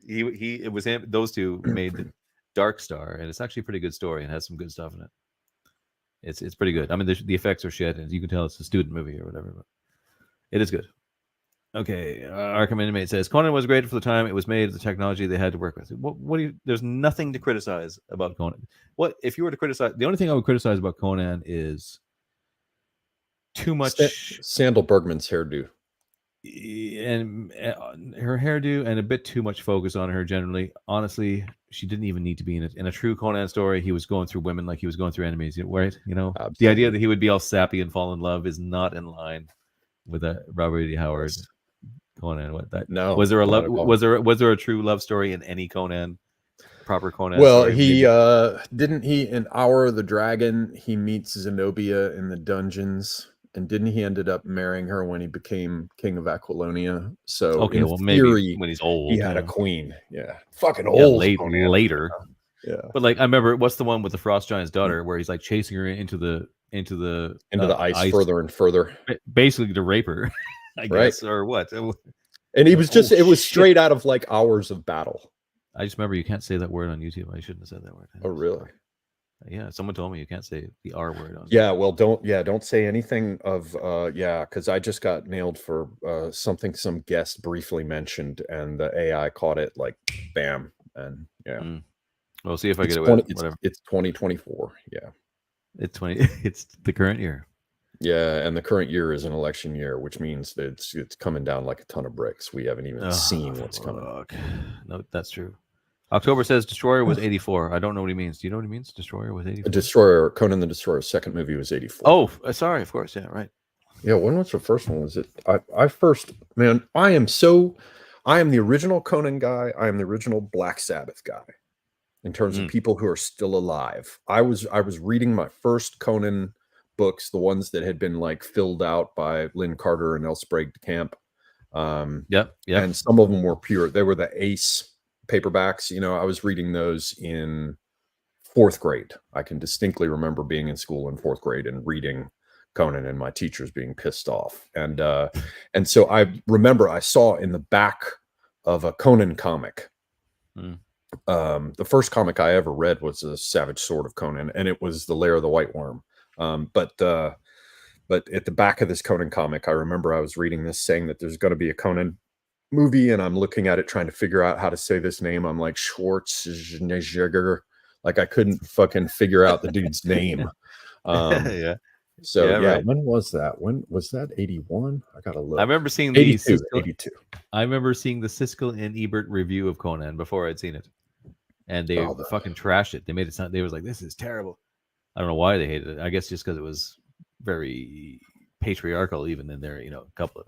It was him. Those two made Dark Star, and it's actually a pretty good story and has some good stuff in it. It's pretty good. I mean, the effects are shit, and you can tell it's a student movie or whatever, but it is good. Okay, Arkham Inmate says Conan was great for the time it was made, the technology they had to work with. What do you? There's nothing to criticize about Conan. What if you were to criticize? The only thing I would criticize about Conan is too much Sandal Bergman's hairdo, and her hairdo, and a bit too much focus on her. Generally, honestly, she didn't even need to be in it. In a true Conan story, he was going through women like he was going through enemies, right? You know, absolutely. The idea that he would be all sappy and fall in love is not in line with that Robert E. Howard. Conan, what that? No, was there a love? Was there a true love story in any Conan? Proper Conan. Well, story? He didn't he in Hour of the Dragon he meets Zenobia in the dungeons, and didn't he ended up marrying her when he became king of Aquilonia? So okay, well maybe when he's old, he had a queen. Yeah, fucking old. Later. Yeah, but like I remember, what's the one with the Frost Giant's daughter where he's like chasing her into the ice further and further, basically to rape her. I guess, or what? And he was it was straight out of like Hours of Battle. I just remember you can't say that word on YouTube. I shouldn't have said that word. Oh, really? Yeah, someone told me you can't say the R word on. Yeah, well, don't say anything of because I just got nailed for something some guest briefly mentioned, and the AI caught it like bam, and Well, see if I get away. Whatever. It's 2024. Yeah, it's It's the current year. Yeah, and the current year is an election year, which means that it's coming down like a ton of bricks. We haven't even seen what's coming. No, that's true. October says Destroyer was 84. I don't know what he means. Do you know what he means? Destroyer was 84. Destroyer, Conan the Destroyer's second movie was 84. Oh, sorry, of course. Yeah, right. Yeah, when was the first one? Was it? I first, man, I am the original Conan guy. I am the original Black Sabbath guy in terms of people who are still alive. I was reading my first Conan books, the ones that had been like filled out by Lynn Carter and L. Sprague de Camp. Yep. And some of them were pure. They were the Ace paperbacks. You know, I was reading those in fourth grade. I can distinctly remember being in school in fourth grade and reading Conan and my teachers being pissed off. And so I remember I saw in the back of a Conan comic. The first comic I ever read was The Savage Sword of Conan, and it was The Lair of the White Worm. But at the back of this Conan comic, I remember I was reading this saying that there's going to be a Conan movie, and I'm looking at it trying to figure out how to say this name. I'm like Schwarzenegger, like I couldn't fucking figure out the dude's name. Yeah. So yeah, right. when was that? When was that? 81? I gotta look. I remember seeing 82. 82. I remember seeing the Siskel and Ebert review of Conan before I'd seen it, and they fucking trashed it. They made it sound. They was like, "This is terrible." I don't know why they hated it. I guess just because it was very patriarchal, even in there. A couple of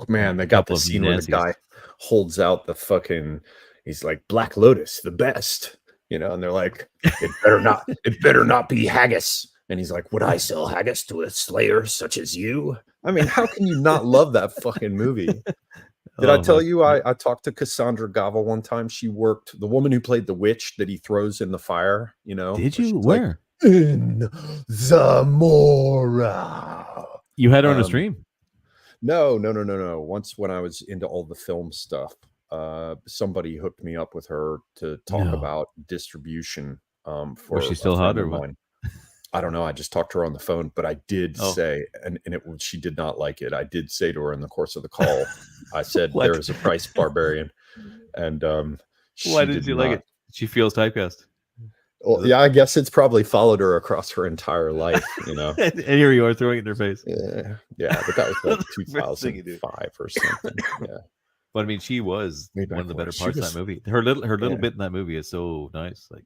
they got the scene where the guy holds out the fucking. He's like, Black Lotus, the best, and they're like, it better not be haggis. And he's like, would I sell haggis to a slayer such as you? I mean, how can you not love that fucking movie? Did I tell you I talked to Cassandra Gava one time? She worked, the woman who played the witch that he throws in the fire, Did you? Where? Like, in Zamora. You had her on a stream? No. Once when I was into all the film stuff, somebody hooked me up with her to talk about distribution. For Was she still hot or what? I don't know. I just talked to her on the phone, but I did say, and she did not like it. I did say to her in the course of the call, I said, there is a price, barbarian. And why didn't you like it? She feels typecast. Well, yeah, I guess it's probably followed her across her entire life, and here you are throwing it in her face. Yeah, but that was like 2005 or something. Yeah. But I mean, she was one of the better parts of that movie. Her little bit in that movie is so nice. Like,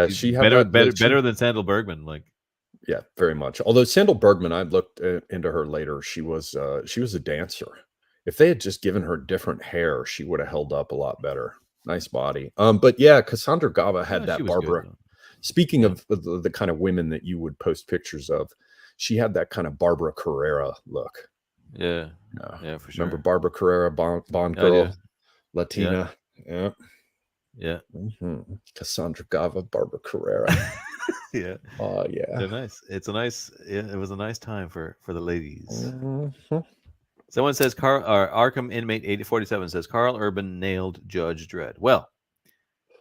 she had better than Sandal Bergman. Like, yeah, very much. Although Sandal Bergman, I looked into her later. She was a dancer. If they had just given her different hair, she would have held up a lot better. Nice body. But yeah, Cassandra Gava had that Barbara. Good, speaking of the kind of women that you would post pictures of, she had that kind of Barbara Carrera look. Yeah, for sure. Remember Barbara Carrera, Bond girl, Latina. Yeah. Mm-hmm. Cassandra Gava, Barbara Carrera. Yeah. Oh yeah. They're nice. It was a nice time for the ladies. Mm-hmm. Someone says Arkham Inmate 8047 says Carl Urban nailed Judge Dredd. Well,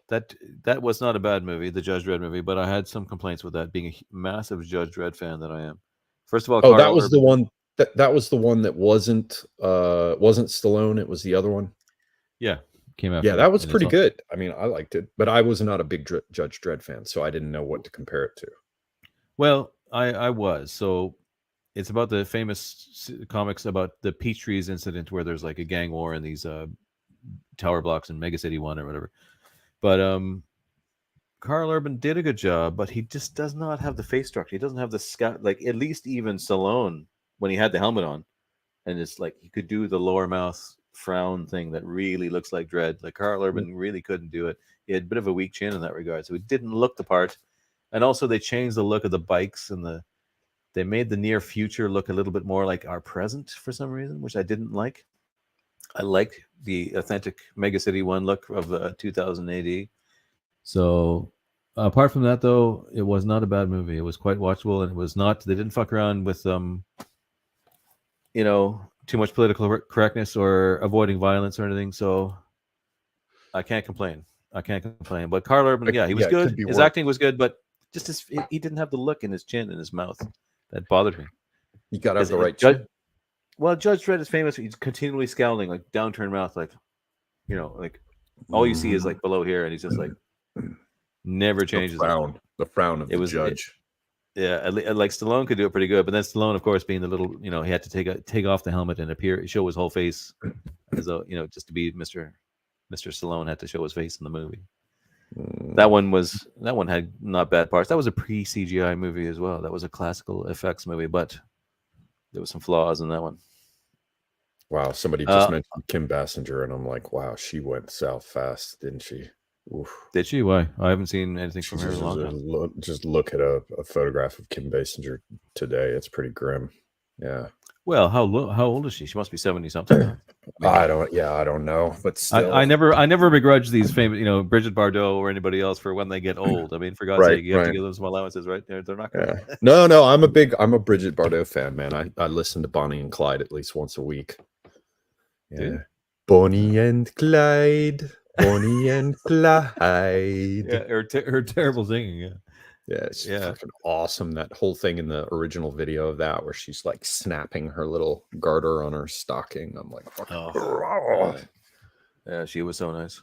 that was not a bad movie, the Judge Dredd movie, but I had some complaints with that, being a massive Judge Dredd fan that I am. First of all, Carl that was Urban, the one. That was the one that wasn't Stallone. It was the other one. Yeah, came out. Yeah, that was pretty good. I mean, I liked it, but I was not a big Judge Dredd fan, so I didn't know what to compare it to. Well, I was. So it's about the famous comics about the Peach Trees incident, where there's like a gang war in these tower blocks in Mega City 1 or whatever. But Carl Urban did a good job, but he just does not have the face structure. He doesn't have the scout, like at least even Stallone, when he had the helmet on, and it's like he could do the lower mouth frown thing that really looks like Dredd. Like Carl Urban really couldn't do it. He had a bit of a weak chin in that regard, so he didn't look the part. And also they changed the look of the bikes, and they made the near future look a little bit more like our present for some reason, which I didn't like. I liked the authentic Mega City 1 look of 2000 AD. So apart from that, though, it was not a bad movie. It was quite watchable, and it was not. They didn't fuck around with too much political correctness or avoiding violence or anything. So I can't complain. But Carl Urban, he was good. His acting was good, but just he didn't have the look in his chin and his mouth that bothered me. You got to have the right chin. Well, Judge Dredd is famous. He's continually scowling, like downturned mouth, like like all you see is like below here, and he's just like never changes. The frown of the judge. Like Stallone could do it pretty good, but then Stallone, of course, being the little, he had to take off the helmet and show his whole face, as though just to be Mr. Stallone had to show his face in the movie. That one had not bad parts. That was a pre-CGI movie as well. That was a classical effects movie, but there was some flaws in that one. Wow, somebody just mentioned Kim Basinger, and I'm like, wow, she went south fast, didn't she? Oof. Did she? Why? I haven't seen anything from her in a long time. Just look at a photograph of Kim Basinger today. It's pretty grim. Yeah. Well, how old is she? She must be 70 something. I don't know, but still, I never begrudge these famous, Bridget Bardot or anybody else for when they get old. I mean, for God's sake, you have to give them some allowances, right? They're not going to. No, I'm a Bridget Bardot fan, man. I listen to Bonnie and Clyde at least once a week. Yeah. Dude. Bonnie and Clyde. Bonnie and Clyde. Yeah, her terrible singing. Yeah. Yeah, it's fucking awesome. That whole thing in the original video of that where she's like snapping her little garter on her stocking. I'm like, yeah, she was so nice.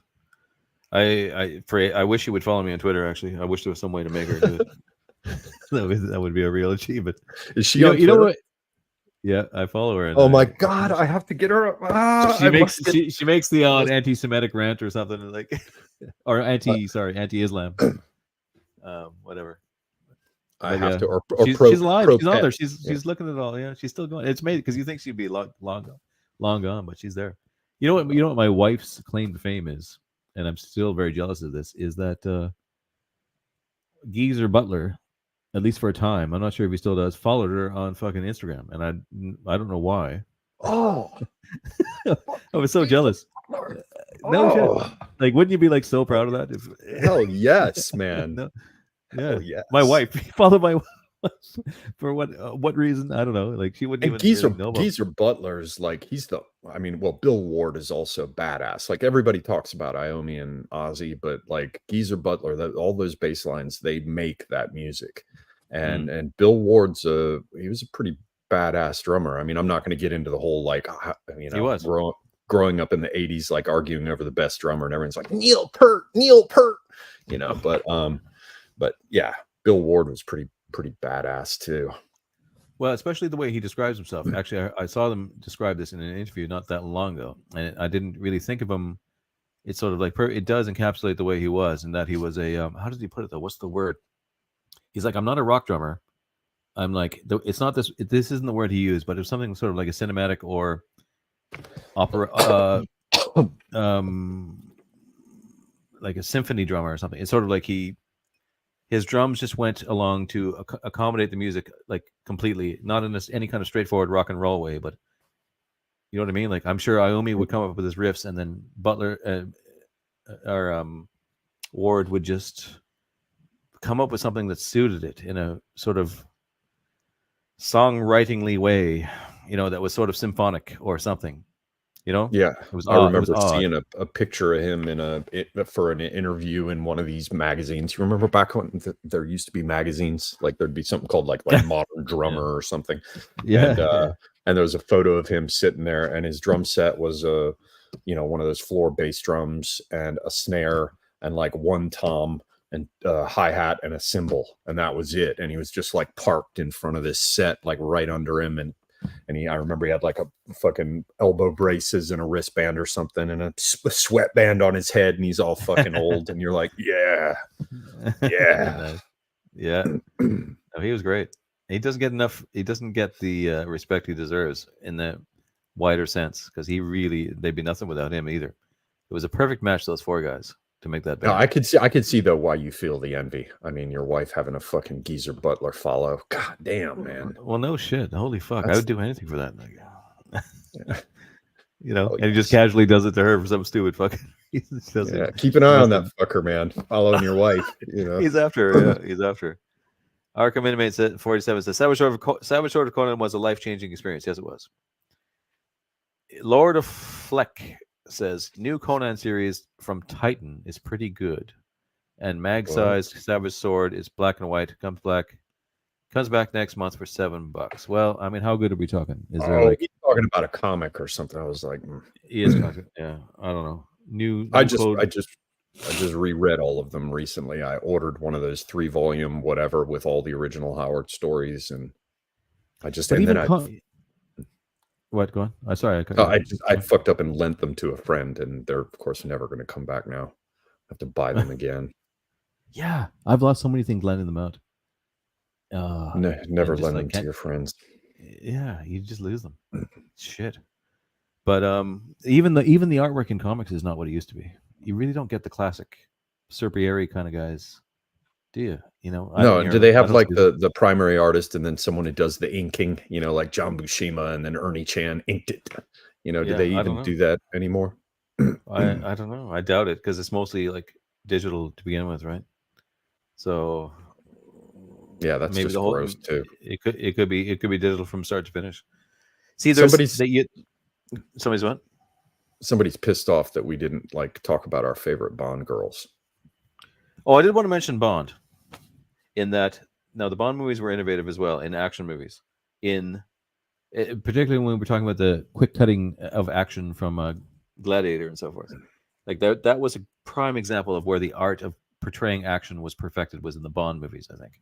I wish she would follow me on Twitter. Actually, I wish there was some way to make her do it. that would be a real achievement. Is she on Twitter? You know what? Yeah, I follow her. Oh my God, I have to get her. She makes the odd anti-Semitic rant or something like, or anti-Islam. Whatever. I have to. Or she's alive. She's on there. She's looking at it all. Yeah, she's still going. It's amazing because you think she'd be long gone, but she's there. You know what my wife's claim to fame is, and I'm still very jealous of this. Is that Geezer Butler, at least for a time, I'm not sure if he still does, followed her on fucking Instagram, and I don't know why. Oh, I was so jealous. No shit. Like, wouldn't you be like so proud of that? Hell yes, man. No. Yeah, oh, yes. My wife followed my wife for what reason? I don't know. Like, she wouldn't even Geezer, really know about Geezer Butler's like Bill Ward is also badass. Like, everybody talks about Iommi and Ozzy, but like Geezer Butler, all those bass lines, they make that music. And Bill Ward's he was a pretty badass drummer. I mean, I'm not going to get into the whole like he was growing up in the 80s, like arguing over the best drummer, and everyone's like Neil Peart, but yeah, Bill Ward was pretty badass too. Well, especially the way he describes himself. Actually, I saw them describe this in an interview not that long ago, and I didn't really think of him. It's sort of like it does encapsulate the way he was, and that he was a how did he put it though? What's the word? He's like, I'm not a rock drummer. I'm like, it's not this. This isn't the word he used, but it's something sort of like a cinematic or opera, like a symphony drummer or something. It's sort of like his drums just went along to accommodate the music, like completely, not in any kind of straightforward rock and roll way, but you know what I mean? Like, I'm sure Iommi would come up with his riffs, and then Butler or Ward would just come up with something that suited it in a sort of songwritingly way, that was sort of symphonic or something. Yeah, I remember seeing a picture of him for an interview in one of these magazines. You remember back when there used to be magazines, like there'd be something called like Modern Drummer or something. Yeah, and there was a photo of him sitting there, and his drum set was one of those floor bass drums and a snare and like one tom and a hi-hat and a cymbal, and that was it. And he was just like parked in front of this set, like right under him, and I remember he had like a fucking elbow braces and a wristband or something and a sweatband on his head, and he's all fucking old, and you're like, yeah. No, he was great. He doesn't get enough. He doesn't get the respect he deserves in the wider sense, because they'd be nothing without him either. It was a perfect match, those four guys, to make that band. No, I could see though why you feel the envy. I mean, your wife having a fucking Geezer Butler follow. God damn, man. Well, no shit. Holy fuck. I would do anything for that. And he just casually does it to her for some stupid fucking reason. Keep an eye on that fucker, man. Following your wife. He's after her. Yeah, he's after her. Arkham Inmate 47 says Savage Sword of Conan was a life-changing experience. Yes, it was. Lord of Fleck says new Conan series from Titan is pretty good, and mag-sized Savage Sword is black and white. Comes back next month for $7. Well, I mean, how good are we talking? Is there he's talking about a comic or something? I was like, he is talking. Yeah, I don't know. New I just reread all of them recently. I ordered one of those 3-volume whatever with all the original Howard stories, and what? Go on. I'm sorry. I fucked up and lent them to a friend, and they're of course never going to come back now. I have to buy them again. Yeah, I've lost so many things lending them out. Never lend them to your friends. Yeah, you just lose them. Shit. But even the artwork in comics is not what it used to be. You really don't get the classic Serpieri kind of guys, do you? No. Do they have like the primary artist and then someone who does the inking? Like John Buscema, and then Ernie Chan inked it You know, do Yeah, they I don't even know. do that anymore? I don't know. I doubt it because it's mostly like digital to begin with, right? So Yeah, that's maybe just the whole gross too. it could be digital from start to finish. See, Somebody's somebody's what? somebody's pissed off that we didn't like talk about our favorite Bond girls. Oh, I did want to mention Bond. In that, now the Bond movies were innovative as well in action movies. Particularly when we were talking about the quick cutting of action from Gladiator and so forth. Like that was a prime example of where the art of portraying action was perfected was in the Bond movies, I think.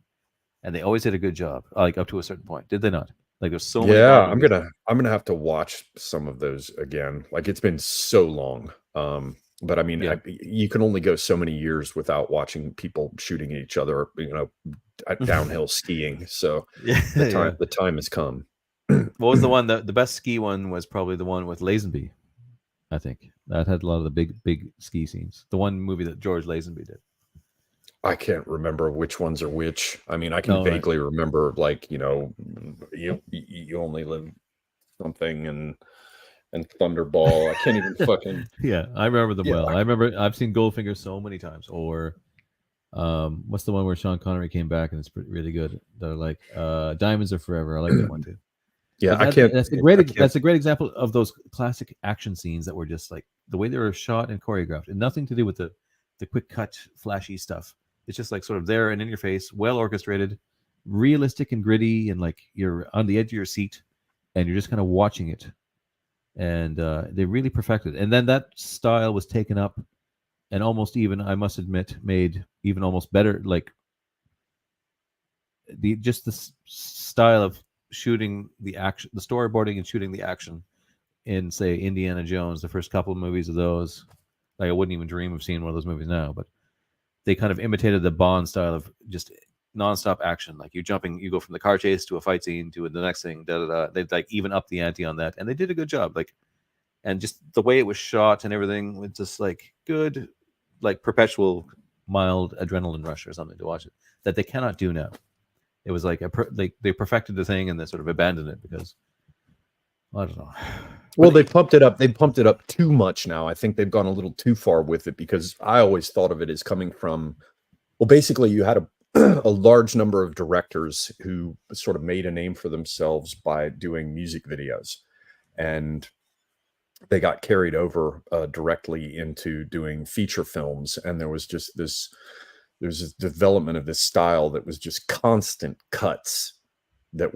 And they always did a good job, like up to a certain point. Did they not? Like there's so many Yeah, Bond movies. I'm gonna have to watch some of those again. Like it's been so long. But I mean, Yeah. you can only go so many years without watching people shooting at each other, you know, at downhill skiing. So Yeah, the time has come. What was the one the best ski one was probably the one with Lazenby, I think. That had a lot of the big ski scenes. The one movie that George Lazenby did. I can't remember which ones are which. I mean, I can Oh, right. vaguely remember, like, you know, you only live something and Thunderball. I can't even fucking. Yeah, I remember them Yeah. well. I remember I've seen Goldfinger so many times. Or what's the one where Sean Connery came back and it's really good? They're like Diamonds Are Forever. I like that one too. Yeah, But I can't. That's a great example of those classic action scenes that were just like the way they were shot and choreographed, and nothing to do with the quick cut, flashy stuff. It's just like sort of there and in your face, well orchestrated, realistic and gritty, and like you're on the edge of your seat, and you're just kind of watching it. And they really perfected. And then that style was taken up, and almost even, I must admit, made even almost better. Like the style of shooting the action, the storyboarding and shooting the action in, say, Indiana Jones, the first couple of movies of those. Like I wouldn't even dream of seeing one of those movies now, but they kind of imitated the Bond style of just nonstop action. Like you go from the car chase to a fight scene to the next thing. They'd like even up the ante on that, and they did a good job. Like, and just the way it was shot and everything was just like good, like perpetual mild adrenaline rush or something to watch it that they cannot do now. It was like they perfected the thing and they sort of abandoned it because I don't know. Well, they pumped it up. They pumped it up too much now. I think they've gone a little too far with it because I always thought of it as coming from, well, basically you had a large number of directors who sort of made a name for themselves by doing music videos, and they got carried over directly into doing feature films. And there was just there's a development of this style that was just constant cuts that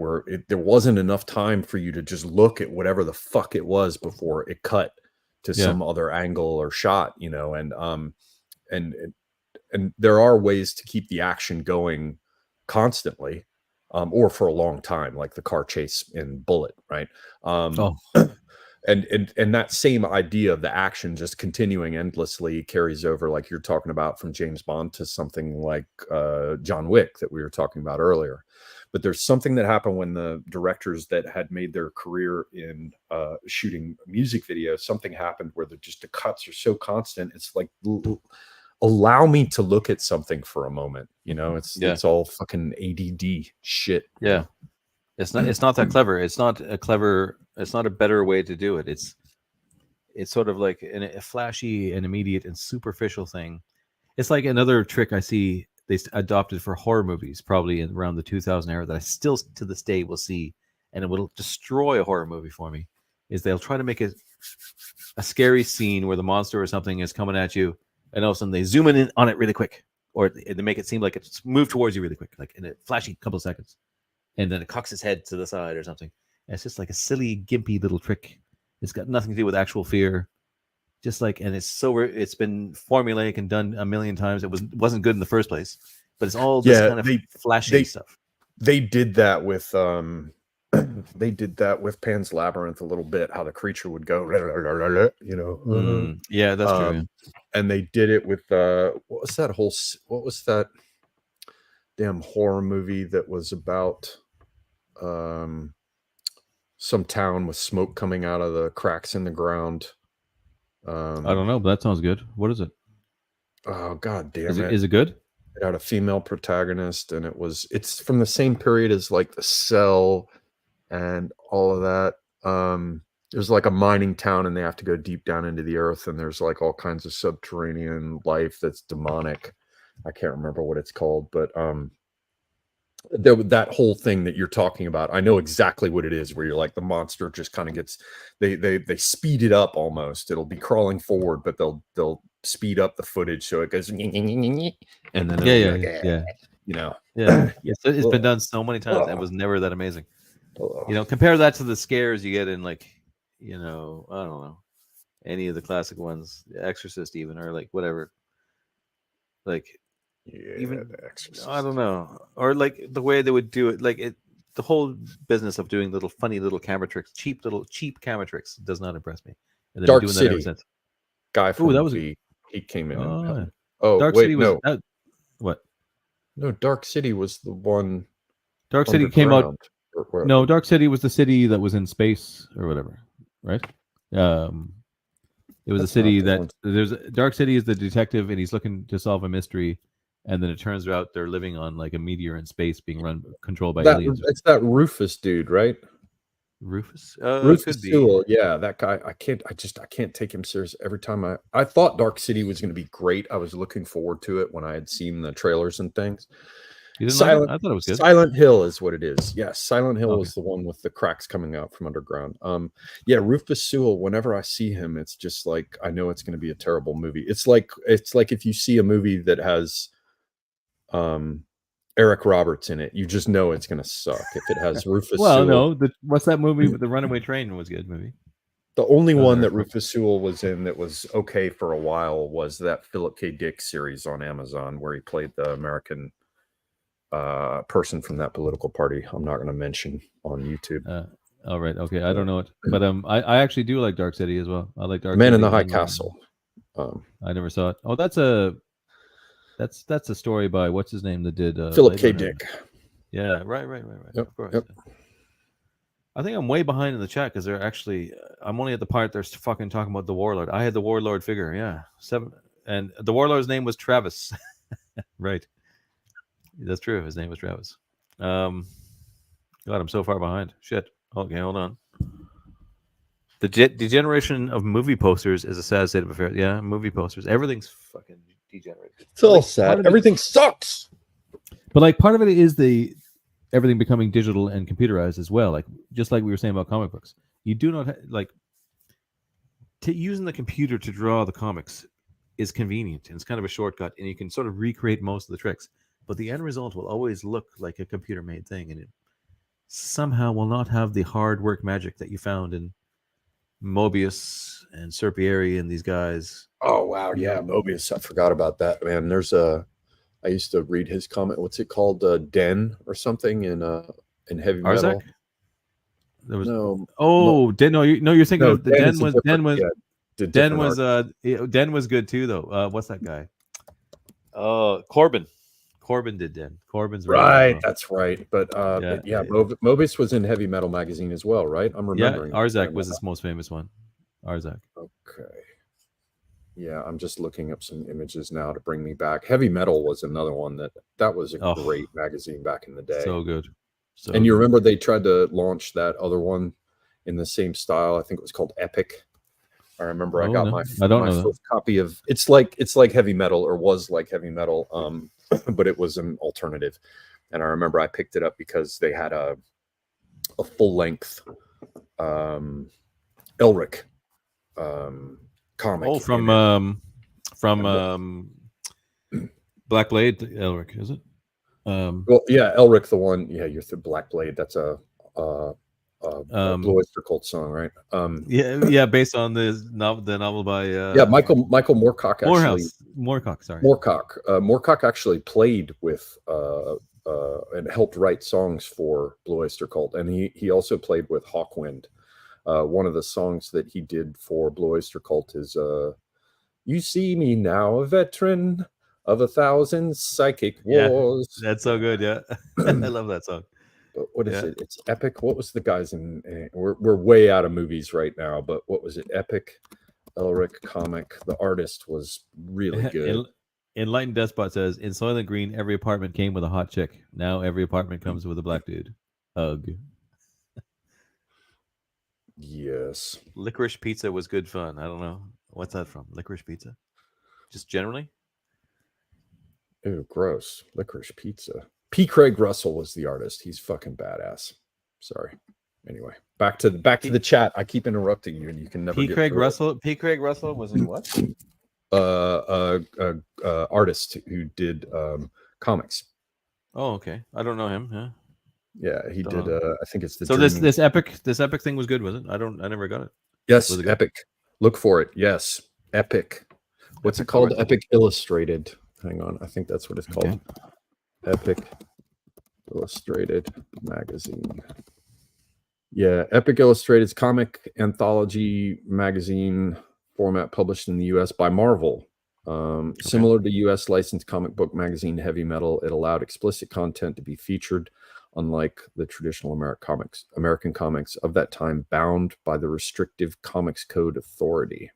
there wasn't enough time for you to just look at whatever the fuck it was before it cut to some other angle or shot, you know. And there are ways to keep the action going constantly, or for a long time, like the car chase in Bullet, right? And that same idea of the action just continuing endlessly carries over, like you're talking about, from James Bond to something like John Wick that we were talking about earlier. But there's something that happened when the directors that had made their career in shooting music videos, something happened where the cuts are so constant. It's like, allow me to look at something for a moment. You know, it's all fucking ADD shit. Yeah. It's not that clever. It's not a better way to do it. It's sort of like a flashy and immediate and superficial thing. It's like another trick I see they adopted for horror movies, probably around the 2000 era, that I still to this day will see, and it will destroy a horror movie for me. Is they'll try to make a scary scene where the monster or something is coming at you, and all of a sudden they zoom in on it really quick, or they make it seem like it's moved towards you really quick, like in a flashy couple of seconds, and then it cocks its head to the side or something. And it's just like a silly, gimpy little trick. It's got nothing to do with actual fear. Just like, and it's been formulaic and done a million times. It wasn't good in the first place, but it's all this kind of flashy stuff. They did that with Pan's Labyrinth a little bit, how the creature would go, you know. Yeah, that's true. Yeah. And they did it with what was that damn horror movie that was about some town with smoke coming out of the cracks in the ground? I don't know, but that sounds good. What is it? Oh, god damn it. Is it good? It had a female protagonist, and it's from the same period as like The Cell and all of that. there's like a mining town, and they have to go deep down into the earth, and there's like all kinds of subterranean life that's demonic. I can't remember what it's called, but that whole thing that you're talking about, I know exactly what it is, where you're like the monster just kind of gets, they speed it up almost. It'll be crawling forward, but they'll speed up the footage so it goes and then it'll be like, you know. Yeah. It's been done so many times and it was never that amazing. You know, compare that to the scares you get in, like, you know, I don't know, any of the classic ones, The Exorcist even, or like whatever, like, even The Exorcist. I don't know, or like the way they would do it, like the whole business of doing little funny little camera tricks, cheap camera tricks, does not impress me. And they've Dark been doing City. that ever since. Guy from that was he came in. Dark wait, City was no. What? No, Dark City was the one. Dark City came out. Or No, Dark City was the city that was in space or whatever, right? It was a city that there's Dark City is the detective and he's looking to solve a mystery, and then it turns out they're living on like a meteor in space being controlled by aliens. It's that Rufus dude, right? Rufus? Rufus Could be. Sewell, yeah, that guy. I can't take him serious every time. I thought Dark City was going to be great. I was looking forward to it when I had seen the trailers and things. You didn't like it? I thought it was good. Silent Hill is what it is. Yes, Silent Hill was the one with the cracks coming out from underground. Yeah, Rufus Sewell. Whenever I see him, it's just like I know it's going to be a terrible movie. It's like if you see a movie that has Eric Roberts in it, you just know it's going to suck. If it has Rufus Sewell. No, what's that movie? The Runaway Train was a good movie. The only one that Rufus Sewell was in that was okay for a while was that Philip K. Dick series on Amazon where he played the American person from that political party. I'm not going to mention on YouTube. All right, okay, I don't know it, but I actually do like Dark City as well. I like Dark Man City in the High Castle. I never saw it. Oh, that's a story by what's his name that did Philip K. Dick. Yeah, right. Yep, Of course. Yep. I think I'm way behind in the chat because they're actually. I'm only at the part they're fucking talking about the Warlord. I had the Warlord figure, yeah, 7, and the Warlord's name was Travis. Right. That's true. His name was Travis. God, I'm so far behind. Shit. Okay, hold on. The degeneration of movie posters is a sad state of affairs. Yeah, movie posters. Everything's fucking degenerated. It's all sad. Everything sucks. But like part of it is everything becoming digital and computerized as well. Like just like we were saying about comic books, you do not using the computer to draw the comics is convenient and it's kind of a shortcut, and you can sort of recreate most of the tricks. But the end result will always look like a computer-made thing, and it somehow will not have the hard work magic that you found in Mobius and Serpieri and these guys. Oh wow, yeah, Mobius. I forgot about that, man. I used to read his comment. What's it called? Den or something in heavy metal. There was Den. No, you're thinking of the Den was good too though. What's that guy? Corbin. Corbin did Den. Corbin's right. That's right. But Mobius was in Heavy Metal magazine as well, right? I'm remembering. Yeah, Arzak was his most famous one. Arzak. Okay. Yeah, I'm just looking up some images now to bring me back. Heavy Metal was another one that was a great magazine back in the day. So good. And you remember they tried to launch that other one in the same style. I think it was called Epic. I remember I got my first copy of it's like Heavy Metal, or was like Heavy Metal, but it was an alternative. And I remember I picked it up because they had a full length Elric comic. Oh, from Black Blade Elric, is it? Well, yeah, Elric, the one. Yeah, you're through Black Blade. That's a Blue Oyster Cult song, right? Yeah, based on the novel by Michael Moorcock. Moorcock actually played with and helped write songs for Blue Oyster Cult, and he also played with Hawkwind. One of the songs that he did for Blue Oyster Cult is "You See Me Now, a Veteran of 1,000 Psychic Wars." Yeah, that's so good. Yeah, I love that song. But what is it? It's Epic. What was the guys in? We're way out of movies right now. But what was it? Epic, Elric comic. The artist was really good. Enlightened Despot says, in Soylent Green, every apartment came with a hot chick. Now every apartment comes with a black dude. Ugh. Yes. Licorice pizza was good fun. I don't know. What's that from? Licorice pizza? Just generally? Ew, gross. Licorice pizza. P. Craig Russell was the artist. He's fucking badass. Sorry. Anyway, back to the chat. I keep interrupting you, and you can never P. get Craig through Russell. P. Craig Russell was in what? Artist who did comics. Oh, okay. I don't know him. Yeah. Yeah, he did. I think it's the. So Dreaming... this epic thing was good, was it? I never got it. Yes, Was it epic. Look for it. Yes, epic. What's it called? Epic Illustrated. Hang on, I think that's what it's called. Epic Illustrated magazine. Yeah, Epic Illustrated's comic anthology magazine format published in the U.S. by Marvel. Similar to U.S. licensed comic book magazine Heavy Metal, it allowed explicit content to be featured, unlike the traditional American comics of that time, bound by the restrictive Comics Code Authority.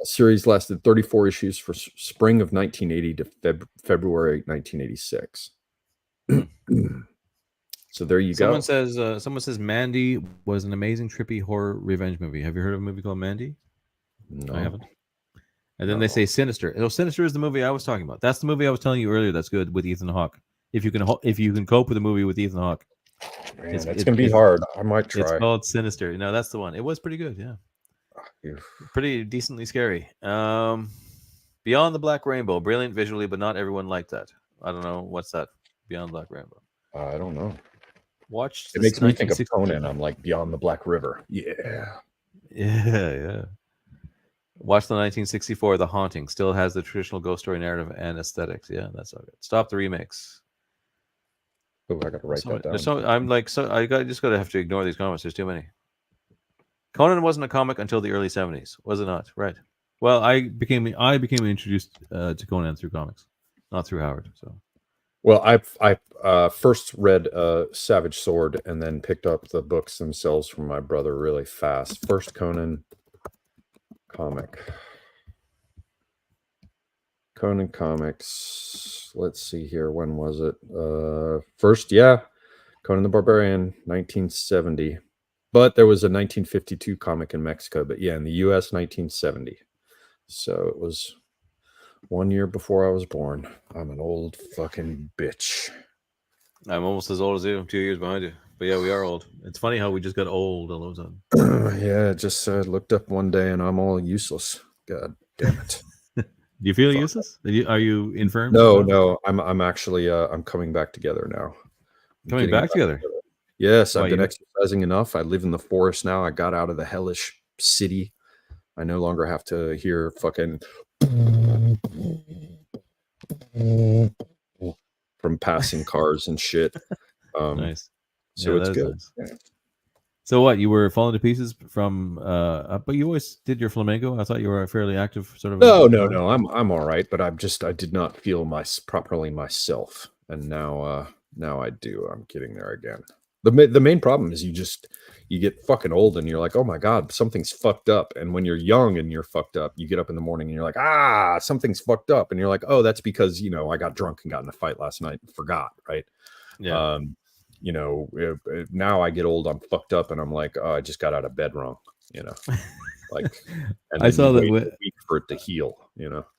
Series lasted 34 issues for spring of 1980 to February 1986. So there you go. Someone says Mandy was an amazing trippy horror revenge movie. Have you heard of a movie called Mandy? No, I haven't. And then they say Sinister. Oh, Sinister is the movie I was talking about. That's the movie I was telling you earlier. That's good with Ethan Hawke. If you can cope with a movie with Ethan Hawke, man, it's going to be hard. I might try. It's called Sinister. No, that's the one. It was pretty good. Yeah. Pretty decently scary. Beyond the Black Rainbow, brilliant visually, but not everyone liked that. I don't know what's that. Beyond Black Rainbow. I don't know. Watched. It makes me think of Conan. I'm like Beyond the Black River. Yeah. Watch the 1964 The Haunting. Still has the traditional ghost story narrative and aesthetics. Yeah, that's all good. Stop the remakes. Oh, I gotta write that down. Just gotta have to ignore these comments. There's too many. Conan wasn't a comic until the early 70s, was it not? Right. Well, I became introduced to Conan through comics, not through Howard. So, well, I first read Savage Sword and then picked up the books themselves from my brother really fast. First Conan comics. Let's see here. When was it? First, Conan the Barbarian, 1970. But there was a 1952 comic in Mexico. But yeah, in the U.S., 1970. So it was 1 year before I was born. I'm an old fucking bitch. I'm almost as old as you. I'm 2 years behind you. But yeah, we are old. It's funny how we just got old all of a sudden. Yeah, just looked up one day and I'm all useless. God damn it. Do you feel useless? Are you infirm? No. I'm actually I'm coming back together now. Coming back together? Yes, I've been exercising enough. I live in the forest now. I got out of the hellish city. I no longer have to hear fucking from passing cars and shit. Nice. So it's good. Nice. So what? You were falling to pieces from but you always did your flamenco. I thought you were a fairly active sort of. No. I'm all right, but I did not feel properly myself, and now I do. I'm getting there again. The main problem is you get fucking old and you're like, oh my God, something's fucked up. And when you're young and you're fucked up, you get up in the morning and you're like, something's fucked up. And you're like, oh, that's because, I got drunk and got in a fight last night and forgot. Right. Yeah. Now I get old, I'm fucked up and I'm like, oh, I just got out of bed wrong, like, and I saw that a week for it to heal,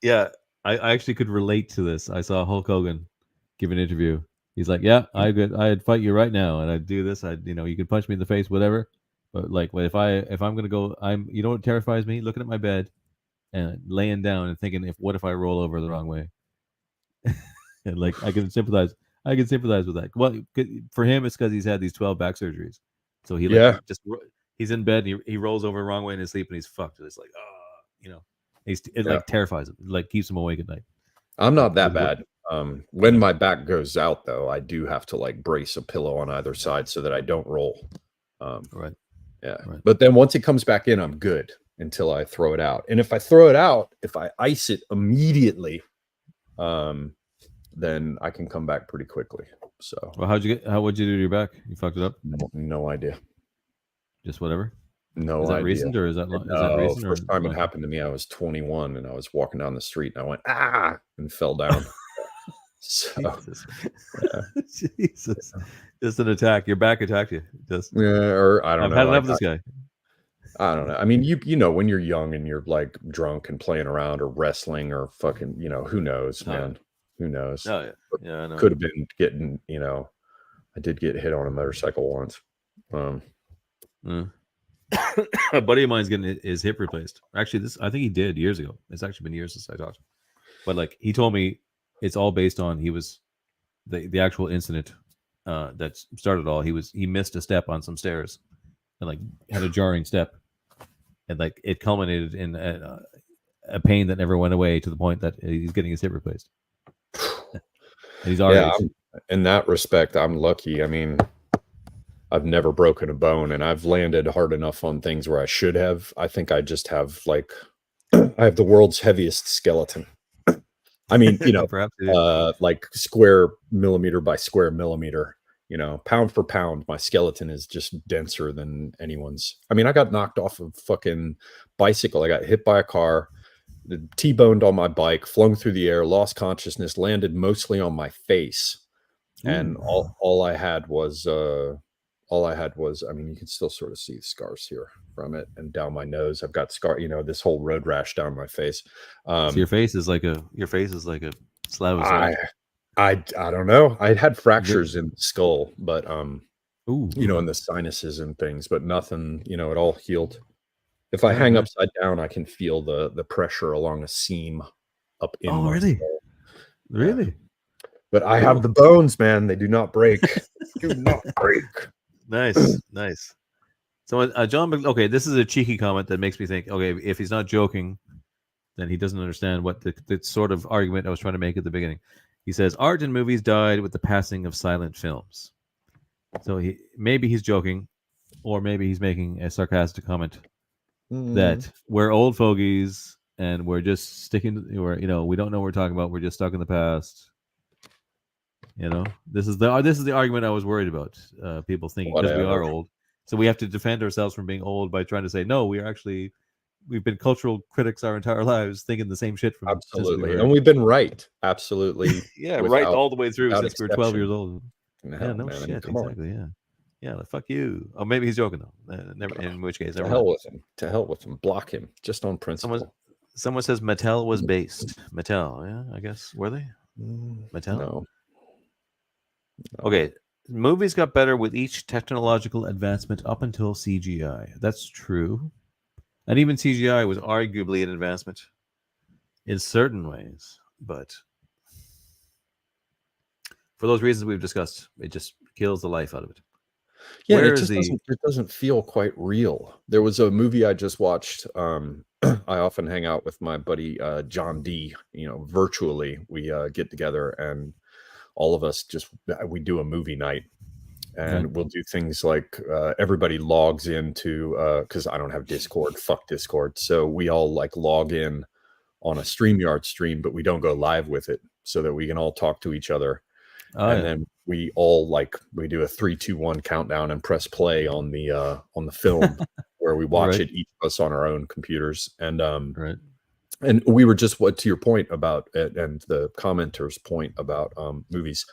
Yeah. I actually could relate to this. I saw Hulk Hogan give an interview. He's like, yeah, I'd fight you right now, and I'd do this. You could punch me in the face, whatever. But if I'm gonna go, you know what terrifies me? Looking at my bed and laying down and thinking, what if I roll over the wrong way? And like I can sympathize with that. Well, for him, it's because he's had these 12 back surgeries, so he's in bed, and he rolls over the wrong way in his sleep, and he's fucked. It's like, like terrifies him, like keeps him awake at night. I'm not that bad. When my back goes out, though, I do have to like brace a pillow on either side so that I don't roll. Right. Yeah. Right. But then once it comes back in, I'm good until I throw it out. And if I throw it out, if I ice it immediately, then I can come back pretty quickly. So. Well, what'd you do to your back? You fucked it up? No idea. Just whatever. No is that idea. Recent or is that recent? First time it happened to me, I was 21 and I was walking down the street and I went and fell down. So, Jesus. Jesus. Just an attack. Your back attacked you. Just or I don't I've know. had enough of this guy. I don't know. I mean, you know, when you're young and you're like drunk and playing around or wrestling or fucking, you know, who knows, man? Who knows? Oh yeah. Yeah, I know. Could have been getting, you know, I did get hit on a motorcycle once. A buddy of mine's getting his hip replaced. Actually, I think he did years ago. It's actually been years since I talked. But like he told me it's all based on the actual incident that started it all. He missed a step on some stairs and like had a jarring step, and like it culminated in a pain that never went away to the point that he's getting his hip replaced. And he's our age. In that respect, I'm lucky. I mean, I've never broken a bone, and I've landed hard enough on things where I should have. I think I just have like I have the world's heaviest skeleton. I mean, you know, perhaps like square millimeter by square millimeter, you know, pound for pound, my skeleton is just denser than anyone's. I mean, I got knocked off a fucking bicycle. I got hit by a car, T-boned on my bike, flung through the air, lost consciousness, landed mostly on my face. And all I had was, I mean, you can still sort of see the scars here from it and down my nose. I've got scar, you know, this whole road rash down my face. So your face is like a slab of salt. I don't know. I had fractures in the skull, but you know, in the sinuses and things, but nothing, you know, it all healed. If I hang upside down, I can feel the pressure along a seam up in my skull. Really? Yeah. But I have the bones, man. They do not break. Do not break. Nice. So, John, okay, this is a cheeky comment that makes me think, okay, if he's not joking, then he doesn't understand what the sort of argument I was trying to make at the beginning. He says, art in movies died with the passing of silent films. So maybe he's joking, or maybe he's making a sarcastic comment that we're old fogies and we're just sticking, you know, we don't know what we're talking about. We're just stuck in the past. You know, this is the argument I was worried about. People thinking because we are old, so we have to defend ourselves from being old by trying to say no. We've been cultural critics our entire lives, thinking the same shit from absolutely, and we've been right, absolutely. Yeah, right all the way through since we were 12 years old. Yeah, no man, shit, exactly. On. Yeah, fuck you. Oh, maybe he's joking though. Never. In which case, to hell with him. To hell with him. Block him just on principle. Someone says Mattel was based. Mattel, yeah, I guess were they? Mattel. No. Okay, movies got better with each technological advancement up until CGI. That's true. And even CGI was arguably an advancement in certain ways. But for those reasons we've discussed, it just kills the life out of it. Yeah, it doesn't feel quite real. There was a movie I just watched. I often hang out with my buddy John D, you know, virtually. We get together and all of us we do a movie night, and we'll do things like everybody logs into because I don't have Discord, fuck Discord, so we all like log in on a StreamYard stream, but we don't go live with it so that we can all talk to each other. Then we all we do a 3, 2, 1 countdown and press play on the film where we watch it, each of us on our own computers. And and we were just to your point about it, and the commenter's point about movies.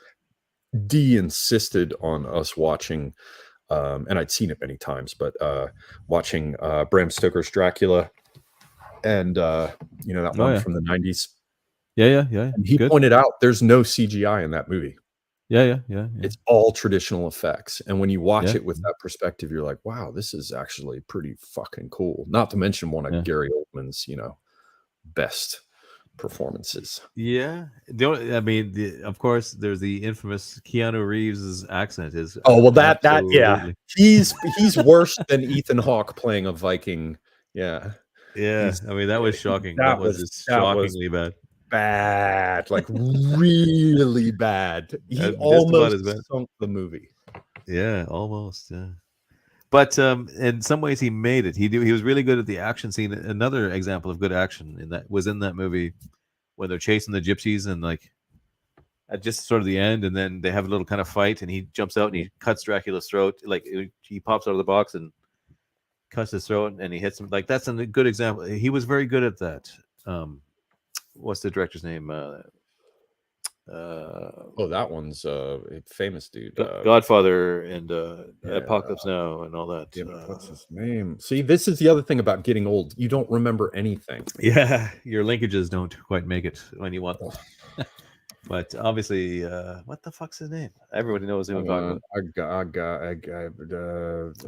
D insisted on us watching, and I'd seen it many times, but watching Bram Stoker's Dracula, and you know, that one from the 90s. Yeah. And he pointed out there's no CGI in that movie. Yeah. It's all traditional effects. And when you watch it with that perspective, you're like, wow, this is actually pretty fucking cool. Not to mention one of Gary Oldman's, you know, best performances. Yeah. Of course, there's the infamous Keanu Reeves' accent is. Yeah. He's worse than Ethan Hawke playing a Viking. Yeah. Yeah. I mean, that was shocking. That was just shockingly bad, like really bad. He almost sunk the movie. Yeah, almost. Yeah, but in some ways he made it. He was really good at the action scene. Another example of good action in that movie when they're chasing the gypsies and like at just sort of the end, and then they have a little kind of fight, and he jumps out and he cuts Dracula's throat. Like he pops out of the box and cuts his throat, and he hits him. Like that's a good example. He was very good at that. What's the director's name? that one's a famous dude. Godfather and Apocalypse Now and all that. What's his name? See, this is the other thing about getting old. You don't remember anything. Yeah, your linkages don't quite make it when you want them. But obviously, what the fuck's his name? Everybody knows who I'm talking about.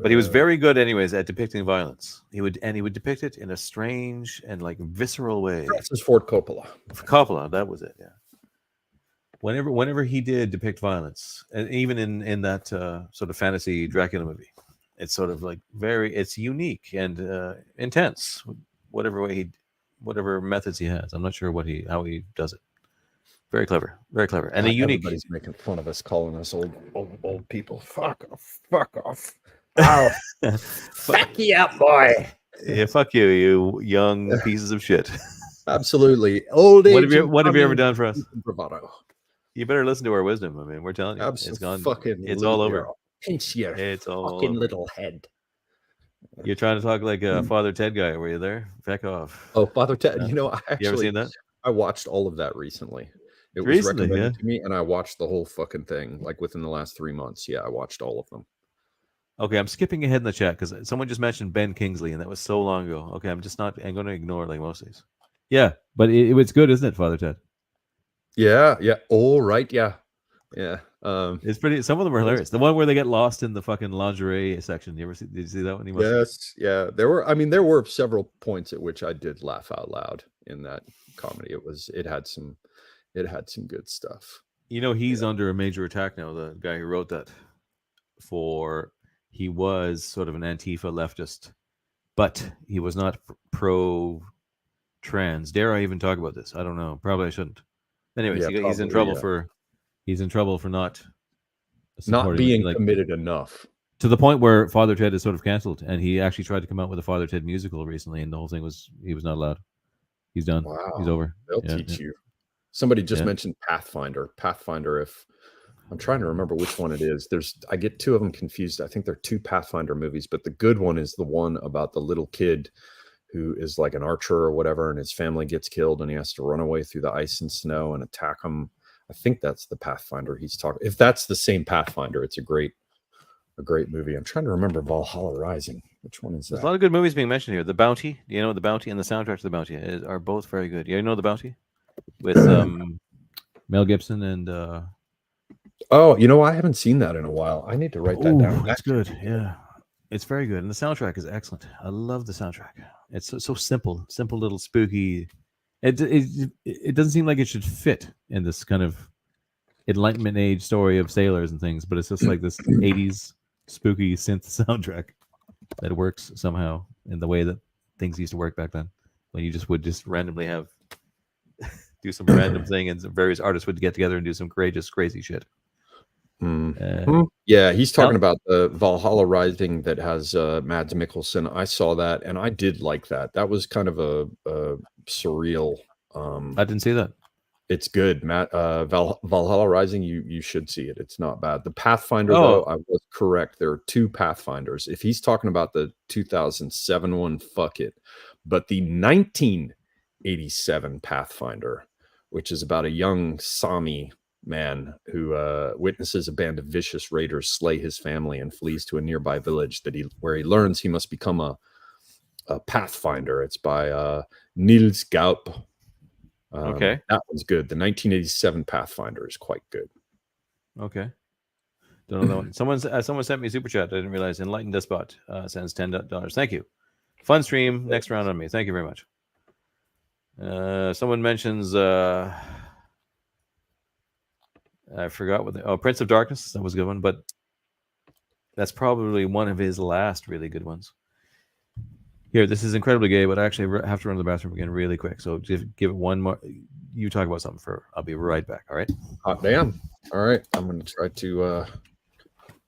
But he was very good, anyways, at depicting violence. He would depict it in a strange and like visceral way. Francis Ford Coppola. Coppola, that was it. Yeah. Whenever he did depict violence, and even in that sort of fantasy Dracula movie, it's sort of like it's unique and intense. Whatever methods he has, I'm not sure how he does it. Very clever, and a unique. Everybody's making fun of us, calling us old people. Fuck off! Oh, fuck you up, boy! Yeah, fuck you, you young pieces of shit. Absolutely, old age. What have you ever done for us? Bravado. You better listen to our wisdom. I mean, we're telling you, Absolutely. It's gone. Fucking it's all over. Pinch your it's all fucking over. little head. You're trying to talk like a Father Ted guy. Were you there? Back off. Oh, Father Ted. You know, you ever seen that? I watched all of that recently. It was Recently, recommended to me, and I watched the whole fucking thing like within the last 3 months. Yeah, I watched all of them. Okay, I'm skipping ahead in the chat because someone just mentioned Ben Kingsley, and that was so long ago. Okay, I'm going to ignore it like most of these. Yeah, but it's good, isn't it, Father Ted? Yeah. All right. Yeah. It's pretty. Some of them are hilarious. The one where they get lost in the fucking lingerie section. Did you see that one? Yes. Yeah. There were several points at which I did laugh out loud in that comedy. It had some good stuff. You know, he's under a major attack now. The guy who wrote that, he was sort of an Antifa leftist, but he was not pro-trans. Dare I even talk about this? I don't know. Probably I shouldn't. Anyways, he's in trouble for not being committed enough, to the point where Father Ted is sort of canceled, and he actually tried to come out with a Father Ted musical recently, and the whole thing he was not allowed. He's done. Wow. He's over. They'll teach you. Somebody just mentioned Pathfinder. If I'm trying to remember which one it is, I get two of them confused. I think they're two Pathfinder movies, but the good one is the one about the little kid who is like an archer or whatever, and his family gets killed, and he has to run away through the ice and snow and attack them. I think that's the Pathfinder he's talking. If that's the same Pathfinder, it's a great movie. I'm trying to remember Valhalla Rising. Which one is that? There's a lot of good movies being mentioned here. The Bounty, The Bounty and the soundtrack to The Bounty are both very good. You know The Bounty with Mel Gibson and. Oh, I haven't seen that in a while. I need to write that down. That's good. Yeah, it's very good, and the soundtrack is excellent. I love the soundtrack. It's so simple, little spooky. It doesn't seem like it should fit in this kind of Enlightenment age story of sailors and things, but it's just like this 80s spooky synth soundtrack that works somehow in the way that things used to work back then, when you would randomly do some random thing, and some various artists would get together and do some courageous, crazy shit. Yeah, he's talking about the Valhalla Rising that has Mads Mikkelsen. I saw that, and I did like that. That was kind of a surreal. I didn't see that. It's good, Matt. Valhalla Rising, you should see it. It's not bad. The Pathfinder, though, I was correct. There are two Pathfinders. If he's talking about the 2007 one, fuck it. But the 1987 Pathfinder, which is about a young Sami man who witnesses a band of vicious raiders slay his family and flees to a nearby village where he learns he must become a Pathfinder. It's by Niels Gaup. Okay, that one's good. The 1987 Pathfinder is quite good. Okay, don't know that one. Someone sent me a super chat. I didn't realize. Enlightened Despot sends $10. Thank you. Fun stream. Next round on me. Thank you very much. Someone mentions. I forgot what Prince of Darkness. That was a good one, but that's probably one of his last really good ones. Here, this is incredibly gay, but I actually have to run to the bathroom again really quick. So give it one more. You talk about something I'll be right back. All right. Hot damn. All right. I'm going to try to.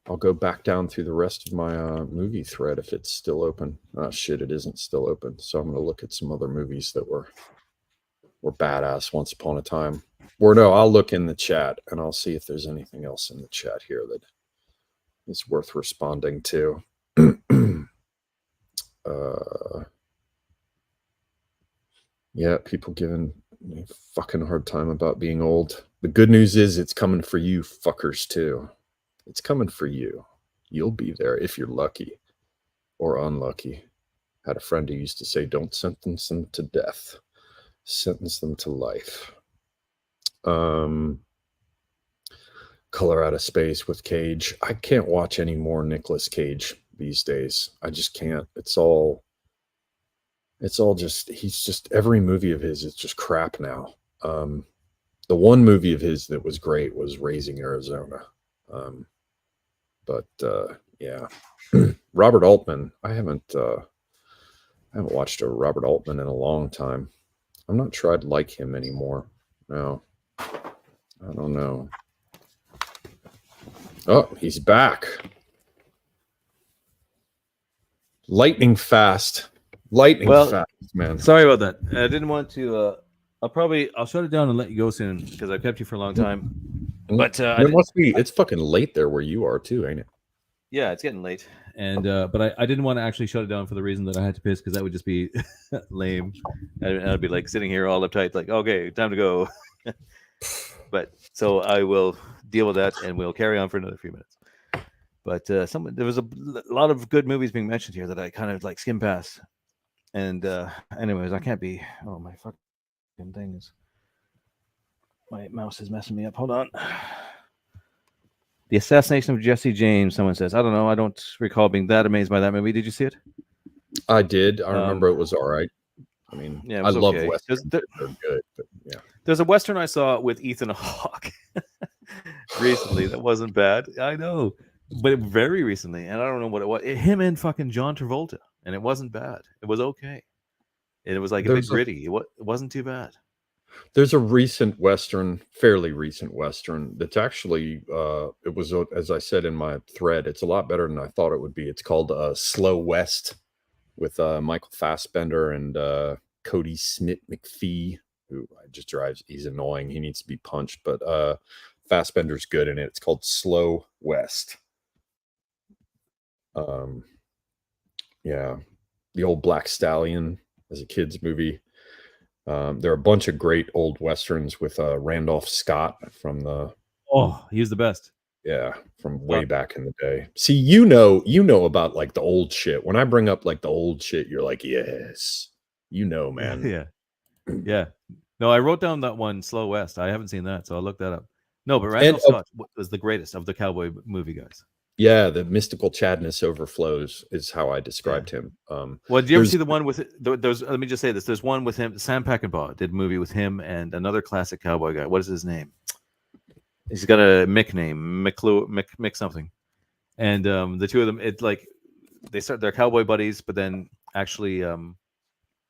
I'll go back down through the rest of my movie thread if it's still open. Oh shit, it isn't still open. So I'm going to look at some other movies that were badass once upon a time. Or no, I'll look in the chat and I'll see if there's anything else in the chat here that is worth responding to. Yeah, people giving fucking hard time about being old. The good news is it's coming for you fuckers too. It's coming for you. You'll be there if you're lucky or unlucky. Had a friend who used to say, don't sentence them to death. Sentence them to life. Color Out of Space with Cage. I can't watch any more Nicolas Cage these days. I just can't. It's all just, he's just, every movie of his is just crap now. The one movie of his that was great was Raising Arizona. Yeah. Robert Altman. I haven't watched a Robert Altman in a long time. I'm not sure I'd like him anymore. No. I don't know. Oh, he's back. Lightning fast. Fast, man. Sorry about that. I didn't want to. I'll shut it down and let you go soon because I've kept you for a long time. But it must be. It's fucking late there where you are too, ain't it? Yeah, it's getting late. And but I didn't want to actually shut it down for the reason that I had to piss because that would just be lame. I'd be like sitting here all uptight, like, okay, time to go. But so I will deal with that, and we'll carry on for another few minutes. But there was a lot of good movies being mentioned here that I kind of like skim past. And anyways, I can't be. Oh, my fucking thing is. My mouse is messing me up. Hold on. The Assassination of Jesse James. Someone says, I don't know. I don't recall being that amazed by that movie. Did you see it? I did. I remember it was all right. I mean, yeah, I love westerns. They're good, but yeah. There's a western I saw with Ethan Hawke recently that wasn't bad. I know, but very recently, and I don't know what it was. Him and fucking John Travolta, and it wasn't bad. It was okay. And it was like a bit gritty. It wasn't too bad. There's a recent western, fairly recent western that's actually it was, as I said in my thread, it's a lot better than I thought it would be. It's called Slow West with Michael Fassbender and Cody Smith McPhee, who just drives. He's annoying. He needs to be punched, but Fassbender's good in it. It's called Slow West. Yeah, the old Black Stallion as a kid's movie. There are a bunch of great old westerns with Randolph Scott from the. Oh, he was the best. Yeah, from way back in the day. See, you know about like the old shit. When I bring up like the old shit, you're like, yes, man. Yeah, yeah. No, I wrote down that one, Slow West. I haven't seen that, so I'll look that up. No, but Randolph Scott was the greatest of the cowboy movie guys. Yeah, the mystical Chadness overflows is how I described him. Well, did you ever see the one with there's? Let me just say this: there's one with him. Sam Peckinpah did a movie with him and another classic cowboy guy. What is his name? He's got a Mick name, Mick something. And the two of them, it's like they're cowboy buddies, but then actually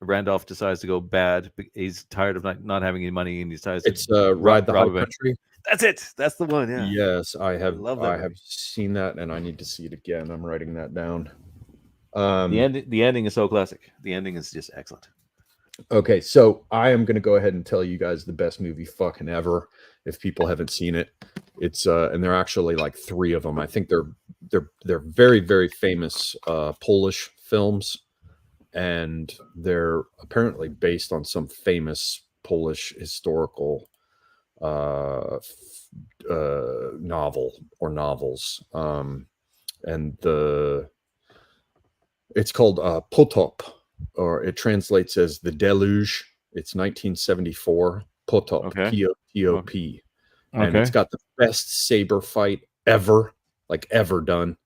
Randolph decides to go bad. He's tired of not having any money, and he decides to ride the high country. That's it. That's the one. Yeah. Yes, I have. I have seen that, and I need to see it again. I'm writing that down. The ending is so classic. The ending is just excellent. Okay, so I am going to go ahead and tell you guys the best movie fucking ever. If people haven't seen it, it's and they're actually like three of them. I think they're very, very famous Polish films, and they're apparently based on some famous Polish historical novel or novels. And it's called Potop, or it translates as The Deluge. It's 1974. Potop, okay. P-O-P. And it's got the best saber fight ever, like ever done.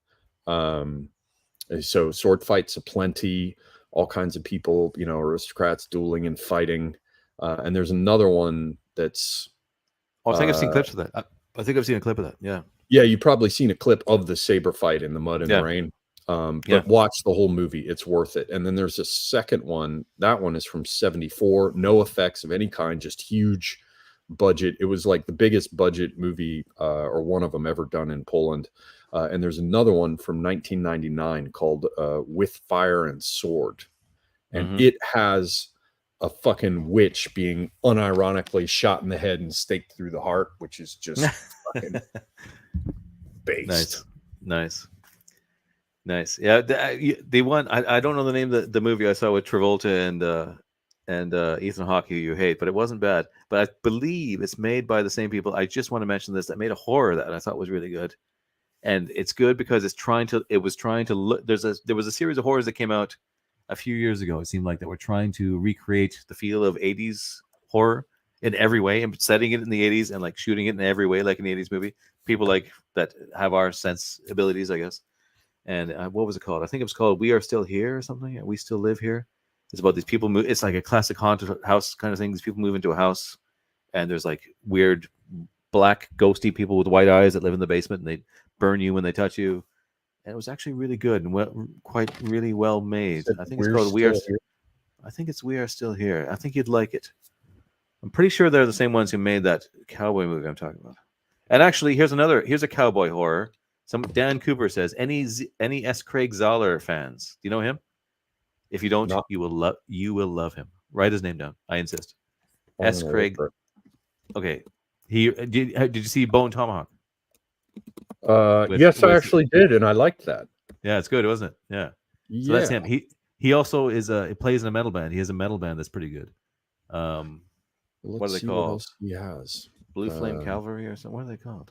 So sword fights aplenty, all kinds of people, aristocrats dueling and fighting. And there's another one that's. I think I've seen clips of that. I think I've seen a clip of that. Yeah. Yeah, you've probably seen a clip of the saber fight in the mud and the rain. But watch the whole movie. It's worth it. And then there's a second one. That one is from 1974. No effects of any kind, just huge budget. It was like the biggest budget movie or one of them ever done in Poland. And there's another one from 1999 called With Fire and Sword. And it has a fucking witch being unironically shot in the head and staked through the heart, which is just fucking based. Nice. Yeah, the one I don't know the name of the movie I saw with Travolta and Ethan Hawke, who you hate, but it wasn't bad. But I believe it's made by the same people. I just want to mention this. That made a horror that I thought was really good, and it's good because it's trying to. It was trying to look. There was a series of horrors that came out a few years ago. It seemed like that were trying to recreate the feel of '80s horror in every way, and setting it in the '80s and like shooting it in every way, like an '80s movie. People like that have our sensibilities, I guess. And what was it called? I think it was called "We Are Still Here" or something. We Still Live Here. It's about these people move. It's like a classic haunted house kind of thing. These people move into a house, and there's like weird black ghosty people with white eyes that live in the basement, and they burn you when they touch you. And it was actually really good and quite really well made. I think it's called "We Are." Here. I think it's "We Are Still Here." I think you'd like it. I'm pretty sure they're the same ones who made that cowboy movie I'm talking about. And actually, here's a cowboy horror. Dan Cooper says any S. Craig Zahler fans. Do you know him? If you don't, you will love him. Write his name down. I insist. S. Craig. Okay. Did you see Bone Tomahawk? Yes, I actually did, and I liked that. Yeah, it's good, wasn't it? Yeah. So that's him. He also is he plays in a metal band. He has a metal band that's pretty good. What are they called? What else he has? Blue Flame Cavalry or something. What are they called?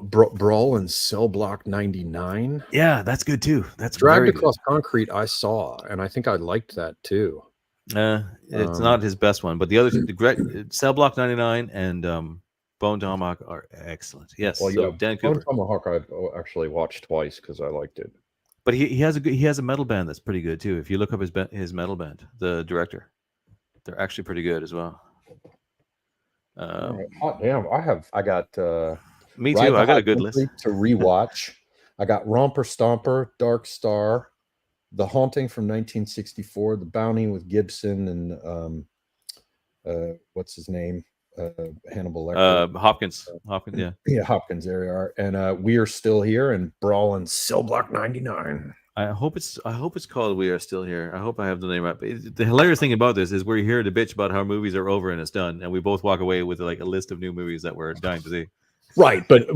Brawl in Cell Block 99. Yeah, that's good too. That's Dragged Across Concrete. I saw, and I think I liked that too. It's not his best one, but the other two, Cell Block 99 and Bone Tomahawk are excellent. Yes, well, so Dan Cooper. Bone Tomahawk I've actually watched twice because I liked it. But he has a metal band that's pretty good too. If you look up his metal band, the director, they're actually pretty good as well. Hot damn! I got. Me too. I got a good list to rewatch. I got Romper Stomper, Dark Star, The Haunting from 1964, The Bounty with Gibson and what's his name? Hannibal Lecter. Hopkins, yeah. Yeah, Hopkins, there you are. And We Are Still Here and Brawl in Cell Block 99. I hope it's called We Are Still Here. I hope I have the name right. But the hilarious thing about this is we're here to bitch about how movies are over and it's done, and we both walk away with like a list of new movies that we're dying to see. Right, but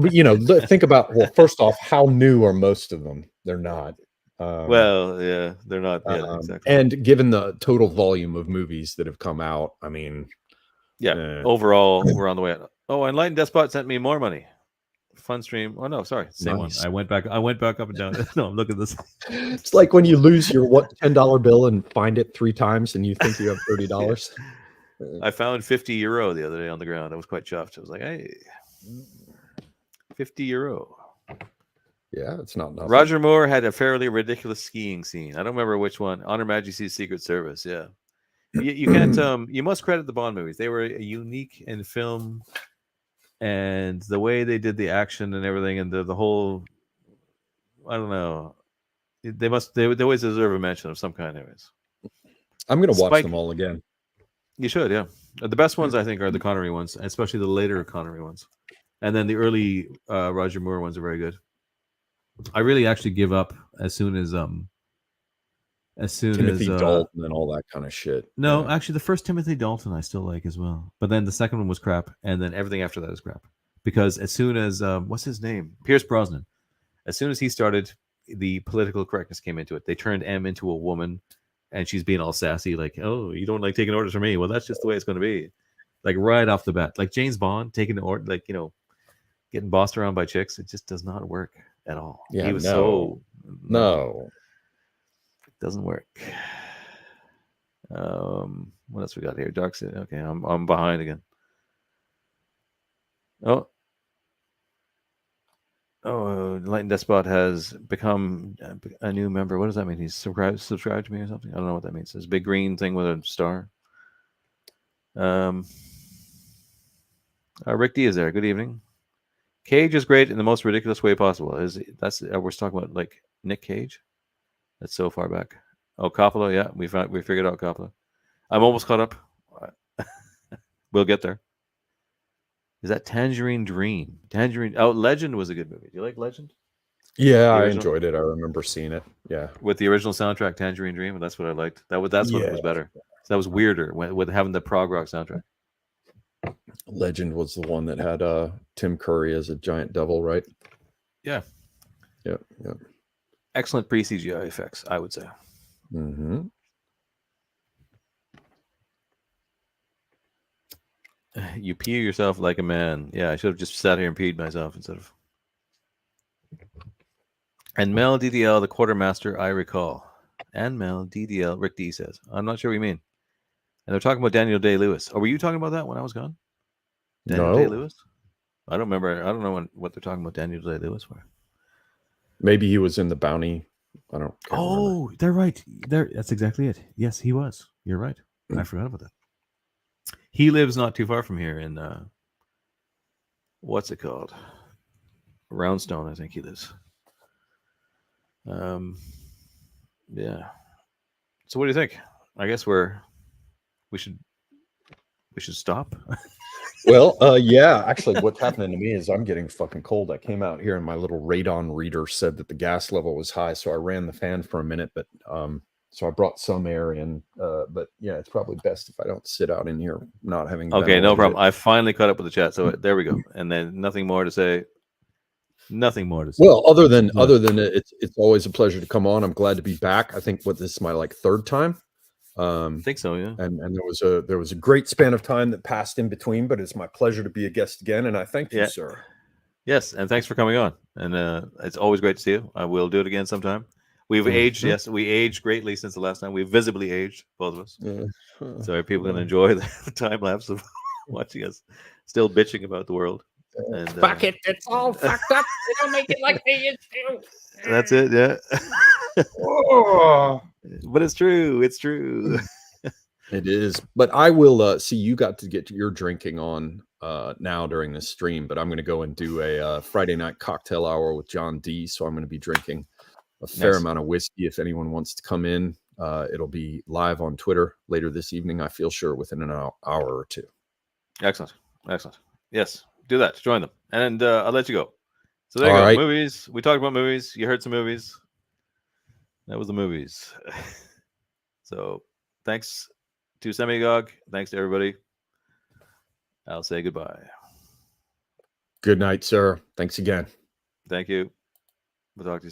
think about, well, first off, how new are most of them? They're not. Well, yeah, they're not. Yeah, exactly. And given the total volume of movies that have come out, I mean, overall, we're on the way out. Oh, Enlightened Despot sent me more money. Fun stream. Oh no, sorry, same one. I went back up and down. No, look at this. It's like when you lose your $10 bill and find it 3 times, and you think you have $30. I found €50 the other day on the ground. I was quite chuffed. I was like, hey, €50. Yeah, it's not nothing. Roger Moore had a fairly ridiculous skiing scene. I don't remember which one. Honor Majesty's Secret Service. Yeah, you can't. You must credit the Bond movies. They were unique in film, and the way they did the action and everything, and the whole. I don't know. They always deserve a mention of some kind, anyways. I'm gonna watch them all again. You should, yeah. The best ones I think are the Connery ones, especially the later Connery ones, and then the early Roger Moore ones are very good. I really actually give up as soon as Timothy Dalton and all that kind of shit. No, actually, the first Timothy Dalton I still like as well, but then the second one was crap, and then everything after that is crap. Because as soon as what's his name, Pierce Brosnan, as soon as he started, the political correctness came into it. They turned M into a woman, and she's being all sassy, like, "Oh, you don't like taking orders from me? Well, that's just the way it's going to be." Like right off the bat, like James Bond taking the order, like getting bossed around by chicks. It just does not work at all. Yeah, he was no, it doesn't work. What else we got here? Dark City. Okay, I'm behind again. Oh, Enlightened Despot has become a new member. What does that mean? He's subscribed to me or something? I don't know what that means. It's a big green thing with a star. Rick D is there. Good evening. Cage is great in the most ridiculous way possible. We're talking about like Nick Cage? That's so far back. Oh, Coppola, yeah, we figured out Coppola. I'm almost caught up. We'll get there. Is that Tangerine Dream? Legend was a good movie. Do you like Legend? Yeah, I enjoyed it. I remember seeing it. Yeah, with the original soundtrack, Tangerine Dream. That's what I liked. That's what was better. So that was weirder with having the prog rock soundtrack. Legend was the one that had Tim Curry as a giant devil, right? Yeah. Yeah. Excellent pre-CGI effects, I would say. Mm-hmm. You pee yourself like a man. Yeah, I should have just sat here and peed myself instead of. And Mel DDL, the quartermaster, I recall. And Mel DDL, Rick D says. I'm not sure what you mean. And they're talking about Daniel Day-Lewis. Oh, were you talking about that when I was gone? Daniel No. Day-Lewis? I don't remember. I don't know what they're talking about Daniel Day-Lewis for. Maybe he was in the bounty. I don't. Oh, remember. they're right. That's exactly it. Yes, he was. You're right. I forgot about that. He lives not too far from here in what's it called? Roundstone, I think he lives. Yeah. So what do you think? I guess we should stop. Well, yeah. Actually, what's happening to me is I'm getting fucking cold. I came out here and my little radon reader said that the gas level was high, so I ran the fan for a minute. But so I brought some air in. But yeah, it's probably best if I don't sit out in here, not having. Okay, no problem. I finally caught up with the chat, so there we go. And then nothing more to say. Nothing more to say. Well, other than it's always a pleasure to come on. I'm glad to be back. I think this is my third time. I think so, yeah. And there was a great span of time that passed in between, but it's my pleasure to be a guest again, and I thank you, sir. Yes, and thanks for coming on. And it's always great to see you. I will do it again sometime. We've aged, yes, we aged greatly since the last time. We've visibly aged, both of us. So people can enjoy the time lapse of watching us still bitching about the world. And, fuck it, it's all fucked up. They don't make it like they used to. That's it, yeah. Oh. But it's true. It's true. It is. But I will see you got to get your drinking on now during this stream, but I'm going to go and do a Friday night cocktail hour with John D. So I'm going to be drinking a fair amount of whiskey. If anyone wants to come in, it'll be live on Twitter later this evening. I feel sure within an hour or two. Excellent. Excellent. Yes. Do that. Join them. And I'll let you go. So there you go. Right. Movies. We talked about movies. You heard some movies. That was the movies. So thanks to Semiogogue. Thanks to everybody. I'll say goodbye. Good night, sir. Thanks again. Thank you. We'll talk to you soon.